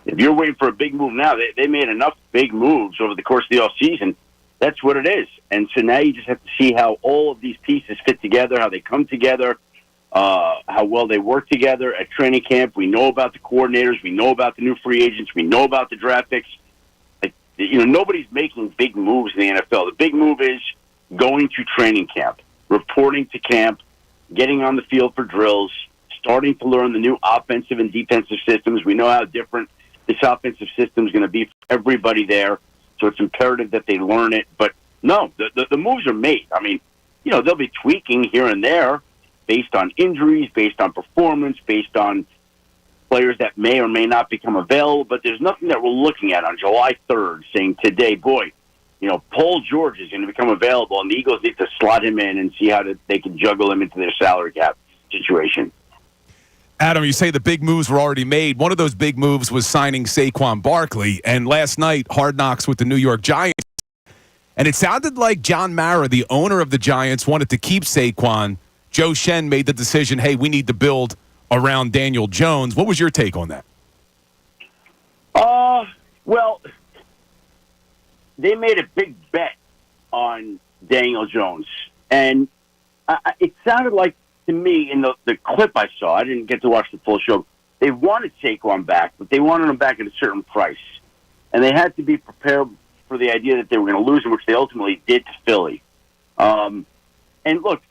If you're waiting for a big move now, they made enough big moves over the course of the offseason. That's what it is. And so now you just have to see how all of these pieces fit together, how they come together, how well they work together at training camp. We know about the coordinators. We know about the new free agents. We know about the draft picks. Nobody's making big moves in the NFL. The big move is going to training camp, reporting to camp, getting on the field for drills, starting to learn the new offensive and defensive systems. We know how different this offensive system is going to be for everybody there, so it's imperative that they learn it. But no, the moves are made. I mean, they'll be tweaking here and there based on injuries, based on performance, based on players that may or may not become available. But there's nothing that we're looking at on July 3rd saying today, boy, Paul George is going to become available, and the Eagles need to slot him in and see how they can juggle him into their salary cap situation. Adam, you say the big moves were already made. One of those big moves was signing Saquon Barkley. And last night, Hard Knocks with the New York Giants. And it sounded like John Mara, the owner of the Giants, wanted to keep Saquon. Joe Shen made the decision, hey, we need to build around Daniel Jones. What was your take on that? Well, they made a big bet on Daniel Jones. And it sounded like, to me, in the clip I saw, I didn't get to watch the full show, they wanted Saquon back, but they wanted him back at a certain price. And they had to be prepared for the idea that they were going to lose him, which they ultimately did to Philly. And look,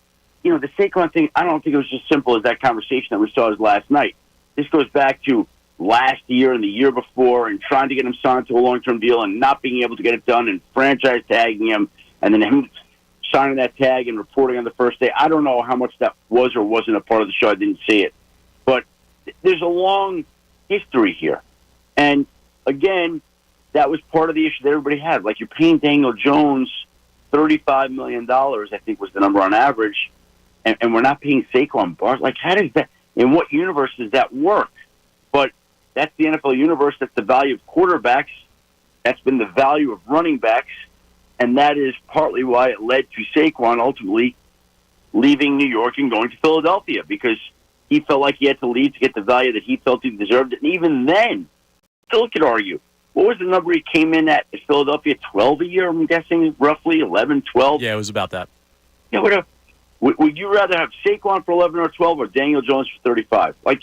the Saquon thing, I don't think it was just simple as that conversation that we saw last night. This goes back to last year and the year before and trying to get him signed to a long-term deal and not being able to get it done and franchise tagging him and then him signing that tag and reporting on the first day. I don't know how much that was or wasn't a part of the show. I didn't see it. But there's a long history here. And, again, that was part of the issue that everybody had. Like, you're paying Daniel Jones $35 million, I think was the number on average, and we're not paying Saquon Barkley. Like, how does that – in what universe does that work? But that's the NFL universe. That's the value of quarterbacks. That's been the value of running backs. And that is partly why it led to Saquon ultimately leaving New York and going to Philadelphia, because he felt like he had to leave to get the value that he felt he deserved. And even then, still could argue, what was the number he came in at Philadelphia? 12 a year, I'm guessing, roughly 11, 12? Yeah, it was about that. Yeah, would you rather have Saquon for 11 or 12 or Daniel Jones for 35? Like,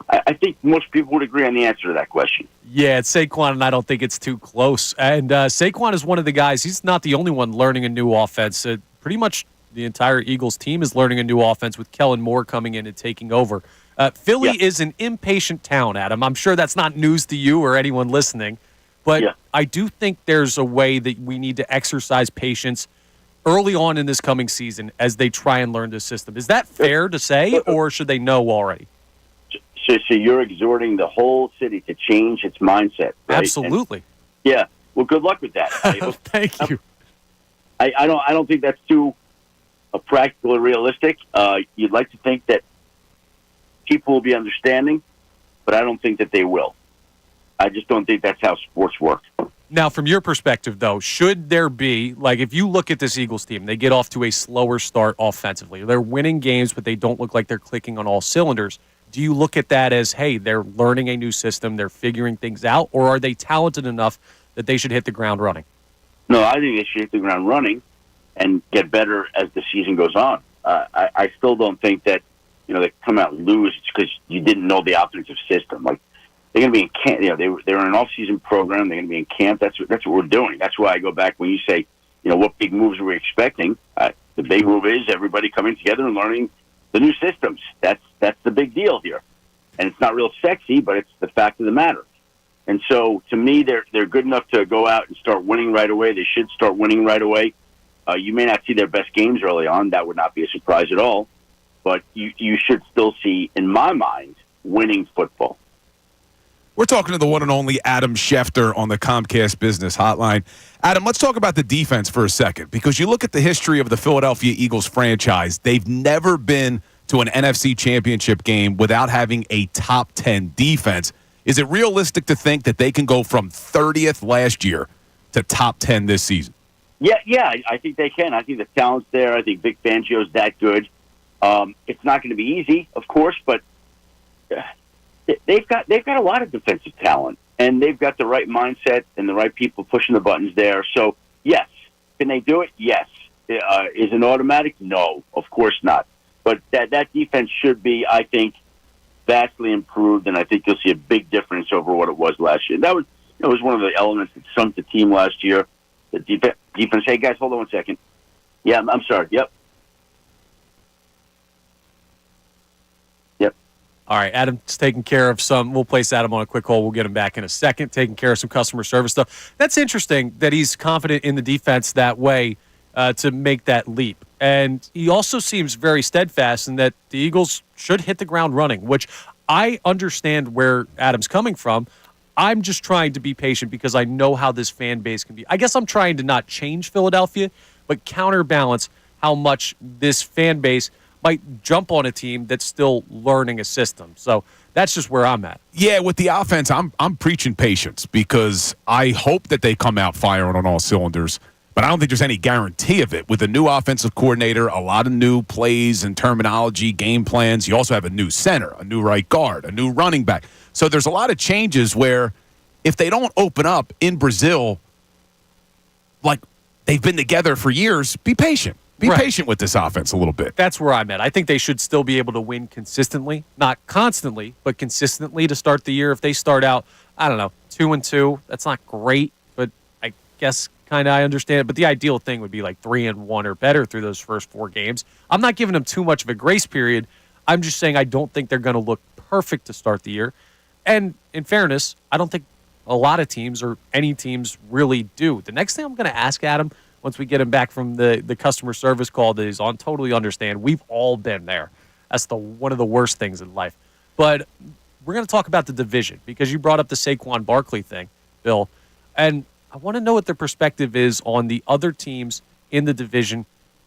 I think most people would agree on the answer to that question. Yeah, it's Saquon, and I don't think it's too close. And Saquon is one of the guys, he's not the only one learning a new offense. Pretty much the entire Eagles team is learning a new offense with Kellen Moore coming in and taking over. Philly is an impatient town, Adam. I'm sure that's not news to you or anyone listening. But I do think there's a way that we need to exercise patience early on in this coming season as they try and learn this system. Is that fair to say, or should they know already? So you're exhorting the whole city to change its mindset, right? Absolutely. And, well, good luck with that. Thank you. I don't think that's too practical or realistic. You'd like to think that people will be understanding, but I don't think that they will. I just don't think that's how sports work. Now, from your perspective, though, should there be, like, if you look at this Eagles team, they get off to a slower start offensively. They're winning games, but they don't look like they're clicking on all cylinders. Do you look at that as, hey, they're learning a new system, they're figuring things out, or are they talented enough that they should hit the ground running? No, I think they should hit the ground running and get better as the season goes on. I still don't think that, they come out and lose because you didn't know the offensive system. Like, they're going to be in camp. They're in an off-season program. They're going to be in camp. That's what we're doing. That's why I go back when you say, what big moves are we expecting? The big move is everybody coming together and learning the new systems. That's the big deal here. And it's not real sexy, but it's the fact of the matter. And so, to me, they're good enough to go out and start winning right away. They should start winning right away. You may not see their best games early on. That would not be a surprise at all. But you should still see, in my mind, winning football. We're talking to the one and only Adam Schefter on the Comcast Business Hotline. Adam, let's talk about the defense for a second, because you look at the history of the Philadelphia Eagles franchise. They've never been to an NFC championship game without having a top 10 defense. Is it realistic to think that they can go from 30th last year to top 10 this season? Yeah, I think they can. I think the talent's there. I think Vic Fangio's that good. It's not going to be easy, of course, but they've got a lot of defensive talent, and they've got the right mindset and the right people pushing the buttons there. So, yes. Can they do it? Yes. Is it automatic? No, of course not. But that defense should be, I think, vastly improved, and I think you'll see a big difference over what it was last year. That was one of the elements that sunk the team last year. The defense. Hey, guys, hold on one second. Yeah, I'm sorry. Yep. All right, Adam's taking care of some. We'll place Adam on a quick hold. We'll get him back in a second, taking care of some customer service stuff. That's interesting that he's confident in the defense that way to make that leap. And he also seems very steadfast in that the Eagles should hit the ground running, which I understand where Adam's coming from. I'm just trying to be patient because I know how this fan base can be. I guess I'm trying to not change Philadelphia, but counterbalance how much this fan base might jump on a team that's still learning a system. So that's just where I'm at. Yeah, with the offense, I'm preaching patience because I hope that they come out firing on all cylinders, but I don't think there's any guarantee of it. With a new offensive coordinator, a lot of new plays and terminology, game plans. You also have a new center, a new right guard, a new running back. So there's a lot of changes where if they don't open up in Brazil, like they've been together for years, be patient. Be patient with this offense a little bit. That's where I'm at. I think they should still be able to win consistently, not constantly, but consistently to start the year. If they start out, 2-2, that's not great, but I guess kind of I understand it. But the ideal thing would be like 3-1 or better through those first 4 games. I'm not giving them too much of a grace period. I'm just saying I don't think they're going to look perfect to start the year. And in fairness, I don't think a lot of teams or any teams really do. The next thing I'm going to ask Adam, once we get him back from the customer service call that he's on, totally understand. We've all been there. That's one of the worst things in life. But we're going to talk about the division because you brought up the Saquon Barkley thing, Bill. And I want to know what their perspective is on the other teams in the division.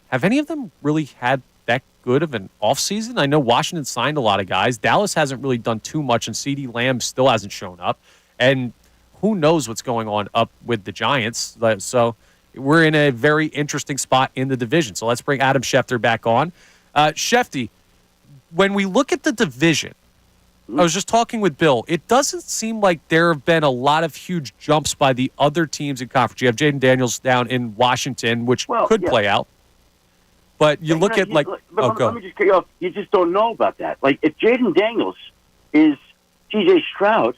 Have any of them really had that good of an offseason? I know Washington signed a lot of guys. Dallas hasn't really done too much, and CeeDee Lamb still hasn't shown up. And who knows what's going on up with the Giants. So we're in a very interesting spot in the division. So let's bring Adam Schefter back on. Schefty, when we look at the division, I was just talking with Bill, it doesn't seem like there have been a lot of huge jumps by the other teams in conference. You have Jaden Daniels down in Washington, which could play out. But you look at let me just cut you off. You just don't know about that. Like, if Jaden Daniels is C.J. Stroud,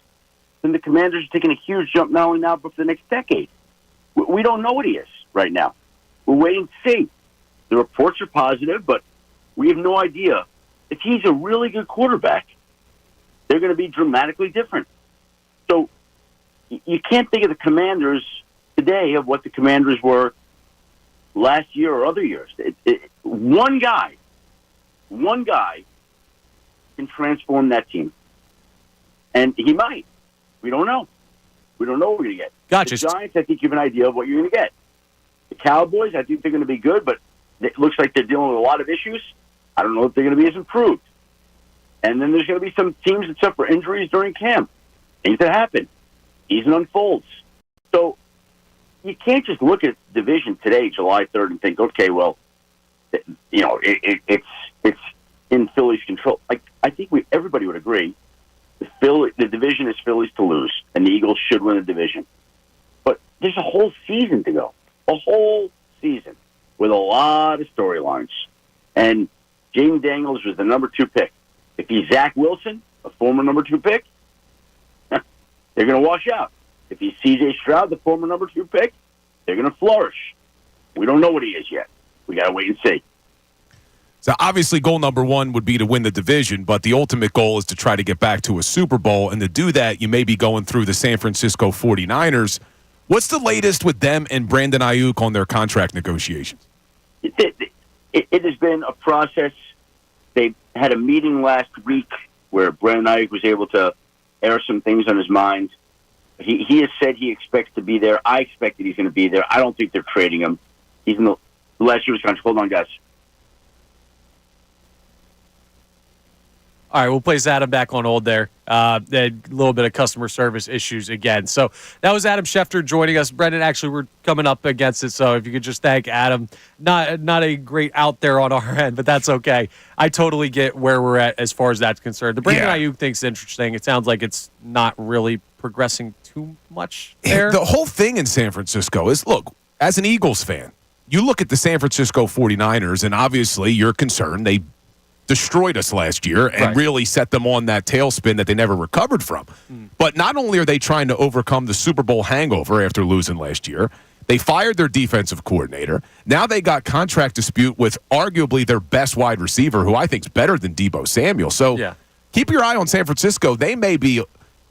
then the Commanders are taking a huge jump not only now but for the next decade. We don't know what he is right now. We're waiting to see. The reports are positive, but we have no idea. If he's a really good quarterback, they're going to be dramatically different. So you can't think of the Commanders today of what the Commanders were last year or other years. One guy can transform that team. And he might. We don't know. We don't know what we're going to get. Gotcha. The Giants, I think you have an idea of what you're going to get. The Cowboys, I think they're going to be good, but it looks like they're dealing with a lot of issues. I don't know if they're going to be as improved. And then there's going to be some teams that suffer injuries during camp. Things that happen. Season unfolds. So you can't just look at division today, July 3rd, and think, okay, well, it's in Philly's control. Like, I think everybody would agree the division is Phillies to lose, and the Eagles should win the division. But there's a whole season to go. A whole season with a lot of storylines. And Jaden Daniels was the number 2 pick. If he's Zach Wilson, a former number 2 pick, they're going to wash out. If he's C.J. Stroud, the former number 2 pick, they're going to flourish. We don't know what he is yet. We got to wait and see. So obviously goal number 1 would be to win the division, but the ultimate goal is to try to get back to a Super Bowl. And to do that, you may be going through the San Francisco 49ers. What's the latest with them and Brandon Ayuk on their contract negotiations? It has been a process. They had a meeting last week where Brandon Ayuk was able to air some things on his mind. He has said he expects to be there. I expect that he's going to be there. I don't think they're trading him. He's in the last year's contract. Hold on, guys. All right, we'll place Adam back on hold there. A little bit of customer service issues again. So that was Adam Schefter joining us. Brendan, actually, we're coming up against it, so if you could just thank Adam. Not a great out there on our end, but that's okay. I totally get where we're at as far as that's concerned. The Brandon Ayuk thing's interesting. It sounds like it's not really progressing too much there. The whole thing in San Francisco is, look, as an Eagles fan, you look at the San Francisco 49ers, and obviously you're concerned. They destroyed us last year and really set them on that tailspin that they never recovered from. But not only are they trying to overcome the Super Bowl hangover after losing last year, they fired their defensive coordinator. Now they got contract dispute with arguably their best wide receiver, who I think is better than Deebo Samuel. So keep your eye on San Francisco. They may be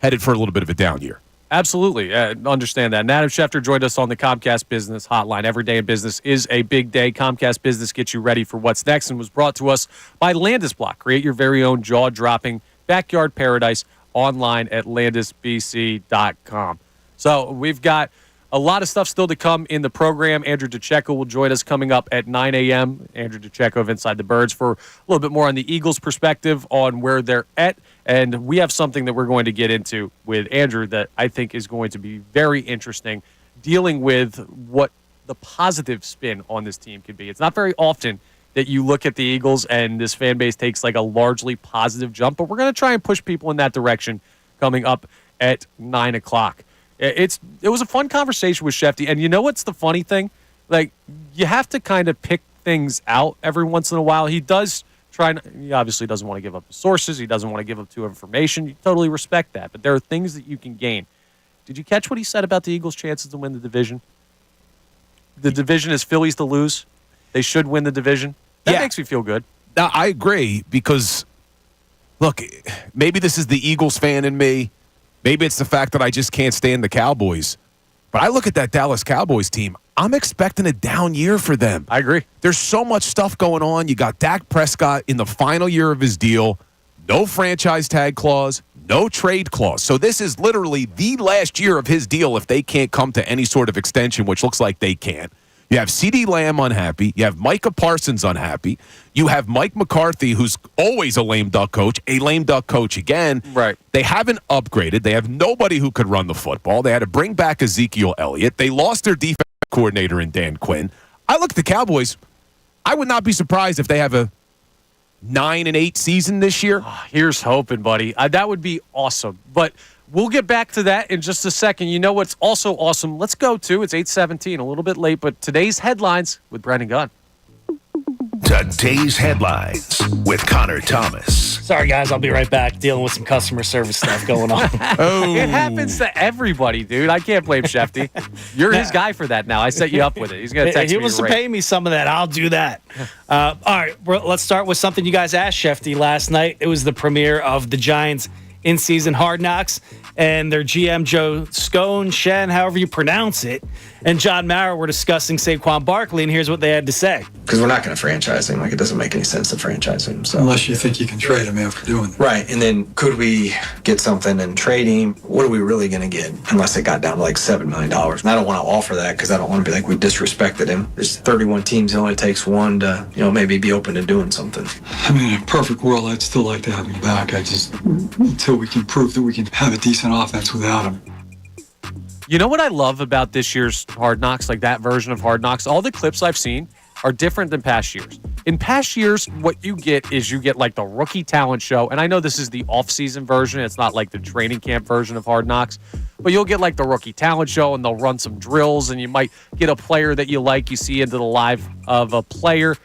headed for a little bit of a down year. Absolutely. Understand that. And Adam Schefter joined us on the Comcast Business Hotline. Every day in business is a big day. Comcast Business gets you ready for what's next and was brought to us by Landis-Block. Create your very own jaw-dropping backyard paradise online at landisbc.com. So we've got a lot of stuff still to come in the program. Andrew DiCecco will join us coming up at 9 a.m. Andrew DiCecco of Inside the Birds for a little bit more on the Eagles' perspective on where they're at. And we have something that we're going to get into with Andrew that I think is going to be very interesting, dealing with what the positive spin on this team could be. It's not very often that you look at the Eagles and this fan base takes like a largely positive jump, but we're going to try and push people in that direction coming up at 9 o'clock. It was a fun conversation with Schefter, and you know what's the funny thing? Like, you have to kind of pick things out every once in a while. He does he obviously doesn't want to give up his sources. He doesn't want to give up too information. You totally respect that, but there are things that you can gain. Did you catch what he said about the Eagles' chances to win the division? The division is Phillies to lose. They should win the division. That makes me feel good. Now, I agree because, look, maybe this is the Eagles fan in me. Maybe it's the fact that I just can't stand the Cowboys. But I look at that Dallas Cowboys team. I'm expecting a down year for them. I agree. There's so much stuff going on. You got Dak Prescott in the final year of his deal. No franchise tag clause. No trade clause. So this is literally the last year of his deal if they can't come to any sort of extension, which looks like they can't. You have CeeDee Lamb unhappy. You have Micah Parsons unhappy. You have Mike McCarthy, who's always a lame duck coach again. Right. They haven't upgraded. They have nobody who could run the football. They had to bring back Ezekiel Elliott. They lost their defensive coordinator in Dan Quinn. I look at the Cowboys. I would not be surprised if they have a 9-8 season this year. Here's hoping, buddy. That would be awesome. But we'll get back to that in just a second. You know what's also awesome? Let's go to, it's 8:17, a little bit late, but today's headlines with Brendan Gunn. Today's headlines with Connor Thomas. Sorry, guys. I'll be right back dealing with some customer service stuff going on. It happens to everybody, dude. I can't blame Schefter. You're his guy for that now. I set you up with it. He's going to text me. He wants to pay me some of that. I'll do that. All right. Let's start with something you guys asked Schefter last night. It was the premiere of the Giants' in-season Hard Knocks, and their GM, Joe Shen, however you pronounce it, and John Mara were discussing Saquon Barkley, and here's what they had to say. Because we're not going to franchise him. Like, it doesn't make any sense to franchise him. So. Unless you think you can trade him after doing that. Right, and then could we get something and trade him? What are we really going to get? Unless it got down to like $7 million. And I don't want to offer that because I don't want to be like we disrespected him. There's 31 teams. It only takes one to, maybe be open to doing something. I mean, in a perfect world, I'd still like to have him back. Until we can prove that we can have a decent offense without him. You know what I love about this year's Hard Knocks, like that version of Hard Knocks? All the clips I've seen are different than past years. In past years, what you get like the rookie talent show, and I know this is the off-season version. It's not like the training camp version of Hard Knocks, but you'll get like the rookie talent show, and they'll run some drills, and you might get a player that you like. You see into the live of a player.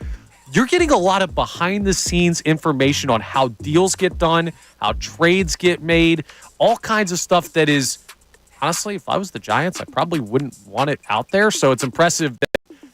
You're getting a lot of behind-the-scenes information on how deals get done, how trades get made, all kinds of stuff that is, honestly, if I was the Giants, I probably wouldn't want it out there. So it's impressive that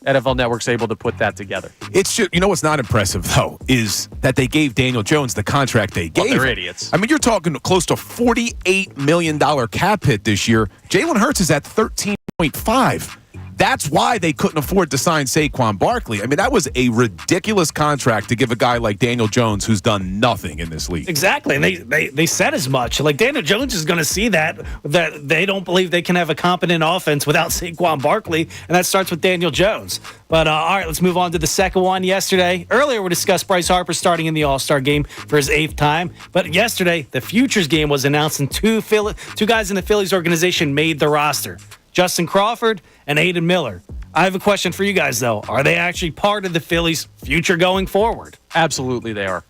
NFL Network's able to put that together. It's just, what's not impressive, though, is that they gave Daniel Jones the contract they gave. They're idiots. I mean, you're talking close to $48 million cap hit this year. Jalen Hurts is at 13.5. That's why they couldn't afford to sign Saquon Barkley. I mean, that was a ridiculous contract to give a guy like Daniel Jones who's done nothing in this league. Exactly. And they said as much. Like, Daniel Jones is going to see that they don't believe they can have a competent offense without Saquon Barkley, and that starts with Daniel Jones. But, all right, let's move on to the second one yesterday. Earlier, we discussed Bryce Harper starting in the All-Star game for his 8th time. But yesterday, the Futures game was announced, and two guys in the Phillies organization made the roster. Justin Crawford and Aiden Miller. I have a question for you guys, though. Are they actually part of the Phillies' future going forward? Absolutely they are.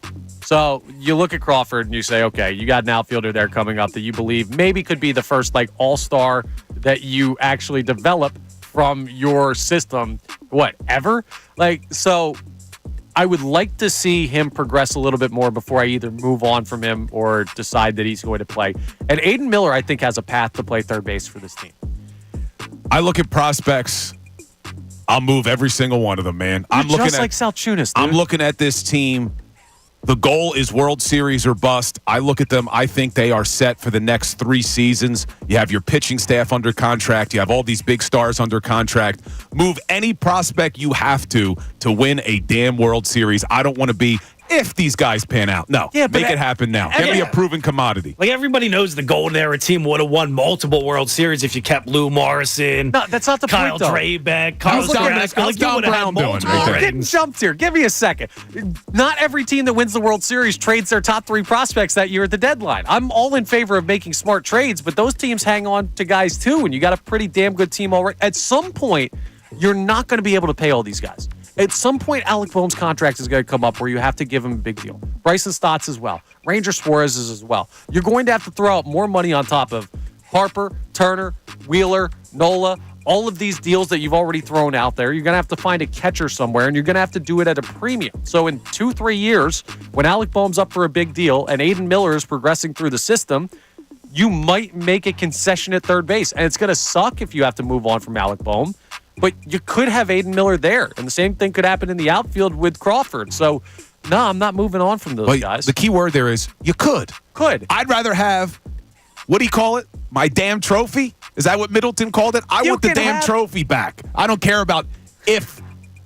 So you look at Crawford and you say, okay, you got an outfielder there coming up that you believe maybe could be the first all-star that you actually develop from your system, ever? So I would like to see him progress a little bit more before I either move on from him or decide that he's going to play. And Aiden Miller, I think, has a path to play third base for this team. I look at prospects. I'll move every single one of them, man. I'm looking just like Salciunas, dude. I'm looking at this team. The goal is World Series or bust. I look at them. I think they are set for the next 3 seasons. You have your pitching staff under contract. You have all these big stars under contract. Move any prospect you have to win a damn World Series. I don't want to be if these guys pan out. No, Yeah, but make it happen now. Get me a proven commodity. Like, everybody knows the Golden Era team would have won multiple World Series if you kept Lou Morrison. No, that's not the Kyle point, though. Draybeck, Carlos How's Carrasco. Like, you Don would have had Brown doing multiple right there? We're getting rings. jumped here. Give me a second. Not every team that wins the World Series trades their top 3 prospects that year at the deadline. I'm all in favor of making smart trades, but those teams hang on to guys too, and you got a pretty damn good team already. At some point, you're not going to be able to pay all these guys. At some point, Alec Boehm's contract is going to come up where you have to give him a big deal. Bryson Stott's as well. Ranger Suarez is as well. You're going to have to throw out more money on top of Harper, Turner, Wheeler, Nola, all of these deals that you've already thrown out there. You're going to have to find a catcher somewhere, and you're going to have to do it at a premium. So in 2-3 years, when Alec Boehm's up for a big deal and Aiden Miller is progressing through the system, you might make a concession at third base. And it's going to suck if you have to move on from Alec Boehm. But you could have Aiden Miller there, and the same thing could happen in the outfield with Crawford. So, no, I'm not moving on from those guys. The key word there is you could. Could. I'd rather have, what do you call it? My damn trophy? Is that what Middleton called it? I want the damn trophy back. I don't care about if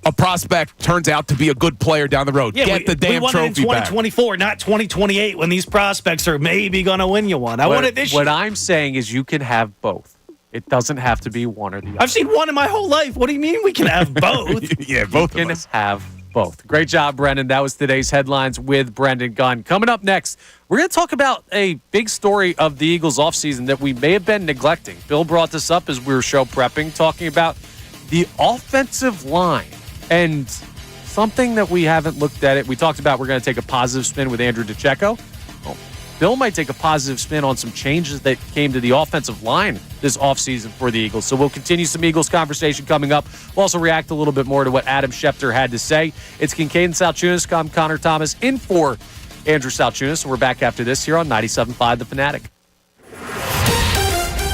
a prospect turns out to be a good player down the road. Get the damn trophy back. We want it in 2024, not 2028, when these prospects are maybe going to win you one. I want it this year. What I'm saying is you can have both. It doesn't have to be one or the other. I've seen one in my whole life. What do you mean we can have both? Yeah, both you can have both. Great job, Brendan. That was today's headlines with Brendan Gunn. Coming up next, we're going to talk about a big story of the Eagles offseason that we may have been neglecting. Bill brought this up as we were show prepping, talking about the offensive line and something that we haven't looked at it. We talked about we're going to take a positive spin with Andrew DiCecco. Well, Bill might take a positive spin on some changes that came to the offensive line this offseason for the Eagles. So we'll continue some Eagles conversation coming up. We'll also react a little bit more to what Adam Schefter had to say. It's Kincade Salciunas. I'm Connor Thomas in for Andrew Salciunas. We're back after this here on 97.5 The Fanatic.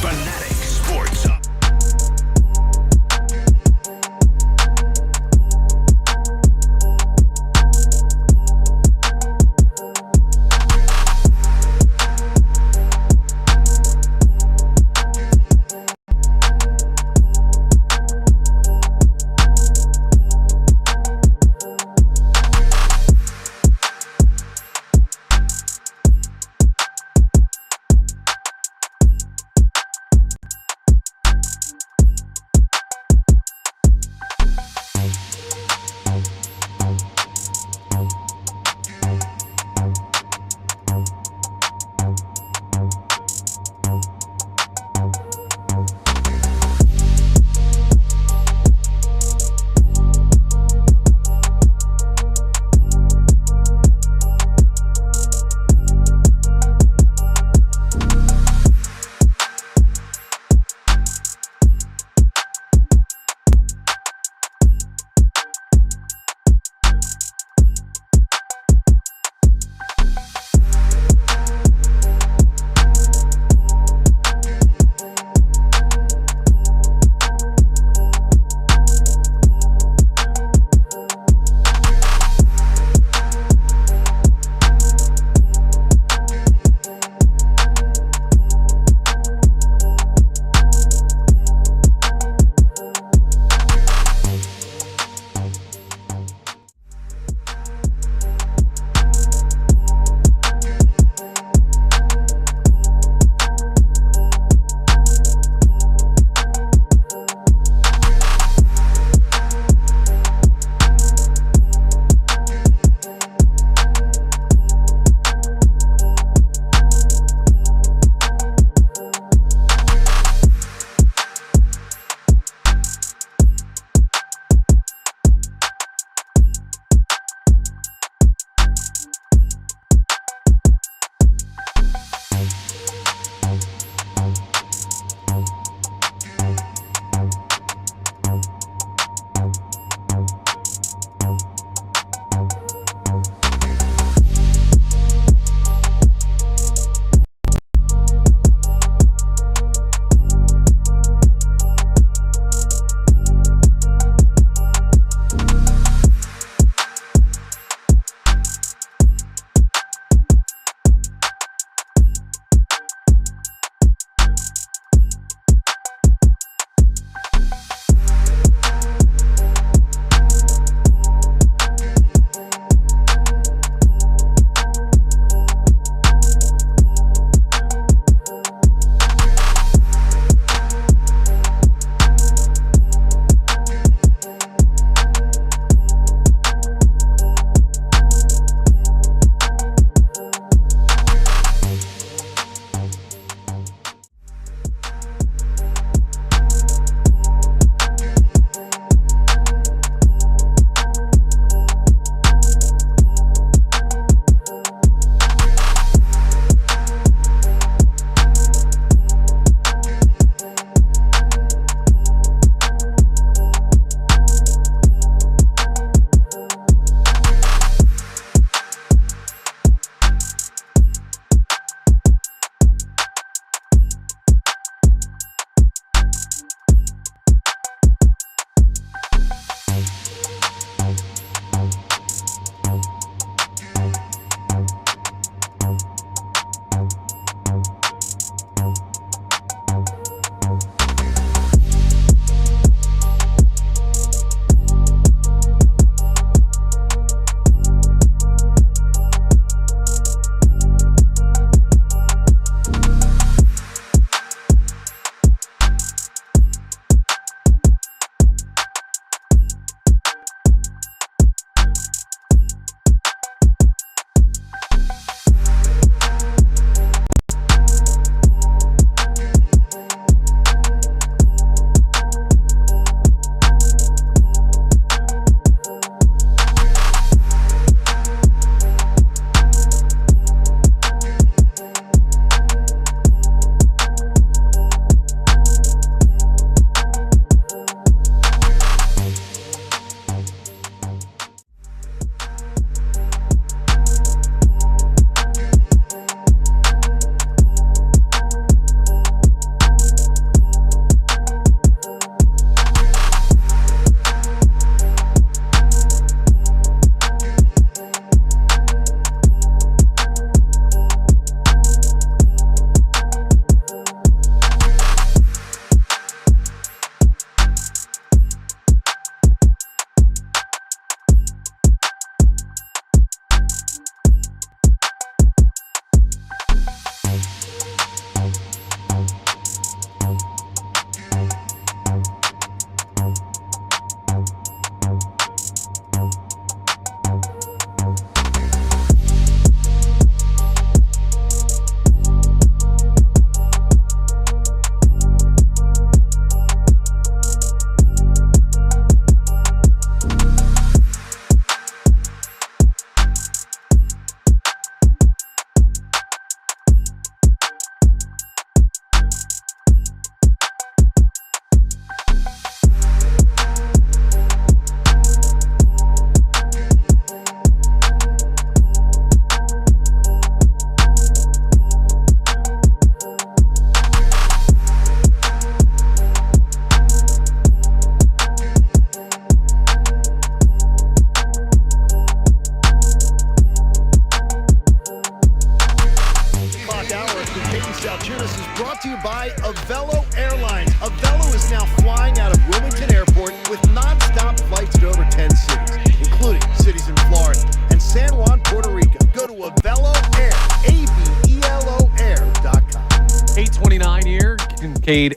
Fanatic Sports Up.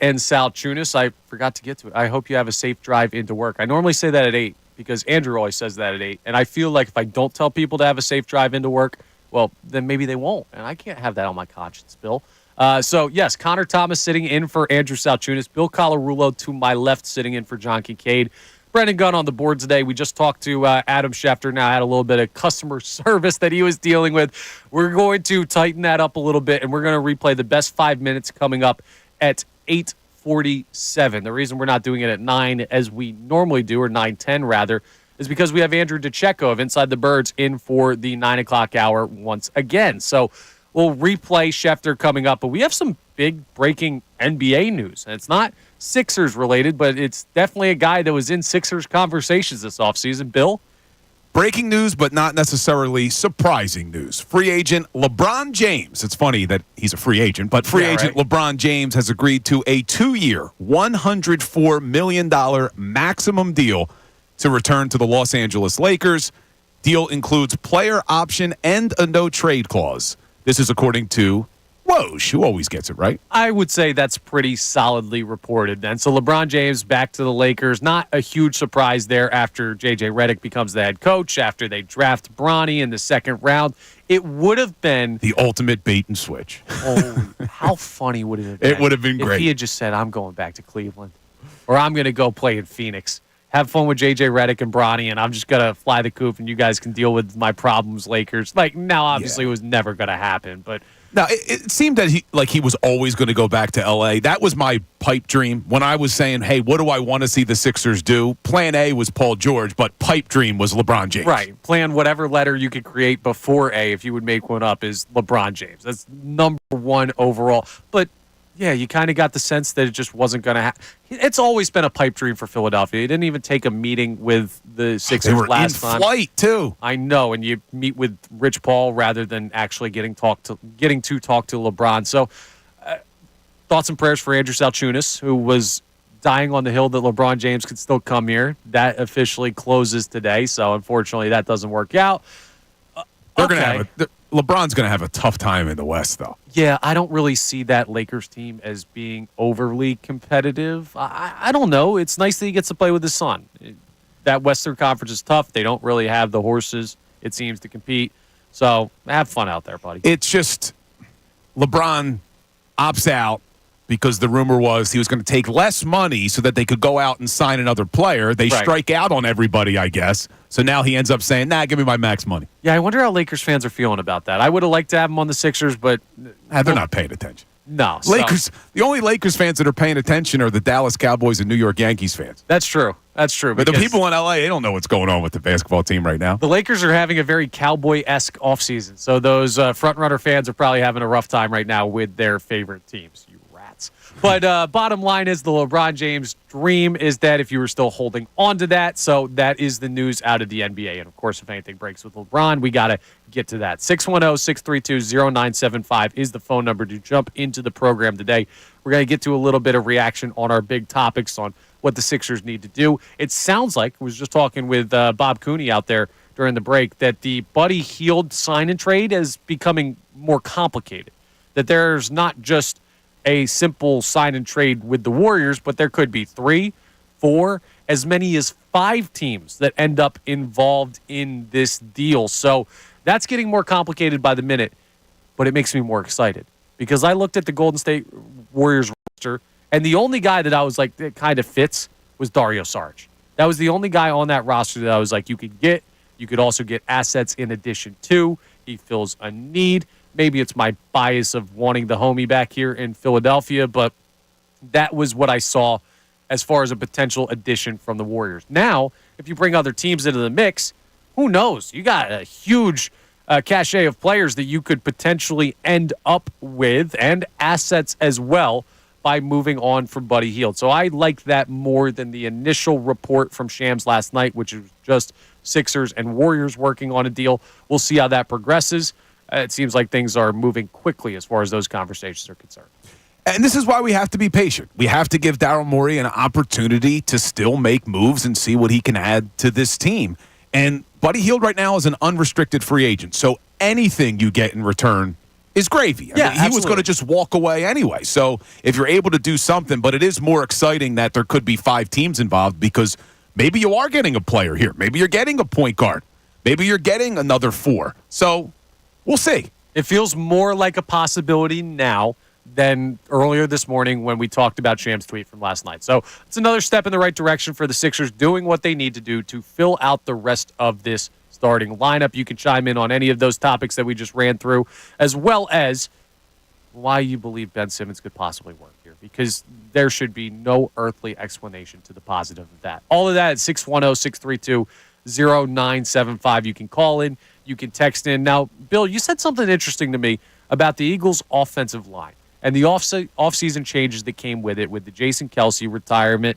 and Salciunas. I forgot to get to it. I hope you have a safe drive into work. I normally say that at 8 because Andrew always says that at 8. And I feel like if I don't tell people to have a safe drive into work, well, then maybe they won't. And I can't have that on my conscience, Bill. So, yes, Connor Thomas sitting in for Andrew Salciunas. Bill Colarulo to my left sitting in for John Kincade. Brendan Gunn on the board today. We just talked to Adam Schefter. Now had a little bit of customer service that he was dealing with. We're going to tighten that up a little bit, and we're going to replay the best 5 minutes coming up at 8:47. The reason we're not doing it at 9 as we normally do, or 9:10 rather, is because we have Andrew DiCecco of Inside the Birds in for the 9 o'clock hour once again. So we'll replay Schefter coming up, but we have some big breaking NBA news. And it's not Sixers related, but it's definitely a guy that was in Sixers conversations this offseason. Bill? Breaking news, but not necessarily surprising news. Free agent LeBron James. It's funny that he's a free agent, but free agent LeBron James has agreed to a 2-year, $104 million maximum deal to return to the Los Angeles Lakers. Deal includes player option and a no-trade clause. This is according to Woj, who always gets it right. I would say that's pretty solidly reported then. So LeBron James back to the Lakers. Not a huge surprise there after J.J. Redick becomes the head coach, after they draft Bronny in the second round. It would have been the ultimate bait and switch. Oh, how funny would it have been? It would have been great if he had just said, I'm going back to Cleveland, or I'm going to go play in Phoenix. Have fun with J.J. Redick and Bronny, and I'm just going to fly the coop, and you guys can deal with my problems, Lakers. Like, now, obviously, it was never going to happen, but... Now, it seemed that he was always going to go back to L.A. That was my pipe dream. When I was saying, hey, what do I want to see the Sixers do? Plan A was Paul George, but pipe dream was LeBron James. Right. Plan whatever letter you could create before A, if you would make one up, is LeBron James. That's number one overall. But, yeah, you kind of got the sense that it just wasn't going to happen. It's always been a pipe dream for Philadelphia. He didn't even take a meeting with the Sixers last time. They were in flight, too. I know, and you meet with Rich Paul rather than actually getting to talk to LeBron. So, thoughts and prayers for Andrew Salciunas, who was dying on the hill that LeBron James could still come here. That officially closes today, so unfortunately that doesn't work out. LeBron's going to have a tough time in the West, though. Yeah, I don't really see that Lakers team as being overly competitive. I don't know. It's nice that he gets to play with his son. That Western Conference is tough. They don't really have the horses, it seems, to compete. So have fun out there, buddy. It's just LeBron opts out because the rumor was he was going to take less money so that they could go out and sign another player. They strike out on everybody, I guess. So now he ends up saying, nah, give me my max money. Yeah, I wonder how Lakers fans are feeling about that. I would have liked to have him on the Sixers, but... they're not paying attention. No. The only Lakers fans that are paying attention are the Dallas Cowboys and New York Yankees fans. That's true. That's true. But the people in L.A., they don't know what's going on with the basketball team right now. The Lakers are having a very Cowboy-esque offseason. So those front-runner fans are probably having a rough time right now with their favorite teams. You rats. But bottom line is the LeBron James dream is that if you were still holding on to that. So that is the news out of the NBA. And, of course, if anything breaks with LeBron, we got to get to that. 610-632-0975 is the phone number to jump into the program today. We're going to get to a little bit of reaction on our big topics on what the Sixers need to do. It sounds like, I was just talking with Bob Cooney out there during the break, that the Buddy Hield sign and trade is becoming more complicated. That there's not just a simple sign and trade with the Warriors, but there could be 3, 4, as many as 5 teams that end up involved in this deal. So that's getting more complicated by the minute, but it makes me more excited because I looked at the Golden State Warriors roster, and the only guy that I was like, that kind of fits was Dario Saric. That was the only guy on that roster that I was like, you could also get assets in addition to. He fills a need. Maybe it's my bias of wanting the homie back here in Philadelphia, but that was what I saw as far as a potential addition from the Warriors. Now, if you bring other teams into the mix, who knows? You got a huge cachet of players that you could potentially end up with and assets as well by moving on from Buddy Hield. So I like that more than the initial report from Shams last night, which is just Sixers and Warriors working on a deal. We'll see how that progresses. It seems like things are moving quickly as far as those conversations are concerned. And this is why we have to be patient. We have to give Daryl Morey an opportunity to still make moves and see what he can add to this team. And Buddy Hield right now is an unrestricted free agent. So anything you get in return is gravy. I mean, he was going to just walk away anyway. So if you're able to do something, but it is more exciting that there could be 5 teams involved because maybe you are getting a player here. Maybe you're getting a point guard. Maybe you're getting another 4. So we'll see. It feels more like a possibility now than earlier this morning when we talked about Sham's tweet from last night. So it's another step in the right direction for the Sixers doing what they need to do to fill out the rest of this starting lineup. You can chime in on any of those topics that we just ran through, as well as why you believe Ben Simmons could possibly work here, because there should be no earthly explanation to the positive of that. All of that at 610-632-0975. You can call in, you can text in. Now, Bill, you said something interesting to me about the Eagles' offensive line and the offseason changes that came with it, with the Jason Kelce retirement.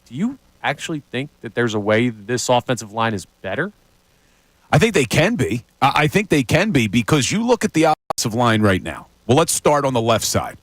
Do you actually think that there's a way this offensive line is better? I think they can be. I think they can be because you look at the offensive line right now. Well, let's start on the left side.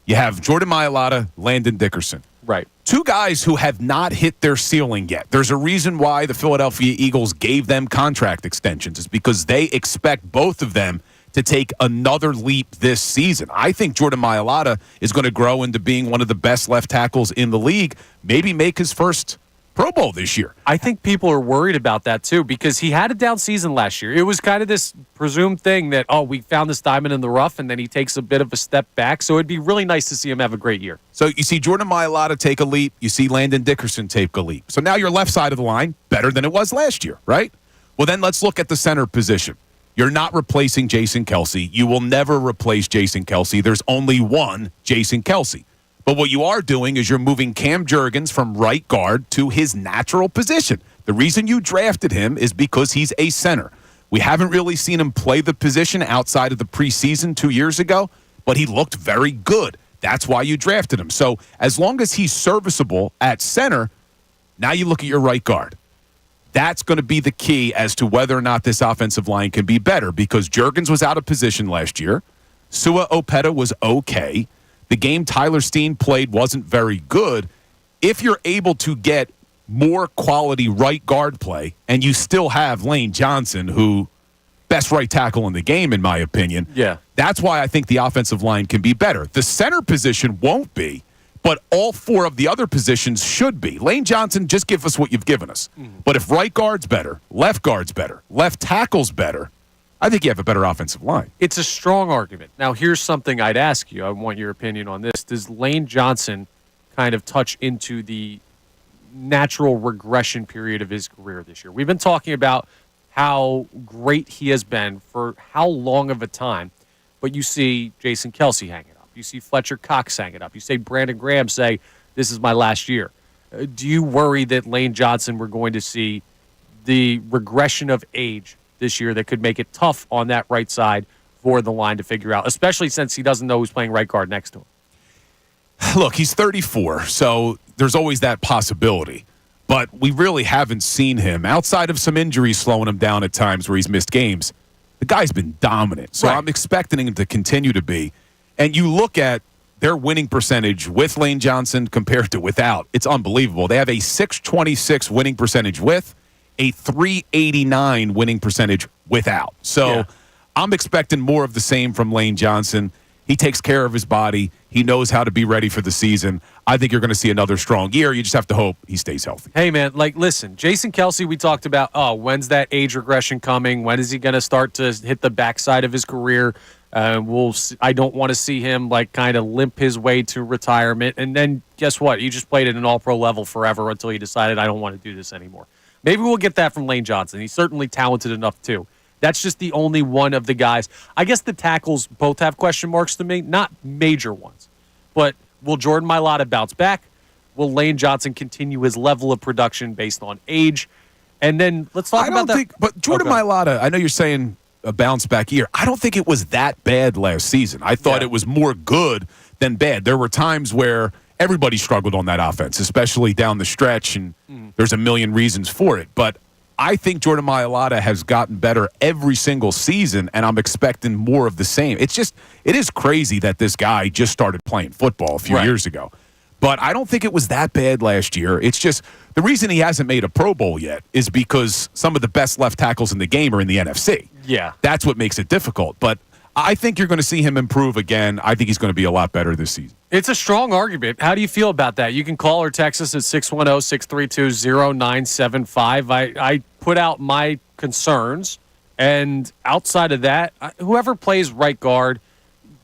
You have Jordan Mailata, Landon Dickerson. Right. 2 guys who have not hit their ceiling yet. There's a reason why the Philadelphia Eagles gave them contract extensions. It's because they expect both of them to take another leap this season. I think Jordan Mailata is going to grow into being one of the best left tackles in the league, maybe make his first Pro Bowl this year. I think people are worried about that too because he had a down season last year. It was kind of this presumed thing that, we found this diamond in the rough, and then he takes a bit of a step back. So it'd be really nice to see him have a great year. So you see Jordan Mailata take a leap. You see Landon Dickerson take a leap. So now your left side of the line, better than it was last year, right? Well, then let's look at the center position. You're not replacing Jason Kelce. You will never replace Jason Kelce. There's only one Jason Kelce. But what you are doing is you're moving Cam Jurgens from right guard to his natural position. The reason you drafted him is because he's a center. We haven't really seen him play the position outside of the preseason 2 years ago, but he looked very good. That's why you drafted him. So as long as he's serviceable at center, now you look at your right guard. That's going to be the key as to whether or not this offensive line can be better because Jurgens was out of position last year. Sua Opeta was okay. The game Tyler Steen played wasn't very good. If you're able to get more quality right guard play, and you still have Lane Johnson, who best right tackle in the game, in my opinion. Yeah. That's why I think the offensive line can be better. The center position won't be, but all 4 of the other positions should be. Lane Johnson, just give us what you've given us. But if right guard's better, left guard's better, left tackle's better, I think you have a better offensive line. It's a strong argument. Now, here's something I'd ask you. I want your opinion on this. Does Lane Johnson kind of touch into the natural regression period of his career this year? We've been talking about how great he has been for how long of a time, but you see Jason Kelce hang it up. You see Fletcher Cox hang it up. You say Brandon Graham say, this is my last year. Do you worry that Lane Johnson, we're going to see the regression of age this year that could make it tough on that right side for the line to figure out, especially since he doesn't know who's playing right guard next to him? Look, he's 34, so there's always that possibility. But we really haven't seen him, outside of some injuries slowing him down at times where he's missed games. The guy's been dominant, so I'm expecting him to continue to be. And you look at their winning percentage with Lane Johnson compared to without. It's unbelievable. They have a .626 winning percentage with, a .389 winning percentage without. So I'm expecting more of the same from Lane Johnson. He takes care of his body. He knows how to be ready for the season. I think you're going to see another strong year. You just have to hope he stays healthy. Hey, man, listen, Jason Kelce, we talked about, when's that age regression coming? When is he going to start to hit the backside of his career? I don't want to see him kind of limp his way to retirement. And then guess what? He just played at an all-pro level forever until he decided, I don't want to do this anymore. Maybe we'll get that from Lane Johnson. He's certainly talented enough, too. That's just the only one of the guys. I guess the tackles both have question marks to me, not major ones. But will Jordan Mailata bounce back? Will Lane Johnson continue his level of production based on age? And then let's talk about that. But Jordan Mailata, I know you're saying a bounce back year. I don't think it was that bad last season. I thought it was more good than bad. There were times where everybody struggled on that offense, especially down the stretch, and there's a million reasons for it. But I think Jordan Mailata has gotten better every single season, and I'm expecting more of the same. It is crazy that this guy just started playing football a few years ago. But I don't think it was that bad last year. It's just the reason he hasn't made a Pro Bowl yet is because some of the best left tackles in the game are in the NFC. Yeah. That's what makes it difficult. But I think you're going to see him improve again. I think he's going to be a lot better this season. It's a strong argument. How do you feel about that? You can call or text us at 610-632-0975. I put out my concerns, and outside of that, whoever plays right guard,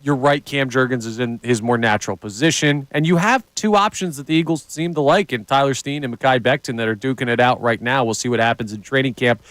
you're right, Cam Jurgens is in his more natural position, and you have two options that the Eagles seem to like in Tyler Steen and Mekhi Becton that are duking it out right now. We'll see what happens in training camp.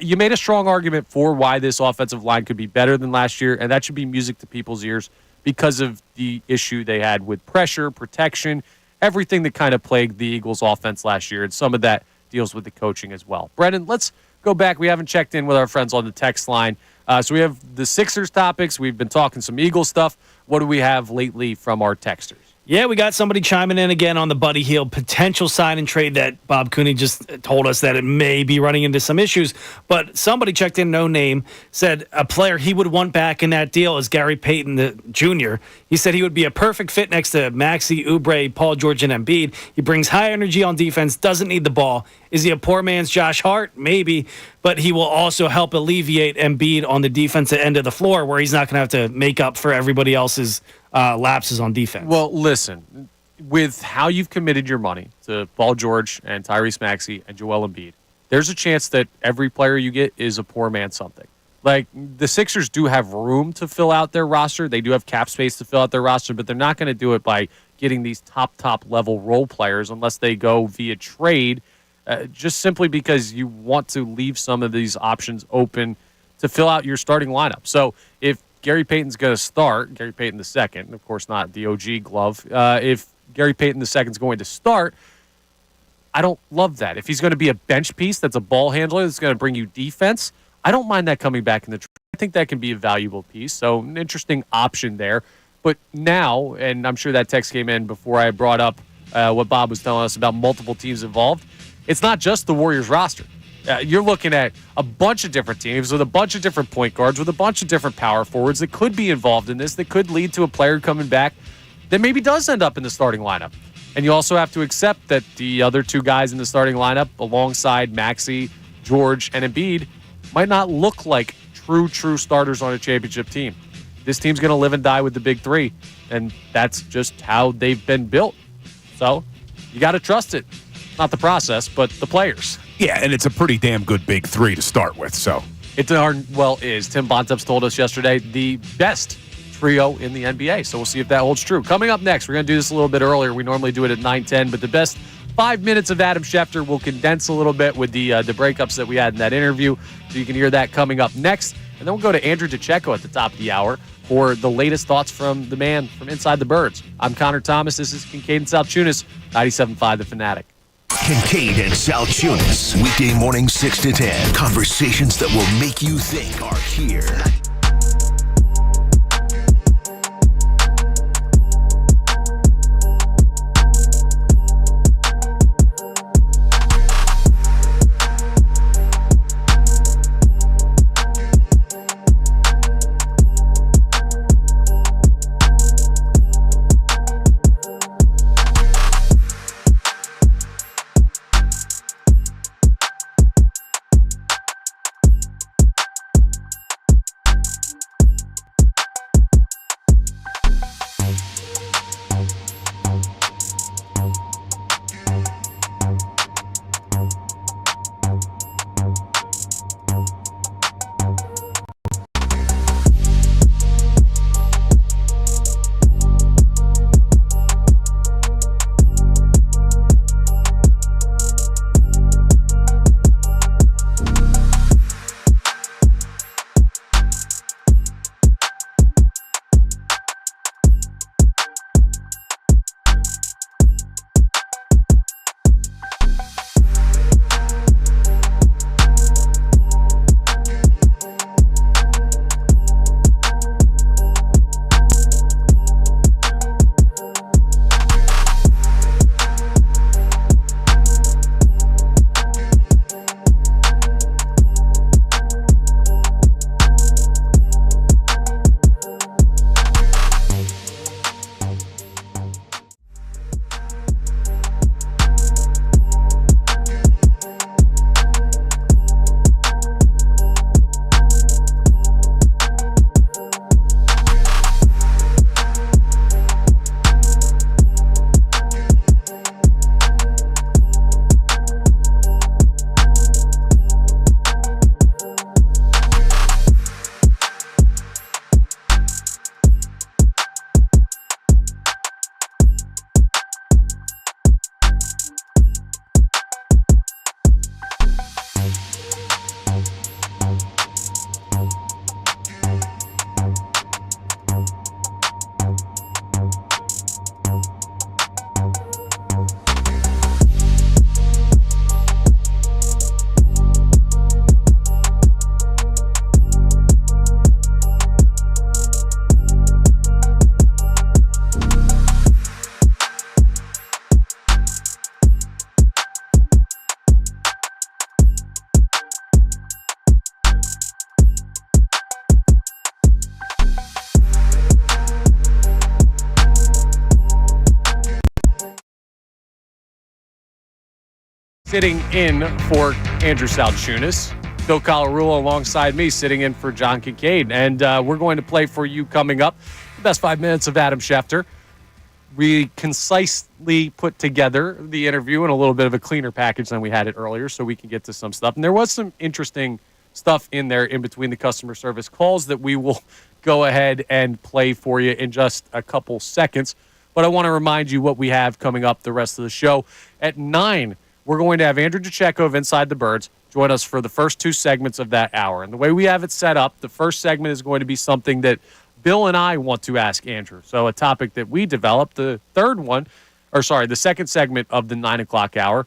You made a strong argument for why this offensive line could be better than last year, and that should be music to people's ears because of the issue they had with pressure, protection, everything that kind of plagued the Eagles' offense last year, and some of that deals with the coaching as well. Brendan, let's go back. We haven't checked in with our friends on the text line. So we have the Sixers topics. We've been talking some Eagles stuff. What do we have lately from our texters? Yeah, we got somebody chiming in again on the Buddy Hield potential sign and trade that Bob Cooney just told us that it may be running into some issues. But somebody checked in, no name, said a player he would want back in that deal is Gary Payton Jr. He said he would be a perfect fit next to Maxey, Oubre, Paul George, and Embiid. He brings high energy on defense, doesn't need the ball. Is he a poor man's Josh Hart? Maybe. But he will also help alleviate Embiid on the defensive end of the floor where he's not going to have to make up for everybody else's lapses on defense. Well, listen, with how you've committed your money to Paul George and Tyrese Maxey and Joel Embiid, there's a chance that every player you get is a poor man something. Like, the Sixers do have room to fill out their roster. They do have cap space to fill out their roster, but they're not going to do it by getting these top level role players unless they go via trade, just simply because you want to leave some of these options open to fill out your starting lineup. So if Gary Payton's going to start, Gary Payton II, of course not the OG glove. If Gary Payton II is going to start, I don't love that. If he's going to be a bench piece that's a ball handler that's going to bring you defense, I don't mind that coming back in the trade. I think that can be a valuable piece. So an interesting option there. But now, and I'm sure that text came in before I brought up what Bob was telling us about multiple teams involved, it's not just the Warriors roster. You're looking at a bunch of different teams with a bunch of different point guards, with a bunch of different power forwards that could be involved in this, that could lead to a player coming back that maybe does end up in the starting lineup. And you also have to accept that the other two guys in the starting lineup, alongside Maxey, George, and Embiid, might not look like true starters on a championship team. This team's going to live and die with the big three, and that's just how they've been built. So you got to trust it. Not the process, but the players. Yeah, and it's a pretty damn good big three to start with. So it is. Tim Bontemps told us yesterday the best trio in the NBA. So we'll see if that holds true. Coming up next, we're going to do this a little bit earlier. We normally do it at 9:10, but the best 5 minutes of Adam Schefter will condense a little bit with the breakups that we had in that interview. So you can hear that coming up next. And then we'll go to Andrew DiCecco at the top of the hour for the latest thoughts from the man from Inside the Birds. I'm Connor Thomas. This is Kincade Salciunas, 97.5 The Fanatic. Kincade and Salciunas, weekday morning 6 to 10. Conversations that will make you think are here. sitting in for Andrew Salciunas. Bill Colarulo alongside me, sitting in for John Kincade. And we're going to play for you coming up the best 5 minutes of Adam Schefter. We concisely put together the interview in a little bit of a cleaner package than we had it earlier, so we can get to some stuff. And there was some interesting stuff in there in between the customer service calls that we will go ahead and play for you in just a couple seconds. But I want to remind you what we have coming up the rest of the show. At 9, we're going to have Andrew DiCecco of Inside the Birds join us for the first 2 segments of that hour. And the way we have it set up, the first segment is going to be something that Bill and I want to ask Andrew. So a topic that we developed. The second segment of the 9 o'clock hour,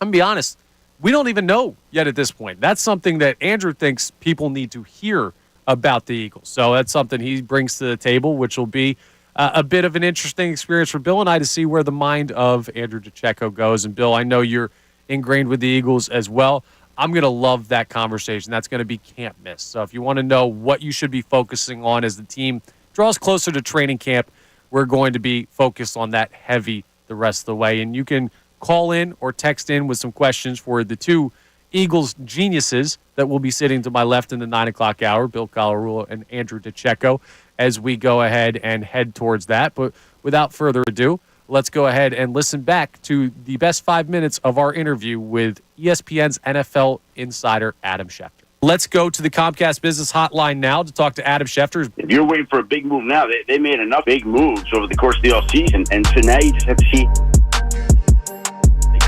I'm going to be honest, we don't even know yet at this point. That's something that Andrew thinks people need to hear about the Eagles. So that's something he brings to the table, which will be a bit of an interesting experience for Bill and I to see where the mind of Andrew DiCecco goes. And Bill, I know you're ingrained with the Eagles as well. I'm going to love that conversation. That's going to be can't miss. So if you want to know what you should be focusing on as the team draws closer to training camp, we're going to be focused on that heavy the rest of the way. And you can call in or text in with some questions for the 2 Eagles geniuses that will be sitting to my left in the 9 o'clock hour, Bill Colarulo and Andrew DiCecco, as we go ahead and head towards that. But without further ado, let's go ahead and listen back to the best 5 minutes of our interview with ESPN's NFL insider, Adam Schefter. Let's go to the Comcast Business Hotline now to talk to Adam Schefter. If you're waiting for a big move now, they made enough big moves over the course of the offseason, and so now you just have to see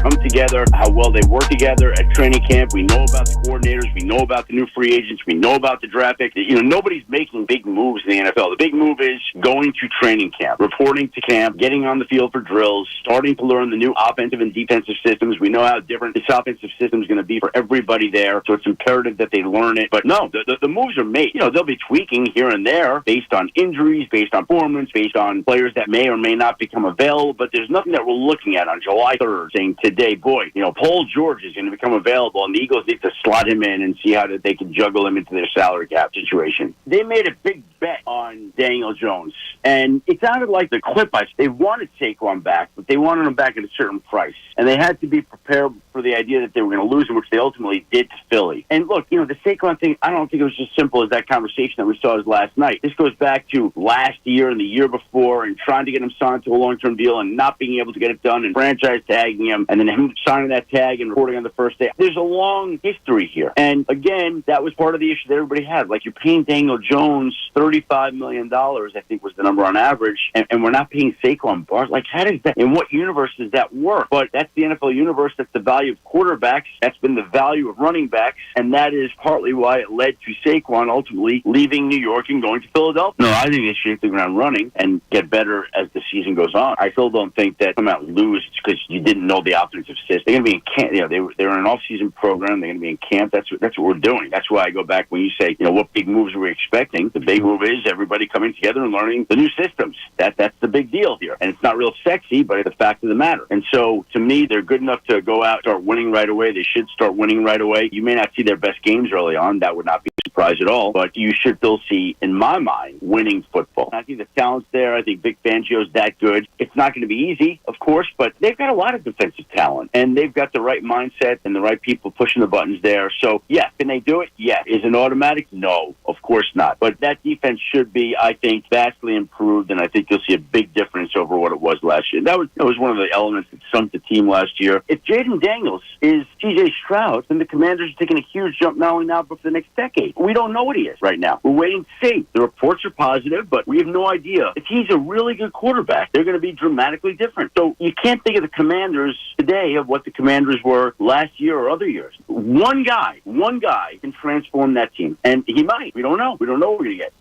come together, how well they work together at training camp. We know about the coordinators. We know about the new free agents. We know about the draft pick. Nobody's making big moves in the NFL. The big move is going to training camp, reporting to camp, getting on the field for drills, starting to learn the new offensive and defensive systems. We know how different this offensive system is going to be for everybody there, so it's imperative that they learn it. But no, the moves are made. They'll be tweaking here and there based on injuries, based on performance, based on players that may or may not become available, but there's nothing that we're looking at on July 3rd saying today, boy, Paul George is going to become available, and the Eagles need to slot him in and see how they can juggle him into their salary cap situation. They made a big bet on Daniel Jones, and it sounded like the clip they wanted Saquon back, but they wanted him back at a certain price, and they had to be prepared for the idea that they were going to lose him, which they ultimately did to Philly. And look, the Saquon thing, I don't think it was just simple as that conversation that we saw last night. This goes back to last year and the year before, and trying to get him signed to a long-term deal and not being able to get it done, and franchise tagging him, and then him signing that tag and reporting on the first day. There's a long history here. And again, that was part of the issue that everybody had. Like, you're paying Daniel Jones $35 million, I think was the number on average, and we're not paying Saquon Barkley. Like, how does that, in what universe does that work? But that's the NFL universe. That's the value of quarterbacks. That's been the value of running backs. And that is partly why it led to Saquon ultimately leaving New York and going to Philadelphia. No, I think they should hit the ground running and get better as the season goes on. I still don't think that come out and lose because you didn't know the offensive system. They're going to be in camp. They were in an off-season program. They're going to be in camp. That's what we're doing. That's why I go back when you say, what big moves are we expecting? The big move is everybody coming together and learning the new systems. That's the big deal here. And it's not real sexy, but it's the fact of the matter. And so, to me, they're good enough to go out, start winning right away. They should start winning right away. You may not see their best games early on. That would not be a surprise at all. But you should still see, in my mind, winning football. I think the talent's there. I think Vic Fangio's that good. It's not going to be easy, of course, but they've got a lot of defensive talent. And they've got the right mindset and the right people pushing the buttons there. So, yeah, can they do it? Yeah. Is it automatic? No, of course not. But that defense should be, I think, vastly improved, and I think you'll see a big difference over what it was last year. That was one of the elements that sunk the team last year. If Jaden Daniels is C.J. Stroud, then the Commanders are taking a huge jump not only now but for the next decade. We don't know what he is right now. We're waiting to see. The reports are positive, but we have no idea. If he's a really good quarterback, they're going to be dramatically different. So you can't think of the Commanders today of what the Commanders were last year or other years. One guy can transform that team, and he might. We don't know. We don't know what we're going to get.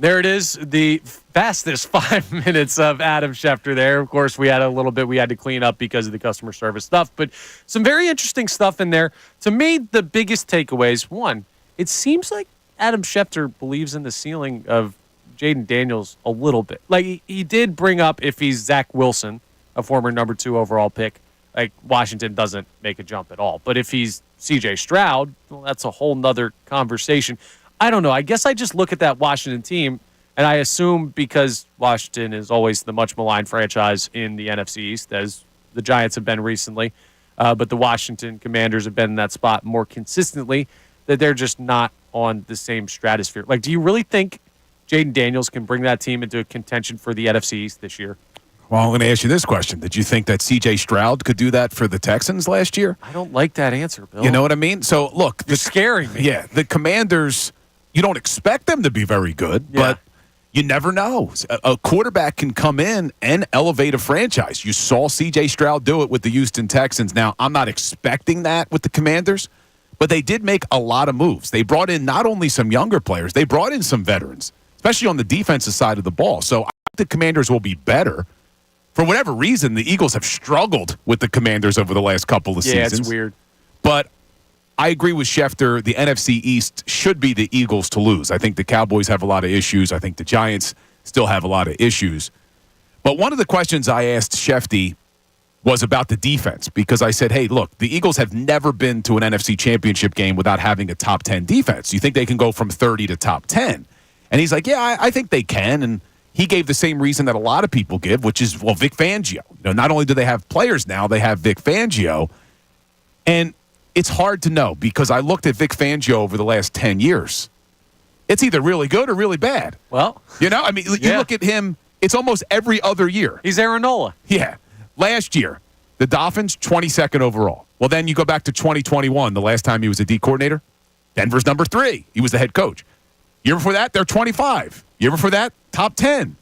There it is, the fastest 5 minutes of Adam Schefter there. Of course, we had a little bit we had to clean up because of the customer service stuff, but some very interesting stuff in there. To me, the biggest takeaways, one, it seems like Adam Schefter believes in the ceiling of Jaden Daniels a little bit. Like, he did bring up if he's Zach Wilson, a former number 2 overall pick, like, Washington doesn't make a jump at all. But if he's C.J. Stroud, well, that's a whole nother conversation. I don't know. I guess I just look at that Washington team, and I assume because Washington is always the much maligned franchise in the NFC East, as the Giants have been recently, but the Washington Commanders have been in that spot more consistently, that they're just not on the same stratosphere. Like, do you really think Jaden Daniels can bring that team into a contention for the NFC East this year? Well, I'm going to ask you this question. Did you think that C.J. Stroud could do that for the Texans last year? I don't like that answer, Bill. You know what I mean? So, look. You're scaring me. Yeah, the Commanders, you don't expect them to be very good, but you never know. A quarterback can come in and elevate a franchise. You saw C.J. Stroud do it with the Houston Texans. Now, I'm not expecting that with the Commanders, but they did make a lot of moves. They brought in not only some younger players, they brought in some veterans, especially on the defensive side of the ball. So I think the Commanders will be better. For whatever reason, the Eagles have struggled with the Commanders over the last couple of seasons. Yeah, it's weird. But I agree with Schefter. The NFC East should be the Eagles to lose. I think the Cowboys have a lot of issues. I think the Giants still have a lot of issues. But one of the questions I asked Schefter was about the defense, because I said, hey, look, the Eagles have never been to an NFC championship game without having a top 10 defense. You think they can go from 30 to top 10? And he's like, yeah, I think they can. And he gave the same reason that a lot of people give, which is, well, Vic Fangio. Not only do they have players now, they have Vic Fangio. And it's hard to know, because I looked at Vic Fangio over the last 10 years. It's either really good or really bad. Well, you look at him, it's almost every other year. He's Aaron Nola. Yeah. Last year, the Dolphins, 22nd overall. Well, then you go back to 2021, the last time he was a D coordinator. Denver's number 3. He was the head coach. Year before that, they're 25. Year before that, top 10.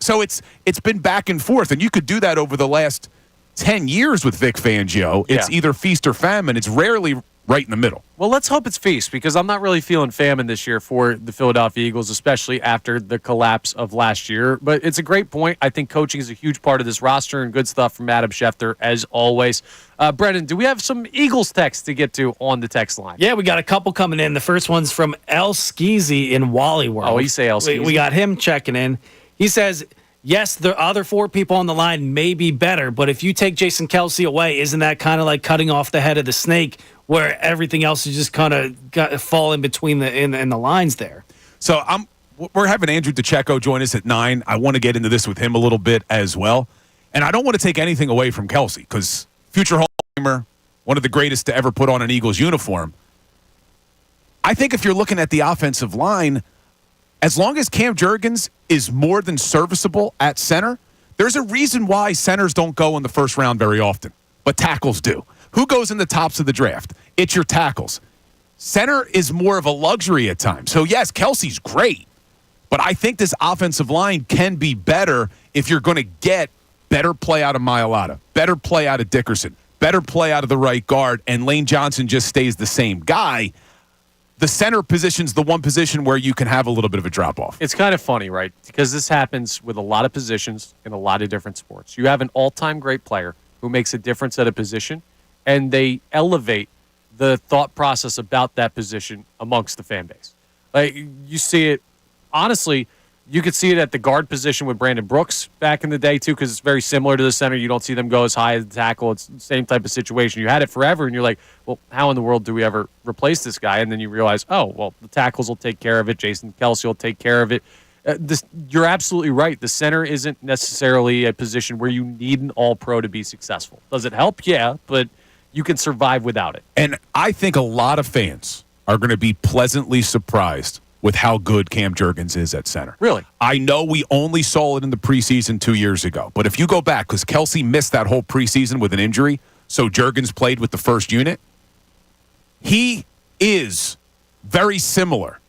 So it's been back and forth, and you could do that over the last 10 years with Vic Fangio. It's either feast or famine. It's rarely right in the middle. Well, let's hope it's feast, because I'm not really feeling famine this year for the Philadelphia Eagles, especially after the collapse of last year. But it's a great point. I think coaching is a huge part of this roster, and good stuff from Adam Schefter, as always. Brendan, do we have some Eagles text to get to on the text line? Yeah, we got a couple coming in. The first one's from El Skeezy in Wally World. Oh, you say El Skeezy. We got him checking in. He says, yes, the other 4 people on the line may be better, but if you take Jason Kelce away, isn't that kind of like cutting off the head of the snake, where everything else is just kind of fall in between in the lines there? So we're having Andrew DiCecco join us at 9. I want to get into this with him a little bit as well. And I don't want to take anything away from Kelce, because future Hall of Famer, one of the greatest to ever put on an Eagles uniform. I think if you're looking at the offensive line, as long as Cam Jurgens is more than serviceable at center, there's a reason why centers don't go in the first round very often, but tackles do. Who goes in the tops of the draft? It's your tackles. Center is more of a luxury at times. So, yes, Kelce's great, but I think this offensive line can be better if you're going to get better play out of Mailata, better play out of Dickerson, better play out of the right guard, and Lane Johnson just stays the same guy. The center position's the one position where you can have a little bit of a drop-off. It's kind of funny, right? Because this happens with a lot of positions in a lot of different sports. You have an all-time great player who makes a difference at a position, and they elevate the thought process about that position amongst the fan base. Like, you see it, honestly, you could see it at the guard position with Brandon Brooks back in the day, too, because it's very similar to the center. You don't see them go as high as the tackle. It's the same type of situation. You had it forever, and you're like, well, how in the world do we ever replace this guy? And then you realize, oh, well, the tackles will take care of it. Jason Kelce will take care of it. You're absolutely right. The center isn't necessarily a position where you need an all-pro to be successful. Does it help? Yeah, but you can survive without it. And I think a lot of fans are going to be pleasantly surprised with how good Cam Jurgens is at center. Really? I know we only saw it in the preseason 2 years ago, but if you go back, because Kelce missed that whole preseason with an injury, so Jurgens played with the first unit, he is very similar.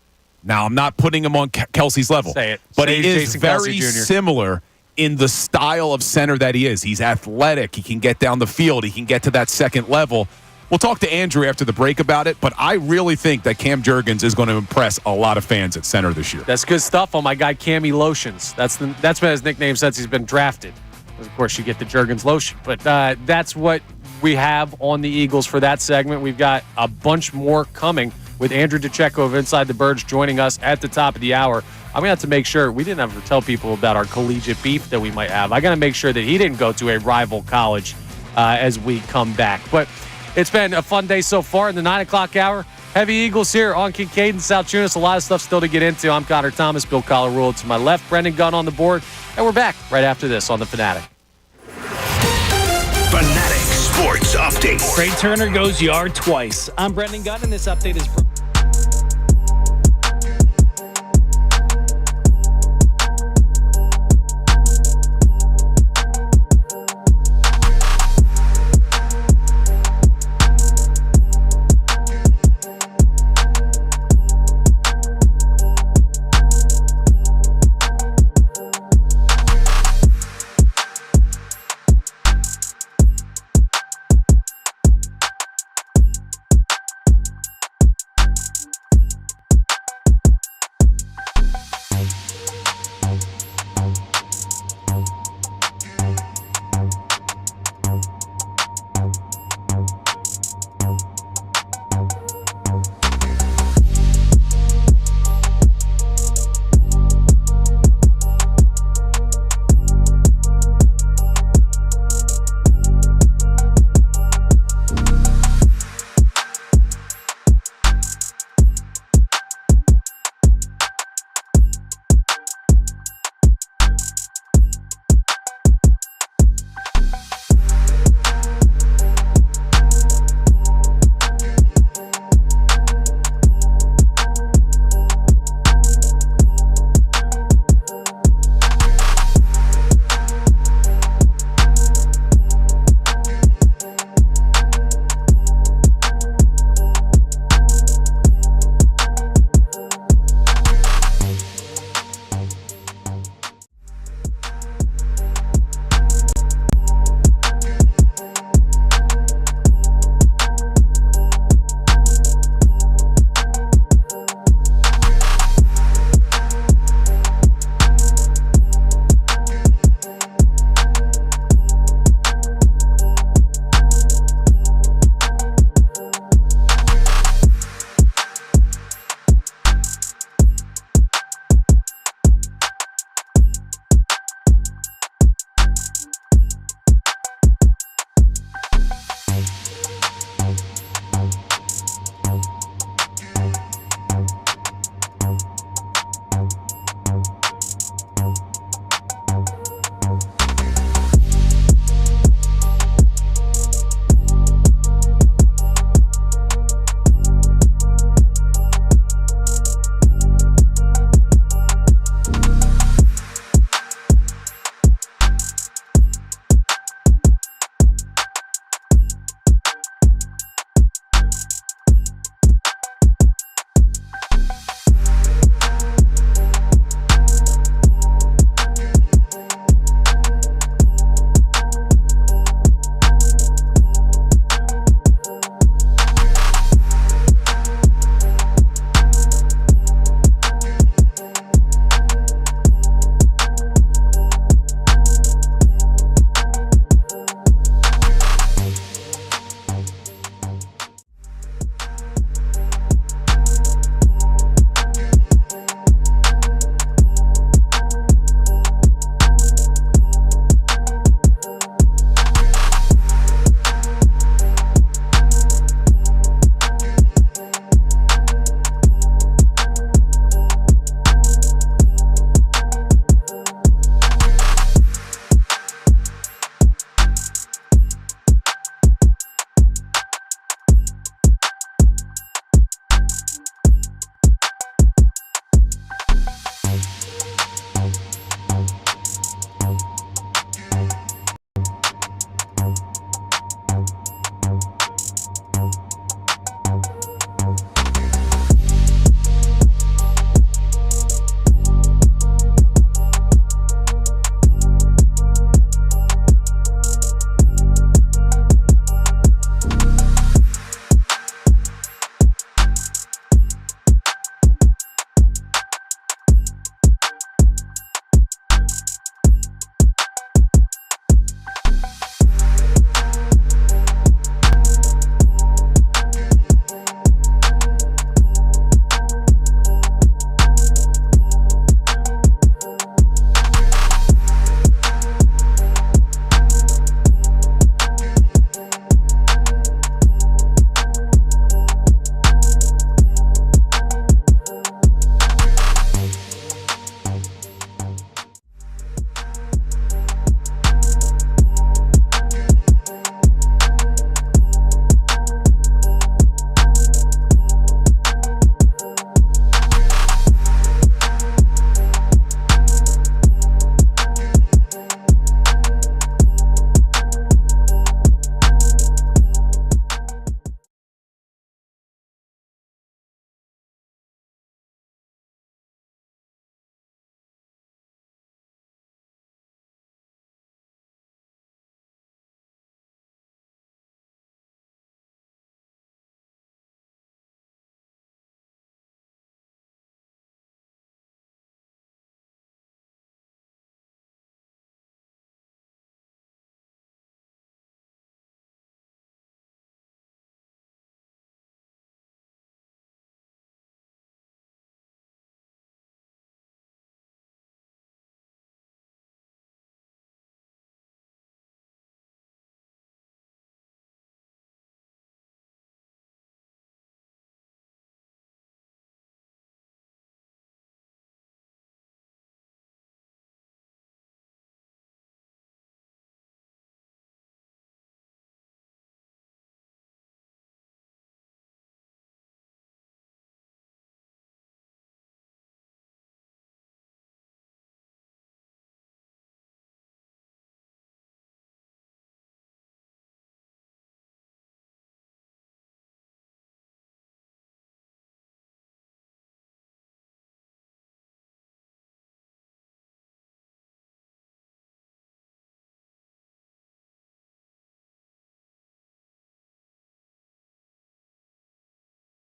Now, I'm not putting him on Kelce's level, but he is Jason very Kelce Jr. similar in the style of center that he is. He's athletic. He can get down the field. He can get to that second level. We'll talk to Andrew after the break about it, but I really think that Cam Jurgens is going to impress a lot of fans at center this year. That's good stuff on my guy Cammy Lotions. That's been his nickname since he's been drafted. Of course, you get the Jurgens lotion, but that's what we have on the Eagles for that segment. We've got a bunch more coming with Andrew DiCecco of Inside the Birds joining us at the top of the hour. I'm going to have to make sure we didn't have to tell people about our collegiate beef that we might have. I got to make sure that he didn't go to a rival college as we come back. But it's been a fun day so far in the 9 o'clock hour. Heavy Eagles here on Kincade and Salciunas. A lot of stuff still to get into. I'm Connor Thomas, Bill Collarule to my left, Brendan Gunn on the board, and we're back right after this on The Fanatic. Fanatic Sports Update. Trey Turner goes yard twice. I'm Brendan Gunn, and this update is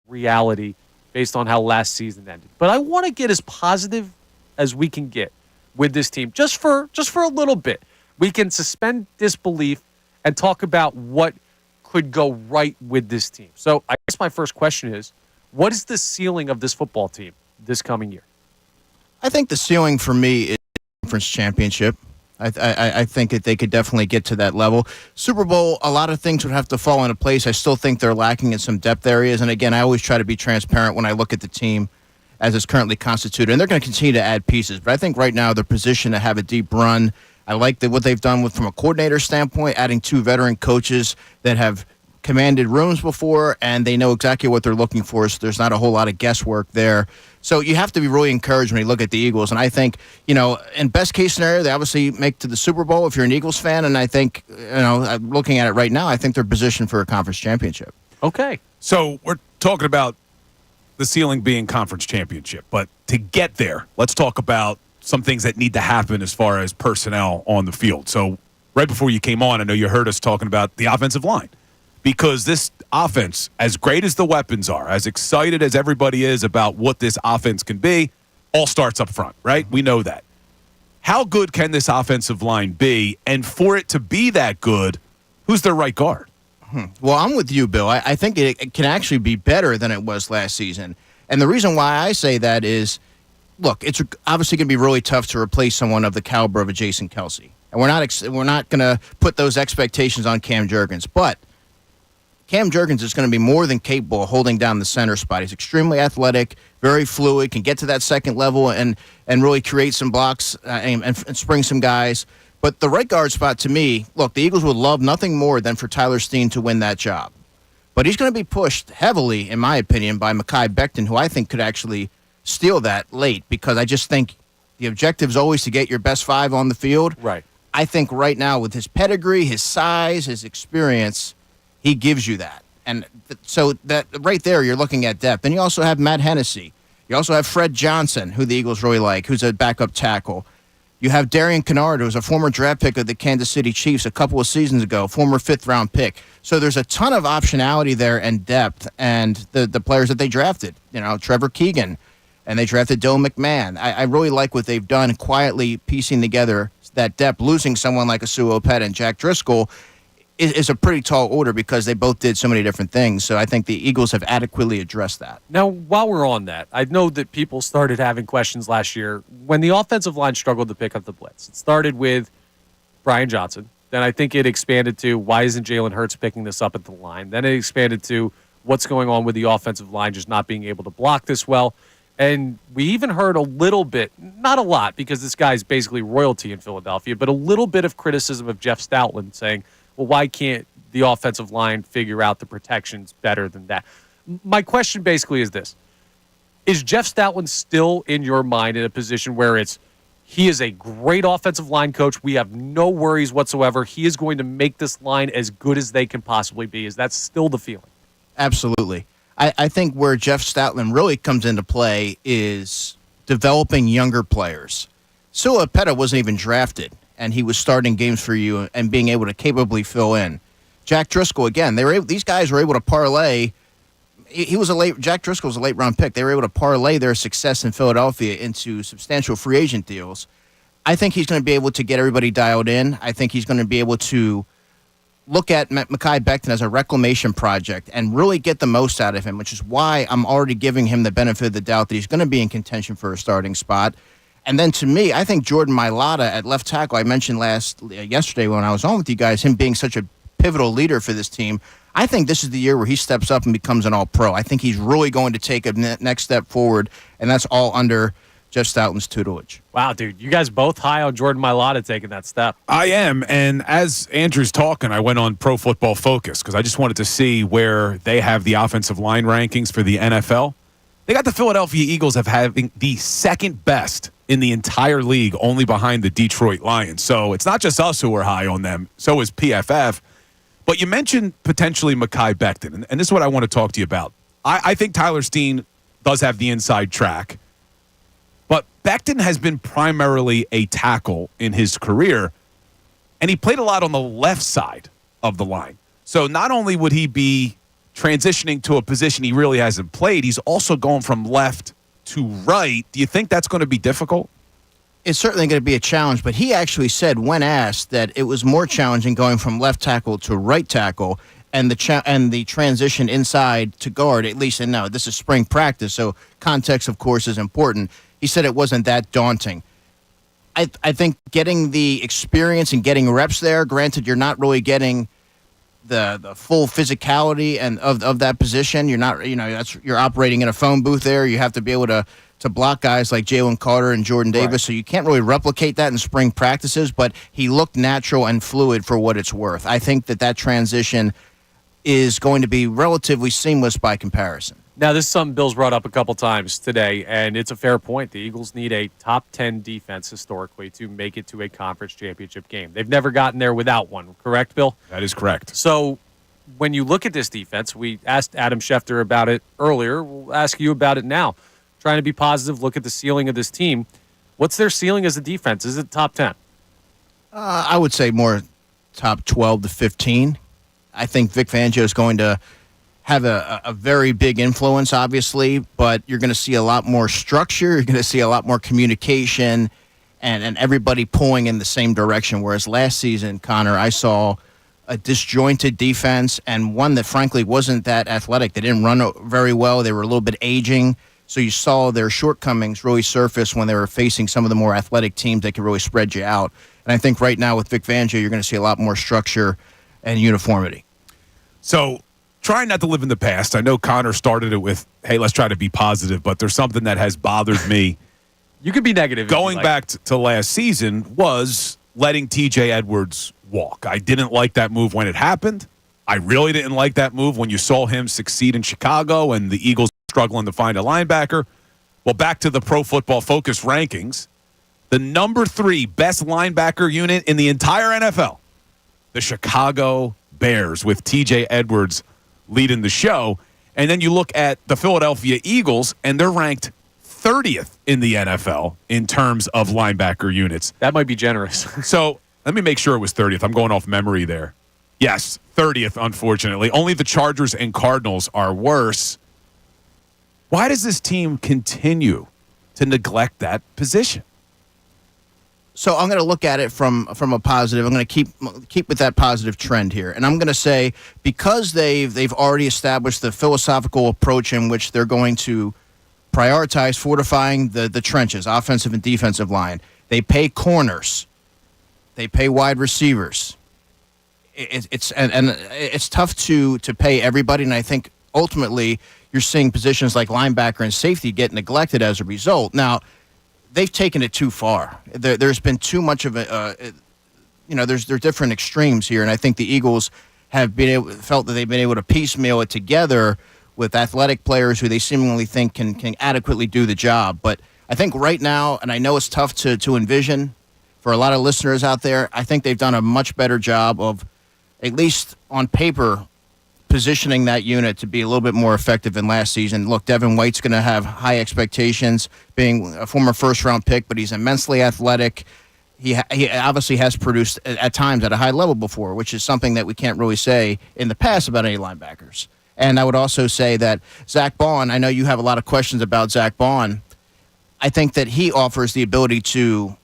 reality based on how last season ended. But I want to get as positive as we can get with this team, just for a little bit. We can suspend disbelief and talk about what could go right with this team. So I guess my first question is, what is the ceiling of this football team this coming year? I think the ceiling for me is conference championship. I think that they could definitely get to that level. Super Bowl, a lot of things would have to fall into place. I still think they're lacking in some depth areas. And again, I always try to be transparent when I look at the team as it's currently constituted. And they're going to continue to add pieces. But I think right now they're positioned to have a deep run. I like what they've done from a coordinator standpoint, adding 2 veteran coaches that have commanded rooms before, and they know exactly what they're looking for, so there's not a whole lot of guesswork there. So you have to be really encouraged when you look at the Eagles, and I think, in best case scenario, they obviously make to the Super Bowl if you're an Eagles fan, and I think, looking at it right now, I think they're positioned for a conference championship. Okay. So we're talking about the ceiling being conference championship, but to get there, let's talk about some things that need to happen as far as personnel on the field. So right before you came on, I know you heard us talking about the offensive line. Because this offense, as great as the weapons are, as excited as everybody is about what this offense can be, all starts up front, right? We know that. How good can this offensive line be? And for it to be that good, who's their right guard? Well, I'm with you, Bill. I think it can actually be better than it was last season. And the reason why I say that is, look, it's obviously going to be really tough to replace someone of the caliber of a Jason Kelce. And we're not going to put those expectations on Cam Jurgens. But Cam Jurgens is going to be more than capable of holding down the center spot. He's extremely athletic, very fluid, can get to that second level and really create some blocks and spring some guys. But the right guard spot, to me, look, the Eagles would love nothing more than for Tyler Steen to win that job. But he's going to be pushed heavily, in my opinion, by Mekhi Becton, who I think could actually steal that late, because I just think the objective is always to get your best 5 on the field. Right. I think right now with his pedigree, his size, his experience, he gives you that. And so that right there, you're looking at depth. And you also have Matt Hennessy. You also have Fred Johnson, who the Eagles really like, who's a backup tackle. You have Darian Kennard, who's a former draft pick of the Kansas City Chiefs a couple of seasons ago, former 5th-round pick. So there's a ton of optionality there and depth. And the players that they drafted, Trevor Keegan, and they drafted Dylan McMahon. I really like what they've done, quietly piecing together that depth. Losing someone like Asuo Opeta and Jack Driscoll is a pretty tall order because they both did so many different things. So I think the Eagles have adequately addressed that. Now, while we're on that, I know that people started having questions last year when the offensive line struggled to pick up the blitz. It started with Brian Johnson. Then I think it expanded to, why isn't Jalen Hurts picking this up at the line? Then it expanded to, what's going on with the offensive line just not being able to block this well? And we even heard a little bit, not a lot, because this guy's basically royalty in Philadelphia, but a little bit of criticism of Jeff Stoutland saying, well, why can't the offensive line figure out the protections better than that? My question basically is this. Is Jeff Stoutland still, in your mind, in a position where he is a great offensive line coach, we have no worries whatsoever, he is going to make this line as good as they can possibly be? Is that still the feeling? Absolutely. I think where Jeff Stoutland really comes into play is developing younger players. Asuo Opeta wasn't even drafted, and he was starting games for you and being able to capably fill in. Jack Driscoll, again, these guys were able to parlay. Jack Driscoll was a late round pick. They were able to parlay their success in Philadelphia into substantial free agent deals. I think he's going to be able to get everybody dialed in. I think he's going to be able to look at Mekhi Becton as a reclamation project and really get the most out of him, which is why I'm already giving him the benefit of the doubt that he's going to be in contention for a starting spot. And then to me, I think Jordan Mailata at left tackle, I mentioned yesterday when I was on with you guys, him being such a pivotal leader for this team. I think this is the year where he steps up and becomes an all-pro. I think he's really going to take a next step forward, and that's all under Jeff Stoutland's tutelage. Wow, dude, you guys both high on Jordan Mailata taking that step. I am, and as Andrew's talking, I went on Pro Football Focus because I just wanted to see where they have the offensive line rankings for the NFL. They got the Philadelphia Eagles having the second best in the entire league, only behind the Detroit Lions. So it's not just us who are high on them. So is PFF. But you mentioned potentially Mekhi Becton, and this is what I want to talk to you about. I think Tyler Steen does have the inside track, but Becton has been primarily a tackle in his career, and he played a lot on the left side of the line. So not only would he be transitioning to a position he really hasn't played. He's also going from left to right. Do you think that's going to be difficult? It's certainly going to be a challenge, but he actually said when asked that it was more challenging going from left tackle to right tackle and the transition inside to guard, at least, and now this is spring practice, so context, of course, is important. He said it wasn't that daunting. I think getting the experience and getting reps there, granted you're not really getting the full physicality and of that position. You're not, you're operating in a phone booth there. You have to be able to block guys like Jalen Carter and Jordan Davis, right. So you can't really replicate that in spring practices, but he looked natural and fluid for what it's worth. I think that transition is going to be relatively seamless by comparison. Now, this is something Bill's brought up a couple times today, and it's a fair point. The Eagles need a top 10 defense historically to make it to a conference championship game. They've never gotten there without one, correct, Bill? That is correct. So when you look at this defense, we asked Adam Schefter about it earlier. We'll ask you about it now. Trying to be positive, look at the ceiling of this team. What's their ceiling as a defense? Is it top 10? I would say more top 12 to 15. I think Vic Fangio is going to have a very big influence, obviously, but you're going to see a lot more structure. You're going to see a lot more communication and everybody pulling in the same direction. Whereas last season, Connor, I saw a disjointed defense and one that, frankly, wasn't that athletic. They didn't run very well. They were a little bit aging. So you saw their shortcomings really surface when they were facing some of the more athletic teams that could really spread you out. And I think right now with Vic Fangio, you're going to see a lot more structure and uniformity. So trying not to live in the past. I know Connor started it with, hey, let's try to be positive, but there's something that has bothered me. You could be negative. Going back to last season was letting TJ Edwards walk. I didn't like that move when it happened. I really didn't like that move when you saw him succeed in Chicago and the Eagles struggling to find a linebacker. Well, back to the Pro Football Focus rankings. The number 3 best linebacker unit in the entire NFL, the Chicago Bears, with TJ Edwards leading the show. And then you look at the Philadelphia Eagles, and they're ranked 30th in the NFL in terms of linebacker units. That might be generous. So let me make sure it was 30th. I'm going off memory there. Yes, 30th, unfortunately. Only the Chargers and Cardinals are worse. Why does this team continue to neglect that position? So I'm going to look at it from a positive. I'm going to keep with that positive trend here, and I'm going to say because they've already established the philosophical approach in which they're going to prioritize fortifying the trenches, offensive and defensive line. They pay corners, they pay wide receivers. It's tough to pay everybody, and I think ultimately you're seeing positions like linebacker and safety get neglected as a result. Now, they've taken it too far. There's been too much of there's different extremes here, and I think the Eagles have felt that they've been able to piecemeal it together with athletic players who they seemingly think can adequately do the job. But I think right now, and I know it's tough to envision for a lot of listeners out there, I think they've done a much better job of, at least on paper, positioning that unit to be a little bit more effective than last season. Look, Devin White's going to have high expectations, being a former first-round pick, but he's immensely athletic. He obviously has produced at times at a high level before, which is something that we can't really say in the past about any linebackers. And I would also say that Zach Baun, I know you have a lot of questions about Zach Baun. I think that he offers the ability to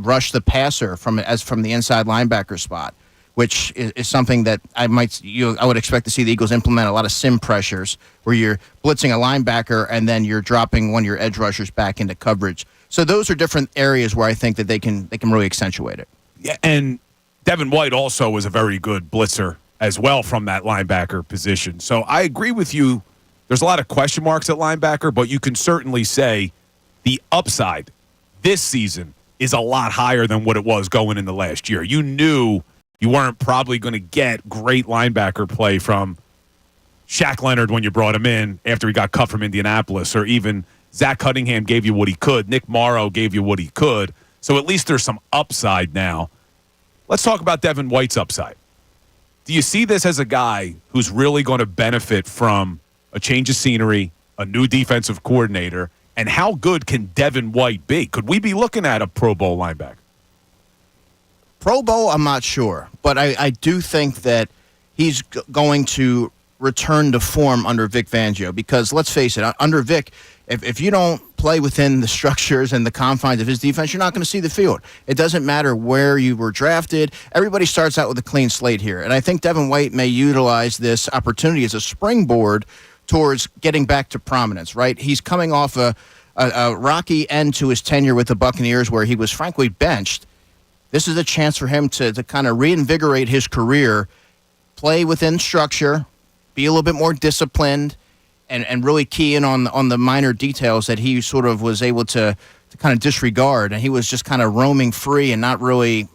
rush the passer from the inside linebacker spot, which is something that I would expect to see the Eagles implement a lot of sim pressures where you're blitzing a linebacker and then you're dropping one of your edge rushers back into coverage. So those are different areas where I think that they can really accentuate it. Yeah, and Devin White also was a very good blitzer as well from that linebacker position. So I agree with you. There's a lot of question marks at linebacker, but you can certainly say the upside this season is a lot higher than what it was going into last year. You knew you weren't probably going to get great linebacker play from Shaq Leonard when you brought him in after he got cut from Indianapolis, or even Zach Cunningham gave you what he could. Nick Morrow gave you what he could. So at least there's some upside now. Let's talk about Devin White's upside. Do you see this as a guy who's really going to benefit from a change of scenery, a new defensive coordinator, and how good can Devin White be? Could we be looking at a Pro Bowl linebacker? Pro Bowl, I'm not sure, but I do think that he's going to return to form under Vic Fangio, because let's face it, under Vic, if you don't play within the structures and the confines of his defense, you're not going to see the field. It doesn't matter where you were drafted. Everybody starts out with a clean slate here. And I think Devin White may utilize this opportunity as a springboard towards getting back to prominence, right? He's coming off a rocky end to his tenure with the Buccaneers where he was frankly benched. This is a chance for him to kind of reinvigorate his career, play within structure, be a little bit more disciplined, and really key in on the minor details that he sort of was able to kind of disregard. And he was just kind of roaming free and not really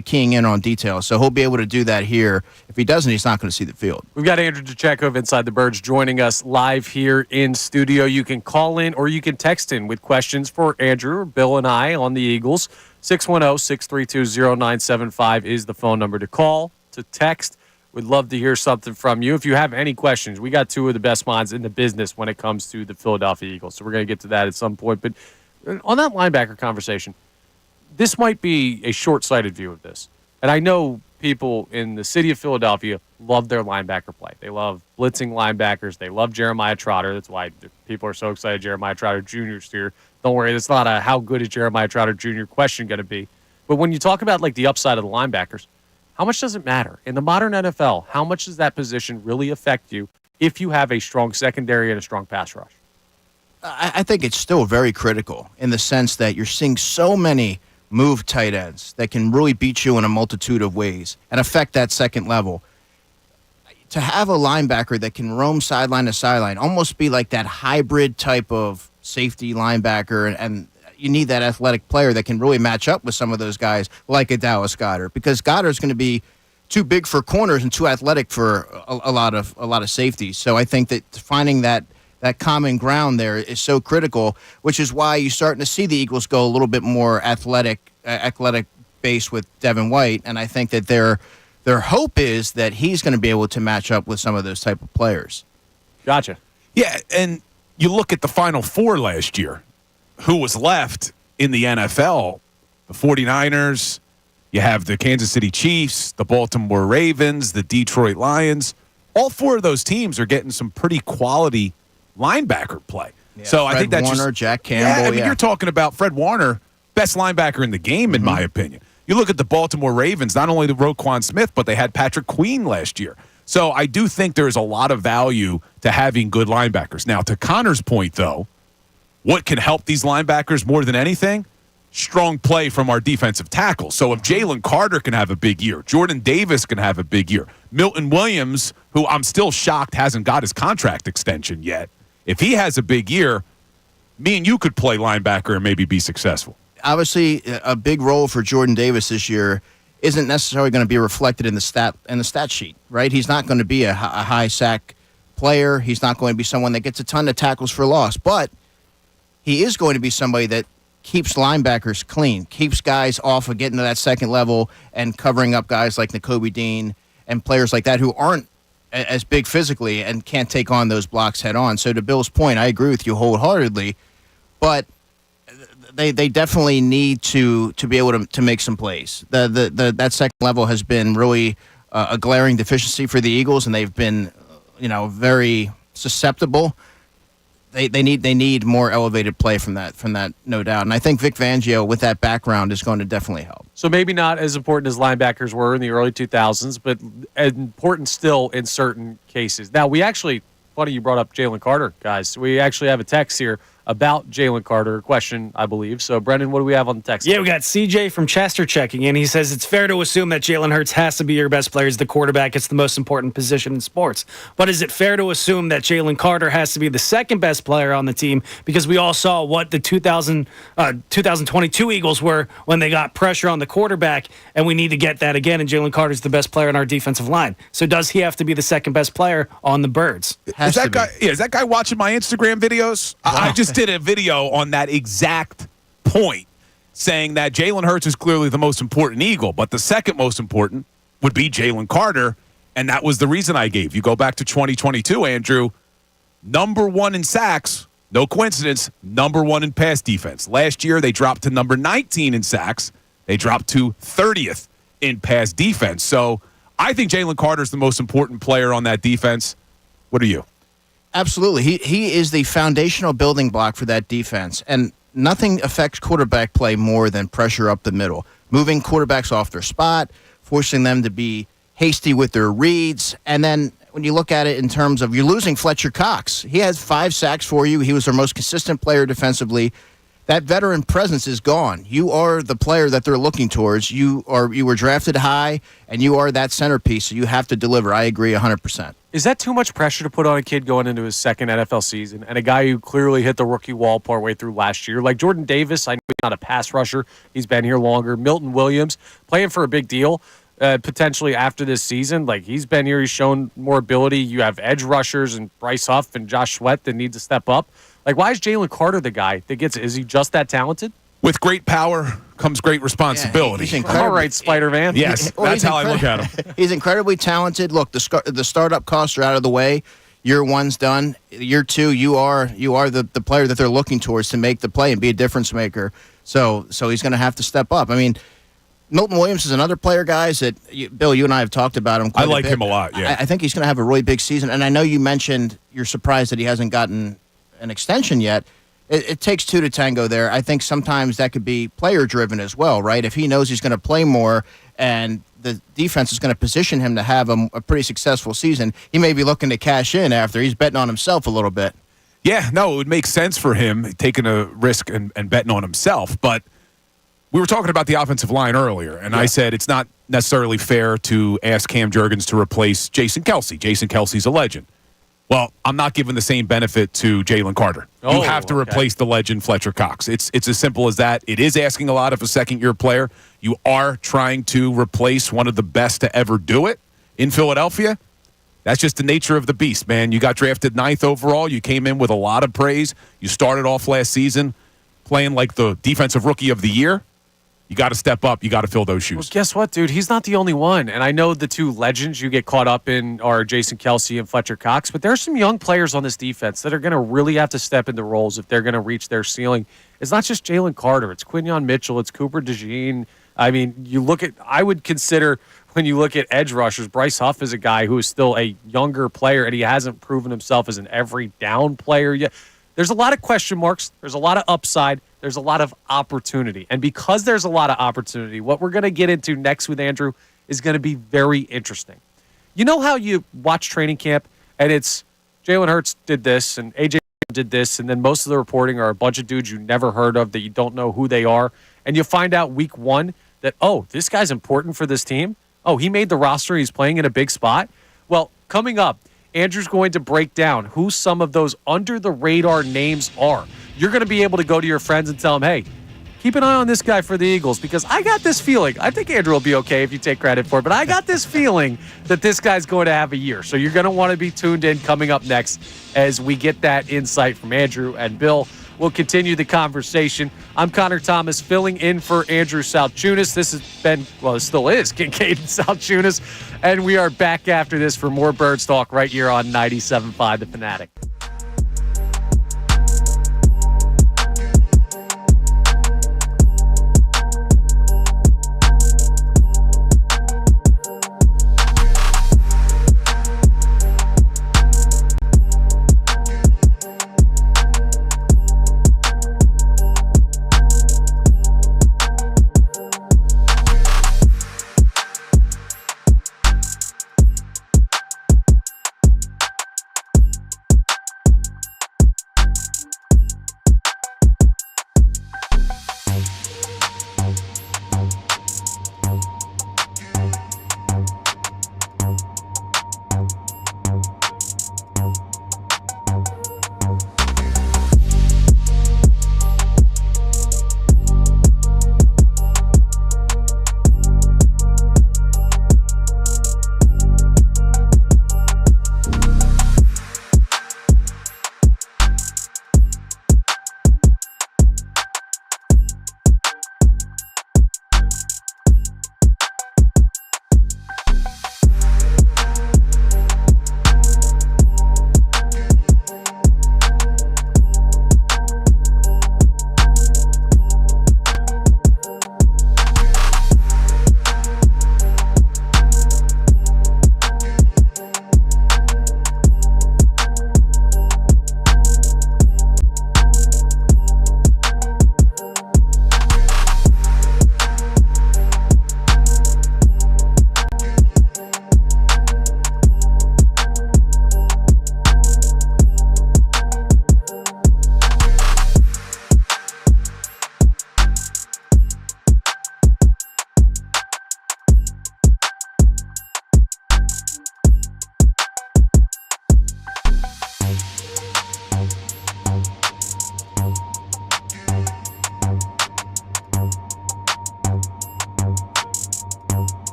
keying in on details. So he'll be able to do that here. If he doesn't, he's not going to see the field. We've got Andrew DiCecco of Inside the Birds joining us live here in studio. You can call in or you can text in with questions for Andrew, Bill, and I on the Eagles. 610-632-0975 is the phone number to call, to text. We'd love to hear something from you. If you have any questions, we got two of the best minds in the business when it comes to the Philadelphia Eagles. So we're going to get to that at some point. But on that linebacker conversation, this might be a short-sighted view of this. And I know people in the city of Philadelphia love their linebacker play. They love blitzing linebackers. They love Jeremiah Trotter. That's why people are so excited Jeremiah Trotter Jr. is here. Don't worry, it's not a how good is Jeremiah Trotter Jr. question going to be. But when you talk about like the upside of the linebackers, how much does it matter? In the modern NFL, how much does that position really affect you if you have a strong secondary and a strong pass rush? I think it's still very critical in the sense that you're seeing so many move tight ends that can really beat you in a multitude of ways and affect that second level. To have a linebacker that can roam sideline to sideline, almost be like that hybrid type of safety linebacker, and you need that athletic player that can really match up with some of those guys like a Dallas Goedert, because Goddard's going to be too big for corners and too athletic for a lot of safeties. So I think that finding that common ground there is so critical, which is why you're starting to see the Eagles go a little bit more athletic base with Devin White, and I think that their hope is that he's going to be able to match up with some of those type of players. Gotcha. Yeah, and you look at the Final Four last year. Who was left in the NFL? The 49ers, you have the Kansas City Chiefs, the Baltimore Ravens, the Detroit Lions. All four of those teams are getting some pretty quality linebacker play. Yeah, so Fred I think that's Warner, Jack Campbell. I mean, you're talking about Fred Warner, best linebacker in the game, in my opinion. You look at the Baltimore Ravens, not only the Roquan Smith, but they had Patrick Queen last year. So I do think there's a lot of value to having good linebackers. Now, to Connor's point, though, what can help these linebackers more than anything? Strong play from our defensive tackles. So if Jalen Carter can have a big year, Jordan Davis can have a big year, Milton Williams, who I'm still shocked hasn't got his contract extension yet, if he has a big year, me and you could play linebacker and maybe be successful. Obviously, a big role for Jordan Davis this year isn't necessarily going to be reflected in the stat sheet, right? He's not going to be a high sack player. He's not going to be someone that gets a ton of tackles for loss, but he is going to be somebody that keeps linebackers clean, keeps guys off of getting to that second level and covering up guys like Nakobe Dean and players like that who aren't as big physically and can't take on those blocks head on. So to Bill's point, I agree with you wholeheartedly, but they definitely need to be able to make some plays. That second level has been really a glaring deficiency for the Eagles, and they've been very susceptible. They need more elevated play from that, no doubt. And I think Vic Fangio, with that background, is going to definitely help. So maybe not as important as linebackers were in the early 2000s, but important still in certain cases. Now, funny you brought up Jalen Carter, guys. We actually have a text here about Jalen Carter, a question, I believe. So, Brendan, what do we have on the text? Yeah, we got CJ from Chester checking in. He says, it's fair to assume that Jalen Hurts has to be your best player as the quarterback. It's the most important position in sports. But is it fair to assume that Jalen Carter has to be the second best player on the team? Because we all saw what the 2022 Eagles were when they got pressure on the quarterback, and we need to get that again, and Jalen Carter's the best player in our defensive line. So does he have to be the second best player on the Birds? Is that guy watching my Instagram videos? I just did a video on that exact point, saying that Jalen Hurts is clearly the most important Eagle, but the second most important would be Jalen Carter, and that was the reason I gave. You go back to 2022, Andrew, number one in sacks, no coincidence, number one in pass defense. Last year, they dropped to number 19 in sacks. They dropped to 30th in pass defense. So I think Jalen Carter is the most important player on that defense. What are you? Absolutely. He is the foundational building block for that defense. And nothing affects quarterback play more than pressure up the middle. Moving quarterbacks off their spot, forcing them to be hasty with their reads. And then when you look at it in terms of you're losing Fletcher Cox. He has 5 sacks for you. He was their most consistent player defensively. That veteran presence is gone. You are the player that they're looking towards. You were drafted high, and you are that centerpiece, so you have to deliver. I agree 100%. Is that too much pressure to put on a kid going into his second NFL season and a guy who clearly hit the rookie wall partway through last year? Like Jordan Davis, I know he's not a pass rusher. He's been here longer. Milton Williams, playing for a big deal potentially after this season. Like, he's been here. He's shown more ability. You have edge rushers and Bryce Huff and Josh Sweat that need to step up. Like, why is Jalen Carter the guy that gets it? Is he just that talented? With great power comes great responsibility. Yeah, all right, Spider-Man. Yes, that's how I look at him. He's incredibly talented. Look, the startup costs are out of the way. Year 1's done. Year 2, you are the player that they're looking towards to make the play and be a difference maker. So he's going to have to step up. I mean, Milton Williams is another player, guys, that, Bill, you and I have talked about him quite a bit. I like him a lot, yeah. I think he's going to have a really big season. And I know you mentioned you're surprised that he hasn't gotten an extension yet. It takes 2 to tango there. I think sometimes that could be player-driven as well, right? If he knows he's going to play more and the defense is going to position him to have a pretty successful season, he may be looking to cash in after. He's betting on himself a little bit. Yeah, no, it would make sense for him taking a risk and betting on himself. But we were talking about the offensive line earlier, and I said it's not necessarily fair to ask Cam Jurgens to replace Jason Kelce. Jason Kelce's a legend. Well, I'm not giving the same benefit to Jalen Carter. You have to replace the legend Fletcher Cox. It's as simple as that. It is asking a lot of a second-year player. You are trying to replace one of the best to ever do it in Philadelphia. That's just the nature of the beast, man. You got drafted 9th overall. You came in with a lot of praise. You started off last season playing like the defensive rookie of the year. You got to step up. You got to fill those shoes. Well, guess what, dude? He's not the only one. And I know the 2 legends you get caught up in are Jason Kelce and Fletcher Cox, but there are some young players on this defense that are going to really have to step into roles if they're going to reach their ceiling. It's not just Jalen Carter. It's Quinyon Mitchell. It's Cooper DeJean. I mean, I would consider, when you look at edge rushers, Bryce Huff is a guy who is still a younger player, and he hasn't proven himself as an every down player yet. There's a lot of question marks. There's a lot of upside. There's a lot of opportunity. And because there's a lot of opportunity, what we're going to get into next with Andrew is going to be very interesting. You know how you watch training camp, and it's Jalen Hurts did this, and AJ did this, and then most of the reporting are a bunch of dudes you never heard of that you don't know who they are, and you find out week 1 that, oh, this guy's important for this team. Oh, he made the roster. He's playing in a big spot. Well, coming up, Andrew's going to break down who some of those under-the-radar names are. You're going to be able to go to your friends and tell them, hey, keep an eye on this guy for the Eagles, because I got this feeling. I think Andrew will be okay if you take credit for it, but I got this feeling that this guy's going to have a year. So you're going to want to be tuned in coming up next as we get that insight from Andrew and Bill. We'll continue the conversation. I'm Connor Thomas, filling in for Andrew Salciunas. This has been, well, it still is, Kincade Salciunas. And we are back after this for more Birds Talk right here on 97.5 The Fanatic.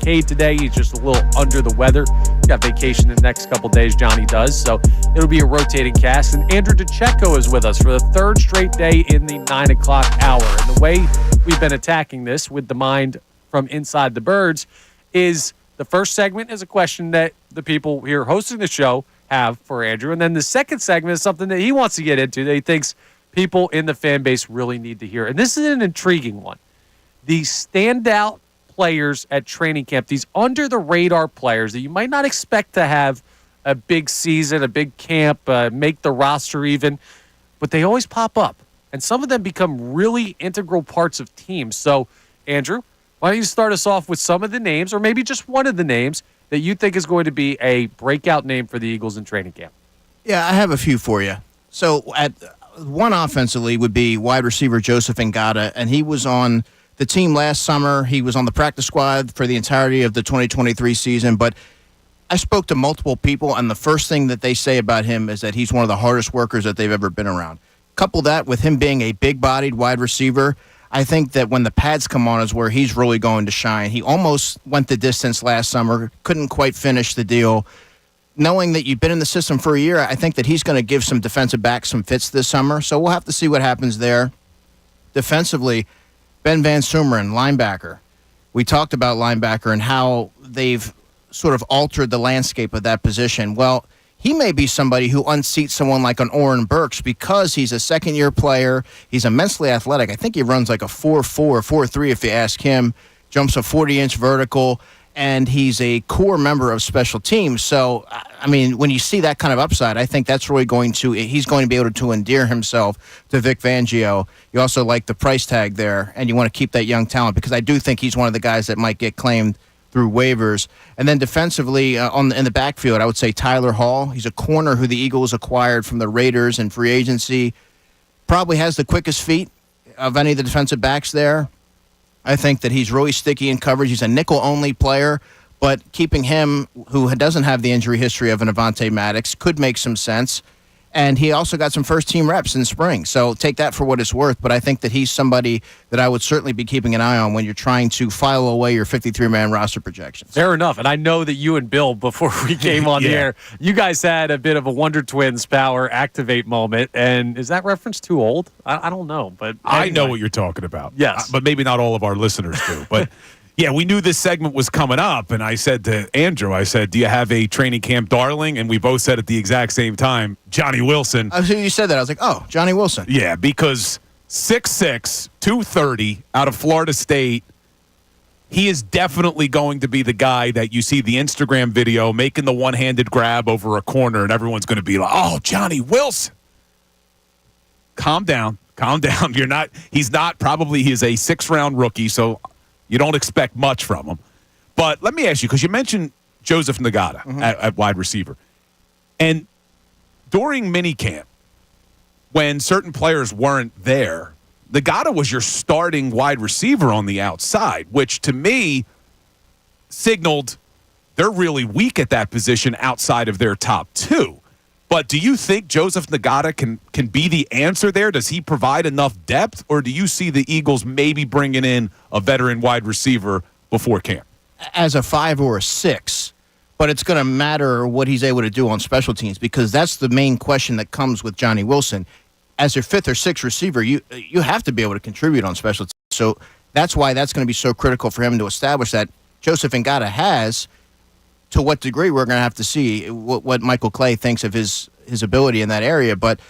Kincade today. He's just a little under the weather. He's got vacation the next couple days, Johnny does. So it'll be a rotating cast. And Andrew DiCecco is with us for the third straight day in the 9 o'clock hour. And the way we've been attacking this with the mind from inside the birds is the first segment is a question that the people here hosting the show have for Andrew. And then the second segment is something that he wants to get into that he thinks people in the fan base really need to hear. And this is an intriguing one. The standout players at training camp, these under-the-radar players that you might not expect to have a big season, a big camp, make the roster even, but they always pop up. And some of them become really integral parts of teams. So, Andrew, why don't you start us off with some of the names, or maybe just one of the names that you think is going to be a breakout name for the Eagles in training camp? Yeah, I have a few for you. So, at one offensively would be wide receiver Joseph Ngata, and he was on the team last summer. He was on the practice squad for the entirety of the 2023 season, but I spoke to multiple people, and the first thing that they say about him is that he's one of the hardest workers that they've ever been around. Couple that with him being a big-bodied wide receiver, I think that when the pads come on is where he's really going to shine. He almost went the distance last summer, couldn't quite finish the deal. Knowing that you've been in the system for a year, I think that he's going to give some defensive backs some fits this summer, so we'll have to see what happens there. Defensively, Ben Van Sumeren, linebacker. We talked about linebacker and how they've sort of altered the landscape of that position. Well, he may be somebody who unseats someone like an Oren Burks because he's a second-year player. He's immensely athletic. I think he runs like a 4.4, 4.3 if you ask him, jumps a 40-inch vertical, and he's a core member of special teams. So, I mean, when you see that kind of upside, I think that's really he's going to be able to endear himself to Vic Fangio. You also like the price tag there, and you want to keep that young talent because I do think he's one of the guys that might get claimed through waivers. And then defensively, in the backfield, I would say Tyler Hall. He's a corner who the Eagles acquired from the Raiders in free agency. Probably has the quickest feet of any of the defensive backs there. I think that he's really sticky in coverage. He's a nickel-only player, but keeping him, who doesn't have the injury history of an Avonte Maddox, could make some sense. And he also got some first-team reps in spring. So take that for what it's worth. But I think that he's somebody that I would certainly be keeping an eye on when you're trying to file away your 53-man roster projections. Fair enough. And I know that you and Bill, before we came on the air, you guys had a bit of a Wonder Twins power activate moment. And is that reference too old? I don't know. But anyway. I know what you're talking about. Yes. But maybe not all of our listeners do. But yeah, we knew this segment was coming up, and I said to Andrew, do you have a training camp darling? And we both said at the exact same time, Johnny Wilson. You said that. I was like, oh, Johnny Wilson. Yeah, because 6'6", 230 out of Florida State, he is definitely going to be the guy that you see the Instagram video making the one-handed grab over a corner, and everyone's going to be like, oh, Johnny Wilson. Calm down. He is a 6th-round rookie, so you don't expect much from him. But let me ask you, because you mentioned Joseph Ngata at wide receiver. And during minicamp, when certain players weren't there, Ngata was your starting wide receiver on the outside, which to me signaled they're really weak at that position outside of their top two. But do you think Joseph Ngata can be the answer there? Does he provide enough depth, or do you see the Eagles maybe bringing in a veteran wide receiver before camp? As a 5 or a 6, but it's going to matter what he's able to do on special teams because that's the main question that comes with Johnny Wilson. As your 5th or 6th receiver, you have to be able to contribute on special teams. So that's why that's going to be so critical for him to establish that Joseph Ngata has. To what degree, we're going to have to see what Michael Clay thinks of his ability in that area. But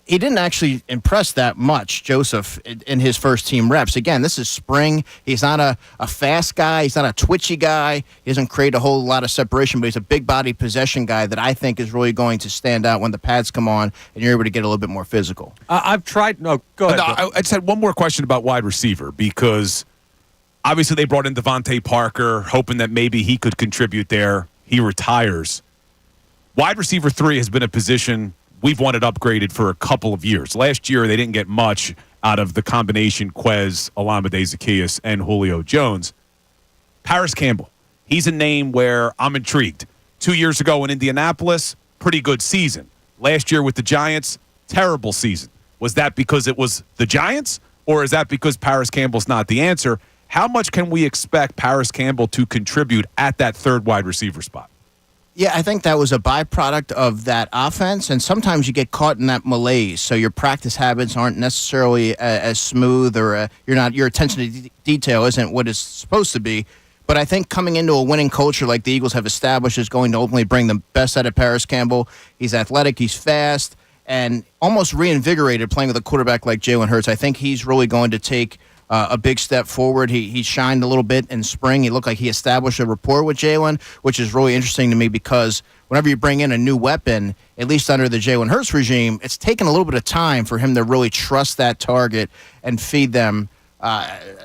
he didn't actually impress that much, Joseph, in his first-team reps. Again, this is spring. He's not a fast guy. He's not a twitchy guy. He doesn't create a whole lot of separation, but he's a big-body possession guy that I think is really going to stand out when the pads come on and you're able to get a little bit more physical. I've tried – no, go ahead. No, I just had one more question about wide receiver because – obviously, they brought in Devontae Parker, hoping that maybe he could contribute there. He retires. Wide receiver 3 has been a position we've wanted upgraded for a couple of years. Last year, they didn't get much out of the combination Quez, Olamide Zaccheaus, and Julio Jones. Paris Campbell, he's a name where I'm intrigued. 2 years ago in Indianapolis, pretty good season. Last year with the Giants, terrible season. Was that because it was the Giants, or is that because Paris Campbell's not the answer? how much can we expect Paris Campbell to contribute at that third wide receiver spot? Yeah, I think that was a byproduct of that offense, and sometimes you get caught in that malaise. So your practice habits aren't necessarily as smooth, or your attention to detail isn't what it's supposed to be. But I think coming into a winning culture like the Eagles have established is going to ultimately bring the best out of Paris Campbell. He's athletic, he's fast, and almost reinvigorated playing with a quarterback like Jalen Hurts. I think he's really going to take a big step forward. He shined a little bit in spring. He looked like he established a rapport with Jalen, which is really interesting to me because whenever you bring in a new weapon, at least under the Jalen Hurts regime, it's taken a little bit of time for him to really trust that target and feed them.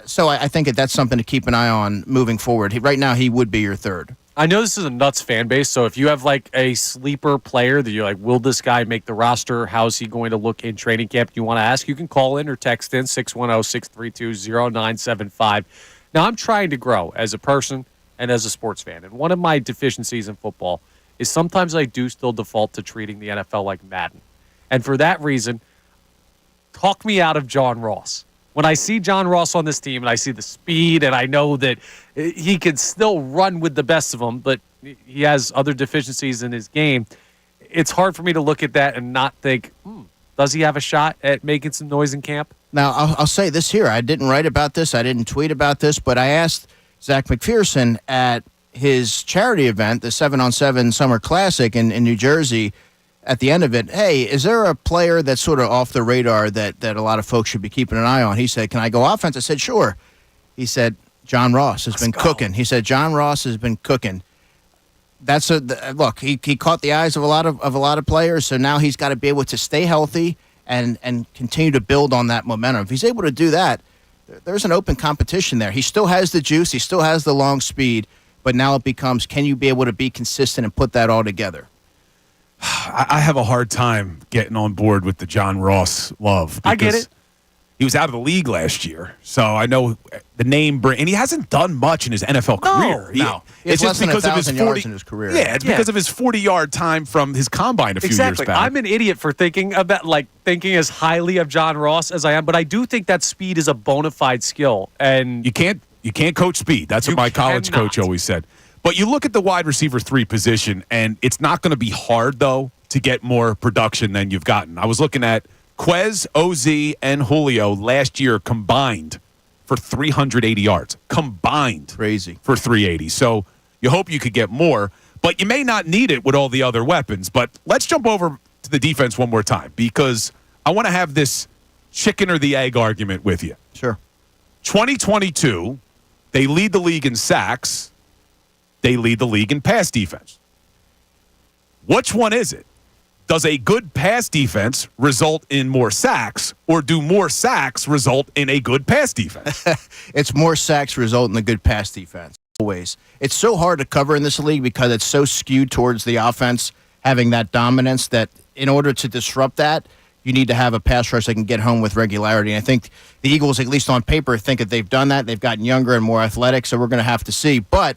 So I think that's something to keep an eye on moving forward. Right now, he would be your third. I know this is a nuts fan base, so if you have like a sleeper player that you're like, will this guy make the roster? How's he going to look in training camp? You want to ask, you can call in or text in 610-632-0975. Now, I'm trying to grow as a person and as a sports fan, and one of my deficiencies in football is sometimes I do still default to treating the NFL like Madden. And for that reason, talk me out of John Ross. When I see John Ross on this team and I see the speed and I know that he can still run with the best of them, but he has other deficiencies in his game, it's hard for me to look at that and not think, does he have a shot at making some noise in camp? Now, I'll say this here. I didn't write about this. I didn't tweet about this, but I asked Zach McPherson at his charity event, the 7-on-7 Summer Classic in New Jersey, at the end of it, hey, is there a player that's sort of off the radar that a lot of folks should be keeping an eye on? He said, can I go offense? I said, sure. He said, John Ross has been cooking. He said, John Ross has been cooking. Look, he caught the eyes of a lot of players, so now he's got to be able to stay healthy and continue to build on that momentum. If he's able to do that, there's an open competition there. He still has the juice. He still has the long speed, but now it becomes, can you be able to be consistent and put that all together? I have a hard time getting on board with the John Ross love. I get it. He was out of the league last year, so I know the name, and he hasn't done much in his NFL career. No. It's just because of his 40 yards in his career. Yeah, it's because of his 40-yard time from his combine a few years back. I'm an idiot for thinking as highly of John Ross as I am, but I do think that speed is a bona fide skill, and you can't coach speed. That's what my college coach always said. But you look at the wide receiver 3 position, and it's not going to be hard, though, to get more production than you've gotten. I was looking at Quez, OZ, and Julio last year combined for 380 yards. Combined. Crazy. For 380. So you hope you could get more, but you may not need it with all the other weapons. But let's jump over to the defense one more time, because I want to have this chicken or the egg argument with you. Sure. 2022, they lead the league in sacks. They lead the league in pass defense. Which one is it? Does a good pass defense result in more sacks, or do more sacks result in a good pass defense? It's more sacks result in a good pass defense. Always. It's so hard to cover in this league because it's so skewed towards the offense having that dominance that in order to disrupt that, you need to have a pass rush that can get home with regularity. And I think the Eagles, at least on paper, think that they've done that. They've gotten younger and more athletic, so we're going to have to see. But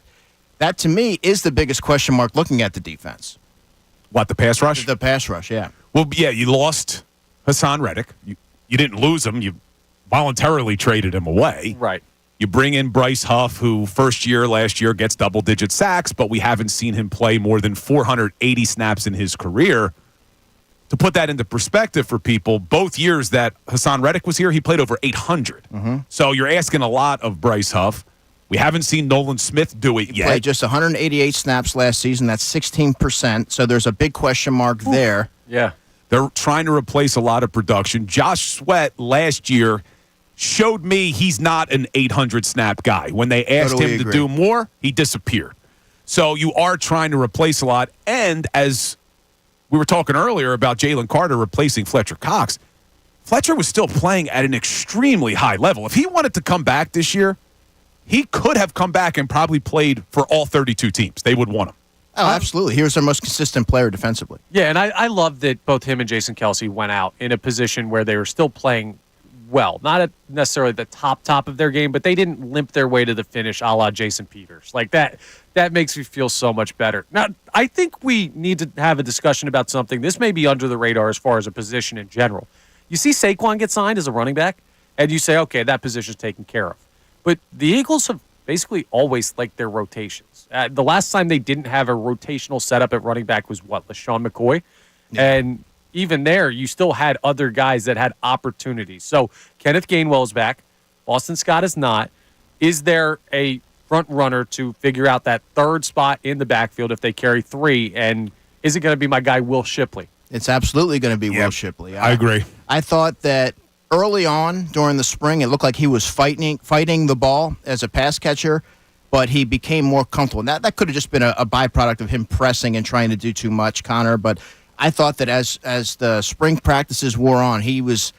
that, to me, is the biggest question mark looking at the defense. What, the pass rush? The pass rush, yeah. Well, yeah, you lost Hassan Reddick. You didn't lose him. You voluntarily traded him away. Right. You bring in Bryce Huff, who last year gets double-digit sacks, but we haven't seen him play more than 480 snaps in his career. To put that into perspective for people, both years that Hassan Reddick was here, he played over 800. Mm-hmm. So you're asking a lot of Bryce Huff. We haven't seen Nolan Smith do it yet. He played just 188 snaps last season. That's 16%. So there's a big question mark there. Yeah. They're trying to replace a lot of production. Josh Sweat last year showed me he's not an 800-snap guy. When they asked him to do more, he disappeared. So you are trying to replace a lot. And as we were talking earlier about Jalen Carter replacing Fletcher Cox, Fletcher was still playing at an extremely high level. If he wanted to come back this year, he could have come back and probably played for all 32 teams. They would want him. Oh, absolutely. He was their most consistent player defensively. Yeah, and I love that both him and Jason Kelce went out in a position where they were still playing well. Not at necessarily the top of their game, but they didn't limp their way to the finish a la Jason Peters. Like that makes me feel so much better. Now, I think we need to have a discussion about something. This may be under the radar as far as a position in general. You see Saquon get signed as a running back, and you say, okay, that position's taken care of. But the Eagles have basically always liked their rotations. The last time they didn't have a rotational setup at running back was LaShawn McCoy. Yeah. And even there, you still had other guys that had opportunities. So Kenneth Gainwell is back. Boston Scott is not. Is there a front runner to figure out that third spot in the backfield if they carry three? And is it going to be my guy, Will Shipley? It's absolutely going to be Will Shipley. I agree. I thought that early on during the spring, it looked like he was fighting the ball as a pass catcher, but he became more comfortable. And that could have just been a byproduct of him pressing and trying to do too much, Connor. But I thought that as the spring practices wore on, he was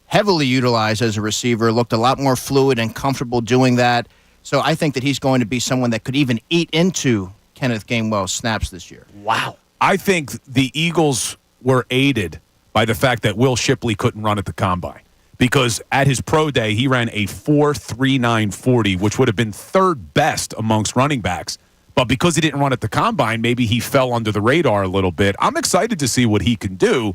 heavily utilized as a receiver, looked a lot more fluid and comfortable doing that. So I think that he's going to be someone that could even eat into Kenneth Gainwell's snaps this year. Wow. I think the Eagles were aided by the fact that Will Shipley couldn't run at the combine. Because at his pro day, he ran a 4.39 40, which would have been third best amongst running backs. But because he didn't run at the combine, maybe he fell under the radar a little bit. I'm excited to see what he can do.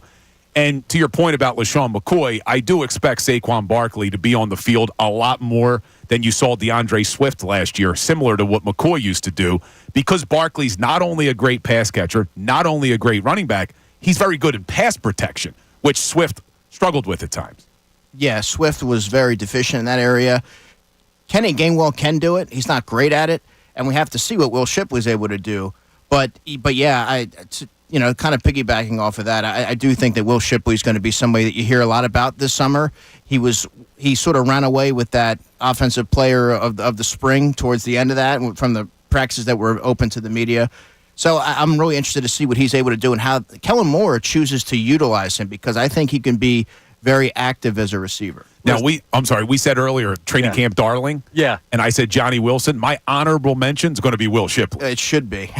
And to your point about LaShawn McCoy, I do expect Saquon Barkley to be on the field a lot more than you saw DeAndre Swift last year, similar to what McCoy used to do, because Barkley's not only a great pass catcher, not only a great running back, he's very good in pass protection, which Swift struggled with at times. Yeah, Swift was very deficient in that area. Kenny Gainwell can do it. He's not great at it, and we have to see what Will Shipley was able to do. But yeah, kind of piggybacking off of that, I do think that Will Shipley is going to be somebody that you hear a lot about this summer. He sort of ran away with that offensive player of the spring towards the end of that from the practices that were open to the media. So I'm really interested to see what he's able to do and how Kellen Moore chooses to utilize him, because I think he can be very active as a receiver. Now, we said earlier, training camp darling. Yeah. And I said Johnny Wilson. My honorable mention is going to be Will Shipley. It should be.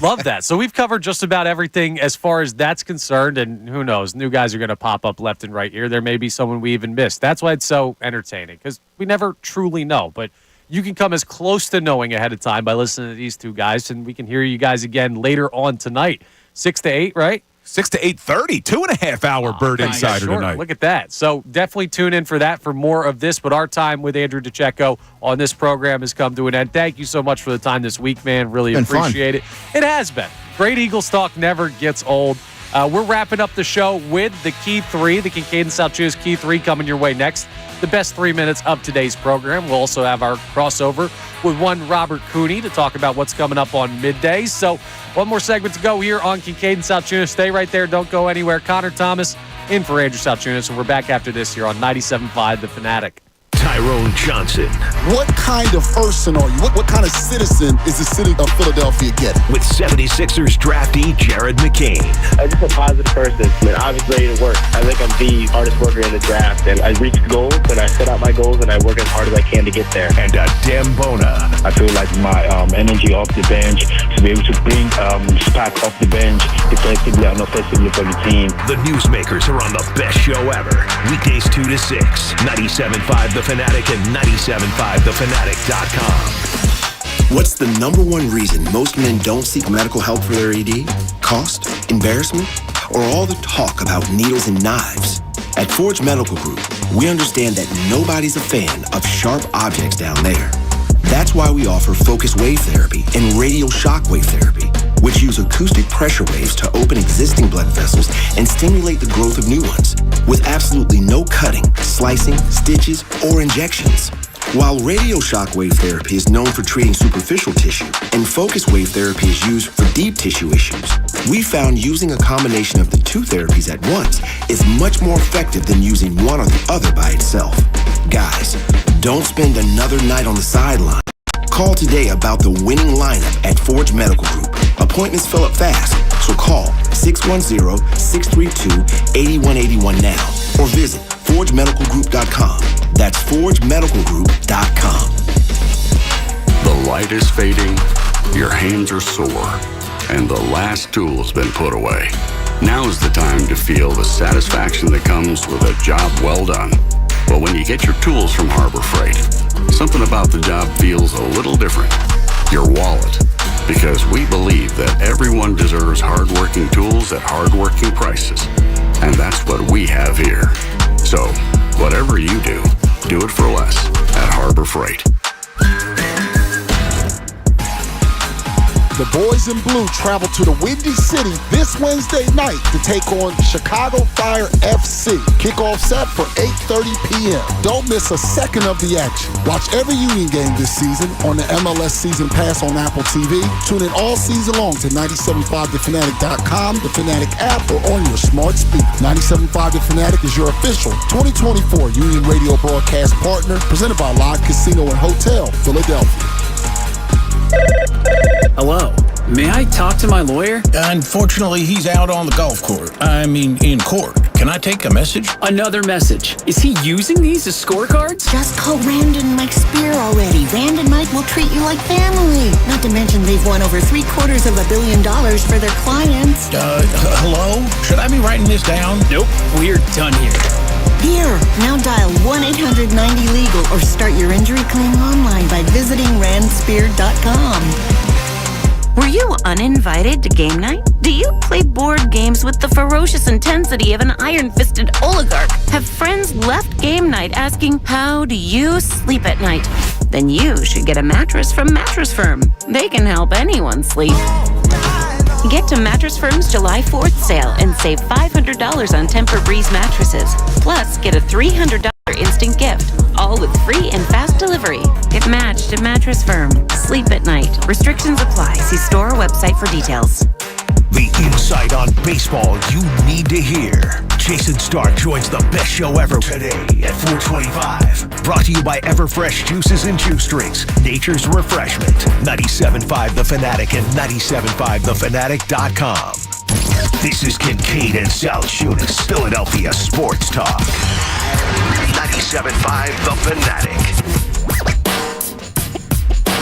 Love that. So we've covered just about everything as far as that's concerned, and who knows, new guys are going to pop up left and right here. There may be someone we even missed. That's why it's so entertaining, because we never truly know. But you can come as close to knowing ahead of time by listening to these two guys, and we can hear you guys again later on tonight. 6 to 8, right? 6 to 8:30, 2.5 hour Bird Insider tonight. Look at that. So definitely tune in for that for more of this. But our time with Andrew DiCecco on this program has come to an end. Thank you so much for the time this week, man. Really appreciate it. It has been. Great Eagles talk never gets old. We're wrapping up the show with the Key 3, the Kincade Salciunas Key 3 coming your way next. The best 3 minutes of today's program. We'll also have our crossover with one Robert Cooney to talk about what's coming up on middays. So one more segment to go here on Kincade Salciunas. Stay right there. Don't go anywhere. Connor Thomas in for Andrew Salciunas, and we're back after this here on 97.5 The Fanatic. Tyrone Johnson. What kind of person are you? What kind of citizen is the city of Philadelphia getting? With 76ers draftee Jared McCain. I'm just a positive person. I mean, I'm just ready to work. I think I'm the hardest worker in the draft, and I reach goals, and I set out my goals, and I work as hard as I can to get there. And a Dembona. I feel like my energy off the bench, to be able to bring spark off the bench defensively and offensively for the team. The newsmakers are on the best show ever. Weekdays 2 to 6. 97.5 The Fanatic and 97.5thefanatic.com. What's the number one reason most men don't seek medical help for their ED? Cost? Embarrassment? Or all the talk about needles and knives? At Forge Medical Group, we understand that nobody's a fan of sharp objects down there. That's why we offer focused wave therapy and radial shockwave therapy, which use acoustic pressure waves to open existing blood vessels and stimulate the growth of new ones, with absolutely no cutting, slicing, stitches, or injections. While radial shockwave therapy is known for treating superficial tissue and focused wave therapy is used for deep tissue issues, we found using a combination of the two therapies at once is much more effective than using one or the other by itself. Guys, don't spend another night on the sideline. Call today about the winning lineup at Forge Medical Group. Appointments fill up fast, so call 610-632-8181 now or visit forgemedicalgroup.com. That's forgemedicalgroup.com. The light is fading, your hands are sore, and the last tool's been put away. Now is the time to feel the satisfaction that comes with a job well done. But when you get your tools from Harbor Freight, something about the job feels a little different. Your wallet. Because we believe that everyone deserves hardworking tools at hardworking prices. And that's what we have here. So, whatever you do, do it for less at Harbor Freight. The boys in blue travel to the Windy City this Wednesday night to take on Chicago Fire FC. Kickoff set for 8:30 p.m. Don't miss a second of the action. Watch every Union game this season on the MLS Season Pass on Apple TV. Tune in all season long to 975thefanatic.com, the Fanatic app, or on your smart speaker. 97.5 The Fanatic is your official 2024 Union Radio broadcast partner, presented by Live Casino and Hotel, Philadelphia. Hello. May I talk to my lawyer? Unfortunately, he's out on the golf court. I mean, in court. Can I take a message? Another message. Is he using these as scorecards? Just call Rand and Mike Spear already. Rand and Mike will treat you like family. Not to mention they've won over $750 million for their clients. Hello? Should I be writing this down? Nope. We're done here. Here, now dial 1-800-90-LEGAL or start your injury claim online by visiting randspear.com. Were you uninvited to game night? Do you play board games with the ferocious intensity of an iron-fisted oligarch? Have friends left game night asking, how do you sleep at night? Then you should get a mattress from Mattress Firm. They can help anyone sleep. Get to Mattress Firm's July 4th sale and save $500 on Tempur-Breeze mattresses. Plus, get a $300 instant gift, all with free and fast delivery. Get matched at Mattress Firm. Sleep at night. Restrictions apply. See store or website for details. The insight on baseball you need to hear. Jason Stark joins the best show ever today at 4:25. Brought to you by Everfresh Juices and Juice Drinks. Nature's refreshment. 97.5 The Fanatic and 97.5thefanatic.com. This is Kincade and Salciunas, Philadelphia Sports Talk. 97.5 The Fanatic.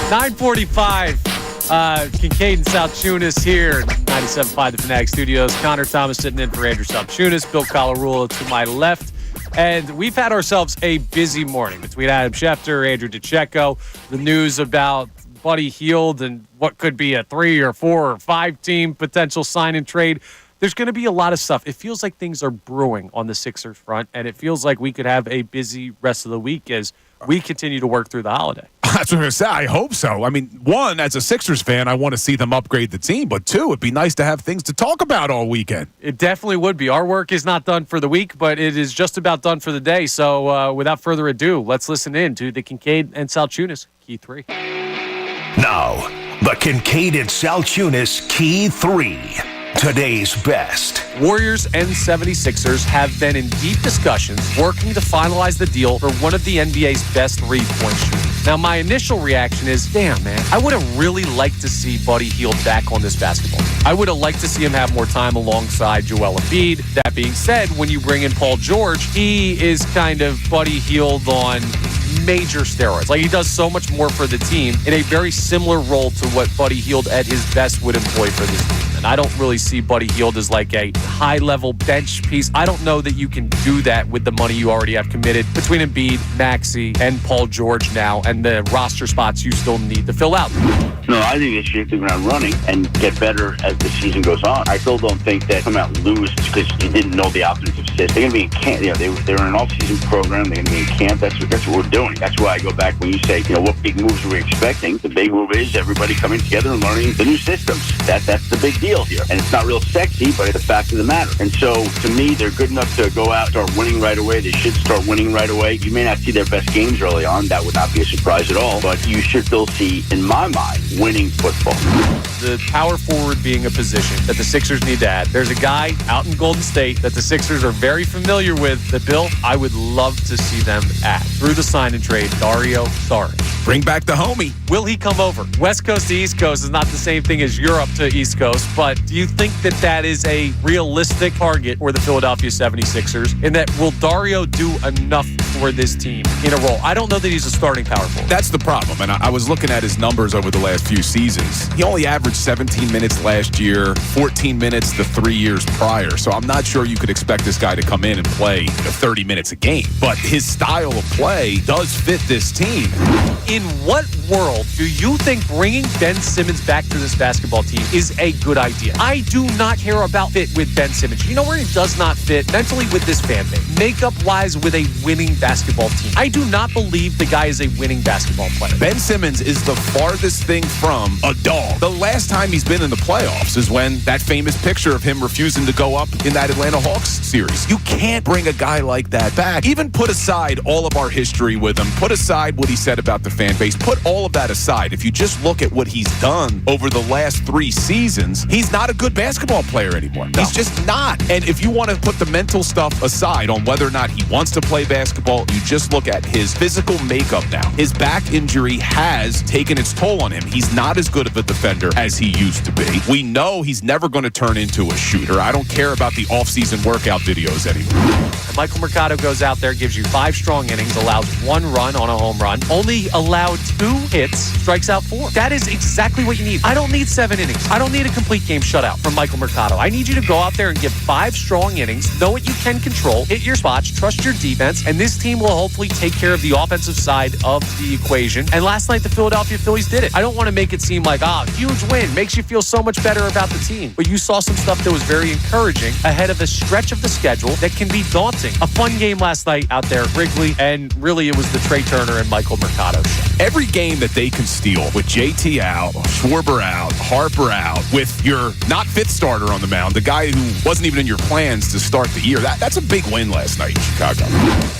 9:45. Kincade and Salciunas here, 97.5 The Fanatic Studios. Connor Thomas sitting in for Andrew Salciunas, Bill Colarulo to my left. And we've had ourselves a busy morning between Adam Schefter, Andrew DiCecco, the news about Buddy Hield and what could be a 3 or 4 or 5 team potential sign and trade. There's going to be a lot of stuff. It feels like things are brewing on the Sixers front, and it feels like we could have a busy rest of the week as we continue to work through the holiday. That's what I'm going to say. I hope so. I mean, one, as a Sixers fan, I want to see them upgrade the team. But two, it'd be nice to have things to talk about all weekend. It definitely would be. Our work is not done for the week, but it is just about done for the day. So without further ado, let's listen in to the Kincade and Salciunas Key 3. Now, the Kincade and Salciunas Key 3. Today's best. Warriors and 76ers have been in deep discussions working to finalize the deal for one of the NBA's best three-point shooters. Now, my initial reaction is, damn, man, I would have really liked to see Buddy Hield back on this basketball team. I would have liked to see him have more time alongside Joel Embiid. That being said, when you bring in Paul George, he is kind of Buddy Hield on major steroids. Like, he does so much more for the team in a very similar role to what Buddy Hield at his best would employ for this team. And I don't really see Buddy Hield as like a high-level bench piece. I don't know that you can do that with the money you already have committed between Embiid, Maxey, and Paul George now, and the roster spots you still need to fill out. No, I think they should hit the ground running and get better as the season goes on. I still don't think that come out and lose because you didn't know the offensive system. They're going to be in camp. You know, they're in an off-season program. They're going to be in camp. That's what we're doing. That's why I go back when you say, you know, what big moves are we expecting? The big move is everybody coming together and learning the new systems. That's the big deal here. And it's not real sexy, but it's a fact of the matter. And so, to me, they're good enough to go out and start winning right away. They should start winning right away. You may not see their best games early on. That would not be a surprise at all. But you should still see, in my mind, winning football. The power forward being a position that the Sixers need to add. There's a guy out in Golden State that the Sixers are very familiar with that, Bill, I would love to see them add. Through the sign and trade, Dario Saric. Bring back the homie. Will he come over? West Coast to East Coast is not the same thing as Europe to East Coast, but do you think that that is a realistic target for the Philadelphia 76ers? And that will Dario do enough for this team in a role? I don't know that he's a starting power forward. That's the problem. And I was looking at his numbers over the last few seasons. He only averaged 17 minutes last year, 14 minutes the 3 years prior. So I'm not sure you could expect this guy to come in and play 30 minutes a game. But his style of play does fit this team. In what world do you think bringing Ben Simmons back to this basketball team is a good idea? idea. I do not care about fit with Ben Simmons. You know where he does not fit? Mentally with this fan base. Makeup-wise with a winning basketball team. I do not believe the guy is a winning basketball player. Ben Simmons is the farthest thing from a dog. The last time he's been in the playoffs is when that famous picture of him refusing to go up in that Atlanta Hawks series. You can't bring a guy like that back. Even put aside all of our history with him, put aside what he said about the fan base, put all of that aside. If you just look at what he's done over the last 3 seasons, he's not a good basketball player anymore. No. He's just not. And if you want to put the mental stuff aside on whether or not he wants to play basketball, you just look at his physical makeup now. His back injury has taken its toll on him. He's not as good of a defender as he used to be. We know he's never going to turn into a shooter. I don't care about the offseason workout videos anymore. Michael Mercado goes out there, gives you 5 strong innings, allows 1 run on a home run, only allowed 2 hits, strikes out 4. That is exactly what you need. I don't need 7 innings. I don't need a complete game shutout from Michael Mercado. I need you to go out there and give 5 strong innings, know what you can control, hit your spots, trust your defense, and this team will hopefully take care of the offensive side of the equation. And last night, the Philadelphia Phillies did it. I don't want to make it seem like, huge win, makes you feel so much better about the team. But you saw some stuff that was very encouraging ahead of a stretch of the schedule that can be daunting. A fun game last night out there at Wrigley, and really it was the Trey Turner and Michael Mercado show. Every game that they can steal with JT out, Schwarber out, Harper out, with your not 5th starter on the mound, the guy who wasn't even in your plans to start the year, that's a big win last night in Chicago.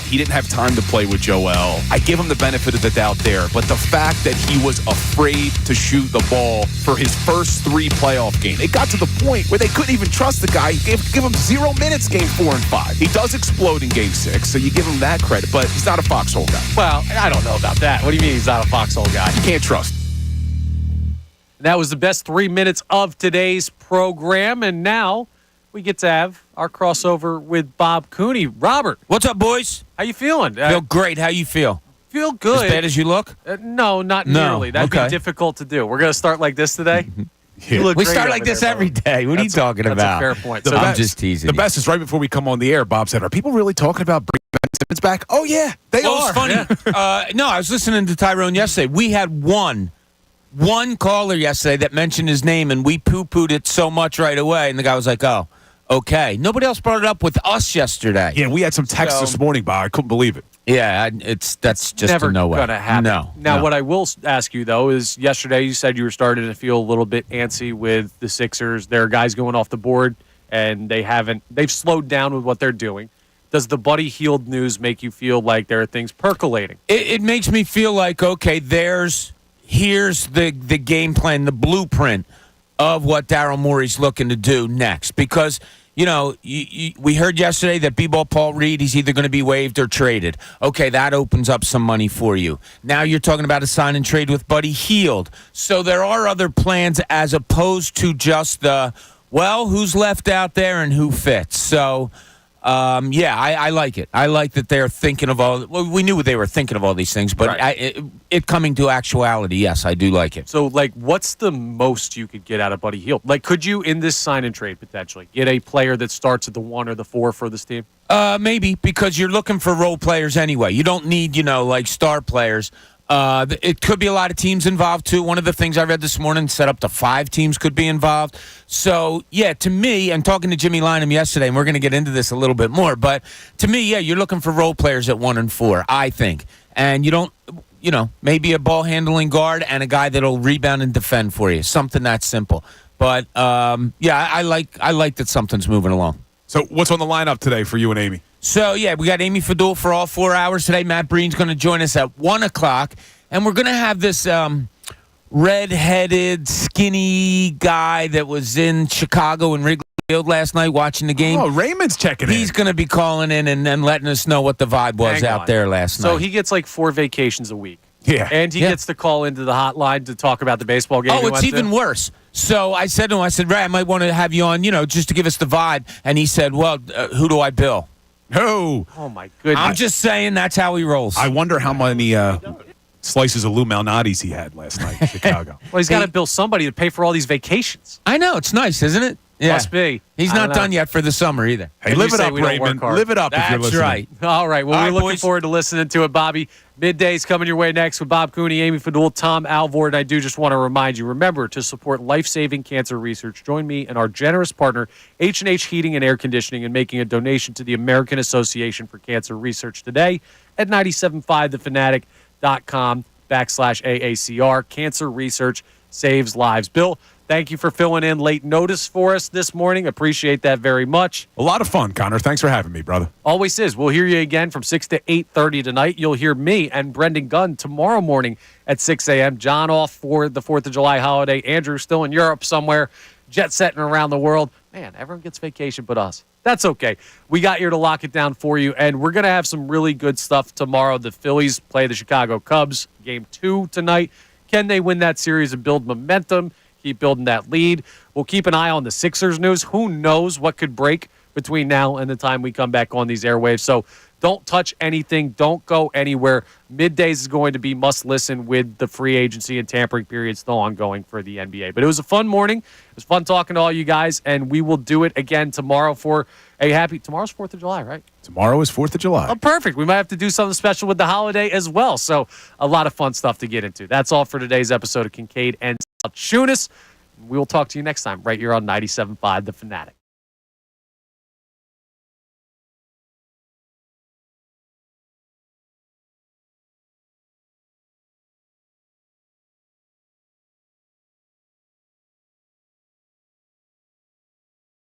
He didn't have time to play with Joel. I give him the benefit of the doubt there, but the fact that he was afraid to shoot the ball for his first 3 playoff games, it got to the point where they couldn't even trust the guy. Give him 0 minutes game 4 and 5. He does explode in game 6, so you give him that credit, but he's not a foxhole guy. Well, I don't know about that. What do you mean he's not a foxhole guy? You can't trust. That was the best 3 minutes of today's program, and now we get to have our crossover with Bob Cooney. Robert. What's up, boys? How you feeling? Feel great. How you feel? Feel good. As bad as you look? No, not nearly. That'd be difficult to do. We're going to start like this today? We start like this every day. What are you talking about? That's a fair point. I'm just teasing. The best is right before we come on the air, Bob said, are people really talking about bringing Ben Simmons back? Oh, yeah, they are. It's funny. No, I was listening to Tyrone yesterday. We had one caller yesterday that mentioned his name, and we poo-pooed it so much right away. And the guy was like, oh, okay. Nobody else brought it up with us yesterday. Yeah, we had some texts this morning, Bob. I couldn't believe it. Yeah, that's just never no way. Gonna happen. No. Now, what I will ask you though is, yesterday you said you were starting to feel a little bit antsy with the Sixers. There are guys going off the board, and they've slowed down with what they're doing. Does the Buddy Hield news make you feel like there are things percolating? It makes me feel like, okay, here's the game plan, the blueprint of what Daryl Morey's looking to do next, because. You know, we heard yesterday that B-ball Paul Reed, he's either going to be waived or traded. Okay, that opens up some money for you. Now you're talking about a sign and trade with Buddy Hield. So there are other plans as opposed to just who's left out there and who fits. So, I like it. I like that they're thinking of all. Well, we knew they were thinking of all these things, but right. It coming to actuality, yes, I do like it. So, what's the most you could get out of Buddy Hield? Could you, in this sign and trade potentially, get a player that starts at the 1 or the 4 for this team? Maybe, because you're looking for role players anyway. You don't need, star players. It could be a lot of teams involved, too. One of the things I read this morning said up to 5 teams could be involved. So, yeah, to me, and talking to Jimmy Lynam yesterday, and we're going to get into this a little bit more, but to me, yeah, you're looking for role players at 1 and 4, I think. And you don't, maybe a ball-handling guard and a guy that'll rebound and defend for you. Something that simple. But, I like that something's moving along. So what's on the lineup today for you and Amy? So, yeah, we got Amy Fadul for all 4 hours today. Matt Breen's going to join us at 1 o'clock. And we're going to have this red-headed, skinny guy that was in Chicago and Wrigley Field last night watching the game. Oh, Raymond's checking in. He's going to be calling in and letting us know what the vibe was out there last night. So he gets 4 vacations a week. Yeah. And he gets to call into the hotline to talk about the baseball game. Oh, it's even worse. So I said to him, Ray, I might want to have you on, just to give us the vibe. And he said, well, who do I bill? Who? Oh, my goodness. I'm just saying that's how he rolls. I wonder how many slices of Lou Malnati's he had last night in Chicago. Well, he's got to bill somebody to pay for all these vacations. I know. It's nice, isn't it? Yeah. Must be. He's I not don't know. done yet for the summer either. Hey, And live you it say up, we don't work Raymond. hard. Live it up if you're That's listening. right. All right. Well, All we're right, looking boys. forward to listening to it, Bobby. Midday's coming your way next with Bob Cooney, Amy Fadul, Tom Alvord. And I do just want to remind you, remember to support life-saving cancer research. Join me and our generous partner, H&H Heating and Air Conditioning, in making a donation to the American Association for Cancer Research today at 975thefanatic.com/AACR. Cancer research saves lives. Bill, thank you for filling in late notice for us this morning. Appreciate that very much. A lot of fun, Connor. Thanks for having me, brother. Always is. We'll hear you again from 6 to 8:30 tonight. You'll hear me and Brendan Gunn tomorrow morning at 6 a.m. John off for the 4th of July holiday. Andrew still in Europe somewhere, jet setting around the world. Man, everyone gets vacation but us. That's okay. We got here to lock it down for you, and we're going to have some really good stuff tomorrow. The Phillies play the Chicago Cubs, Game 2 tonight. Can they win that series and build momentum, keep building that lead? We'll keep an eye on the Sixers news. Who knows what could break between now and the time we come back on these airwaves. So don't touch anything. Don't go anywhere. Middays is going to be must listen with the free agency and tampering period still ongoing for the NBA. But it was a fun morning. It was fun talking to all you guys, and we will do it again tomorrow for a happy – tomorrow's 4th of July, right? Tomorrow is 4th of July. Oh, perfect. We might have to do something special with the holiday as well. So a lot of fun stuff to get into. That's all for today's episode of Kincade and Salciunas. We will talk to you next time right here on 97.5 The Fanatic.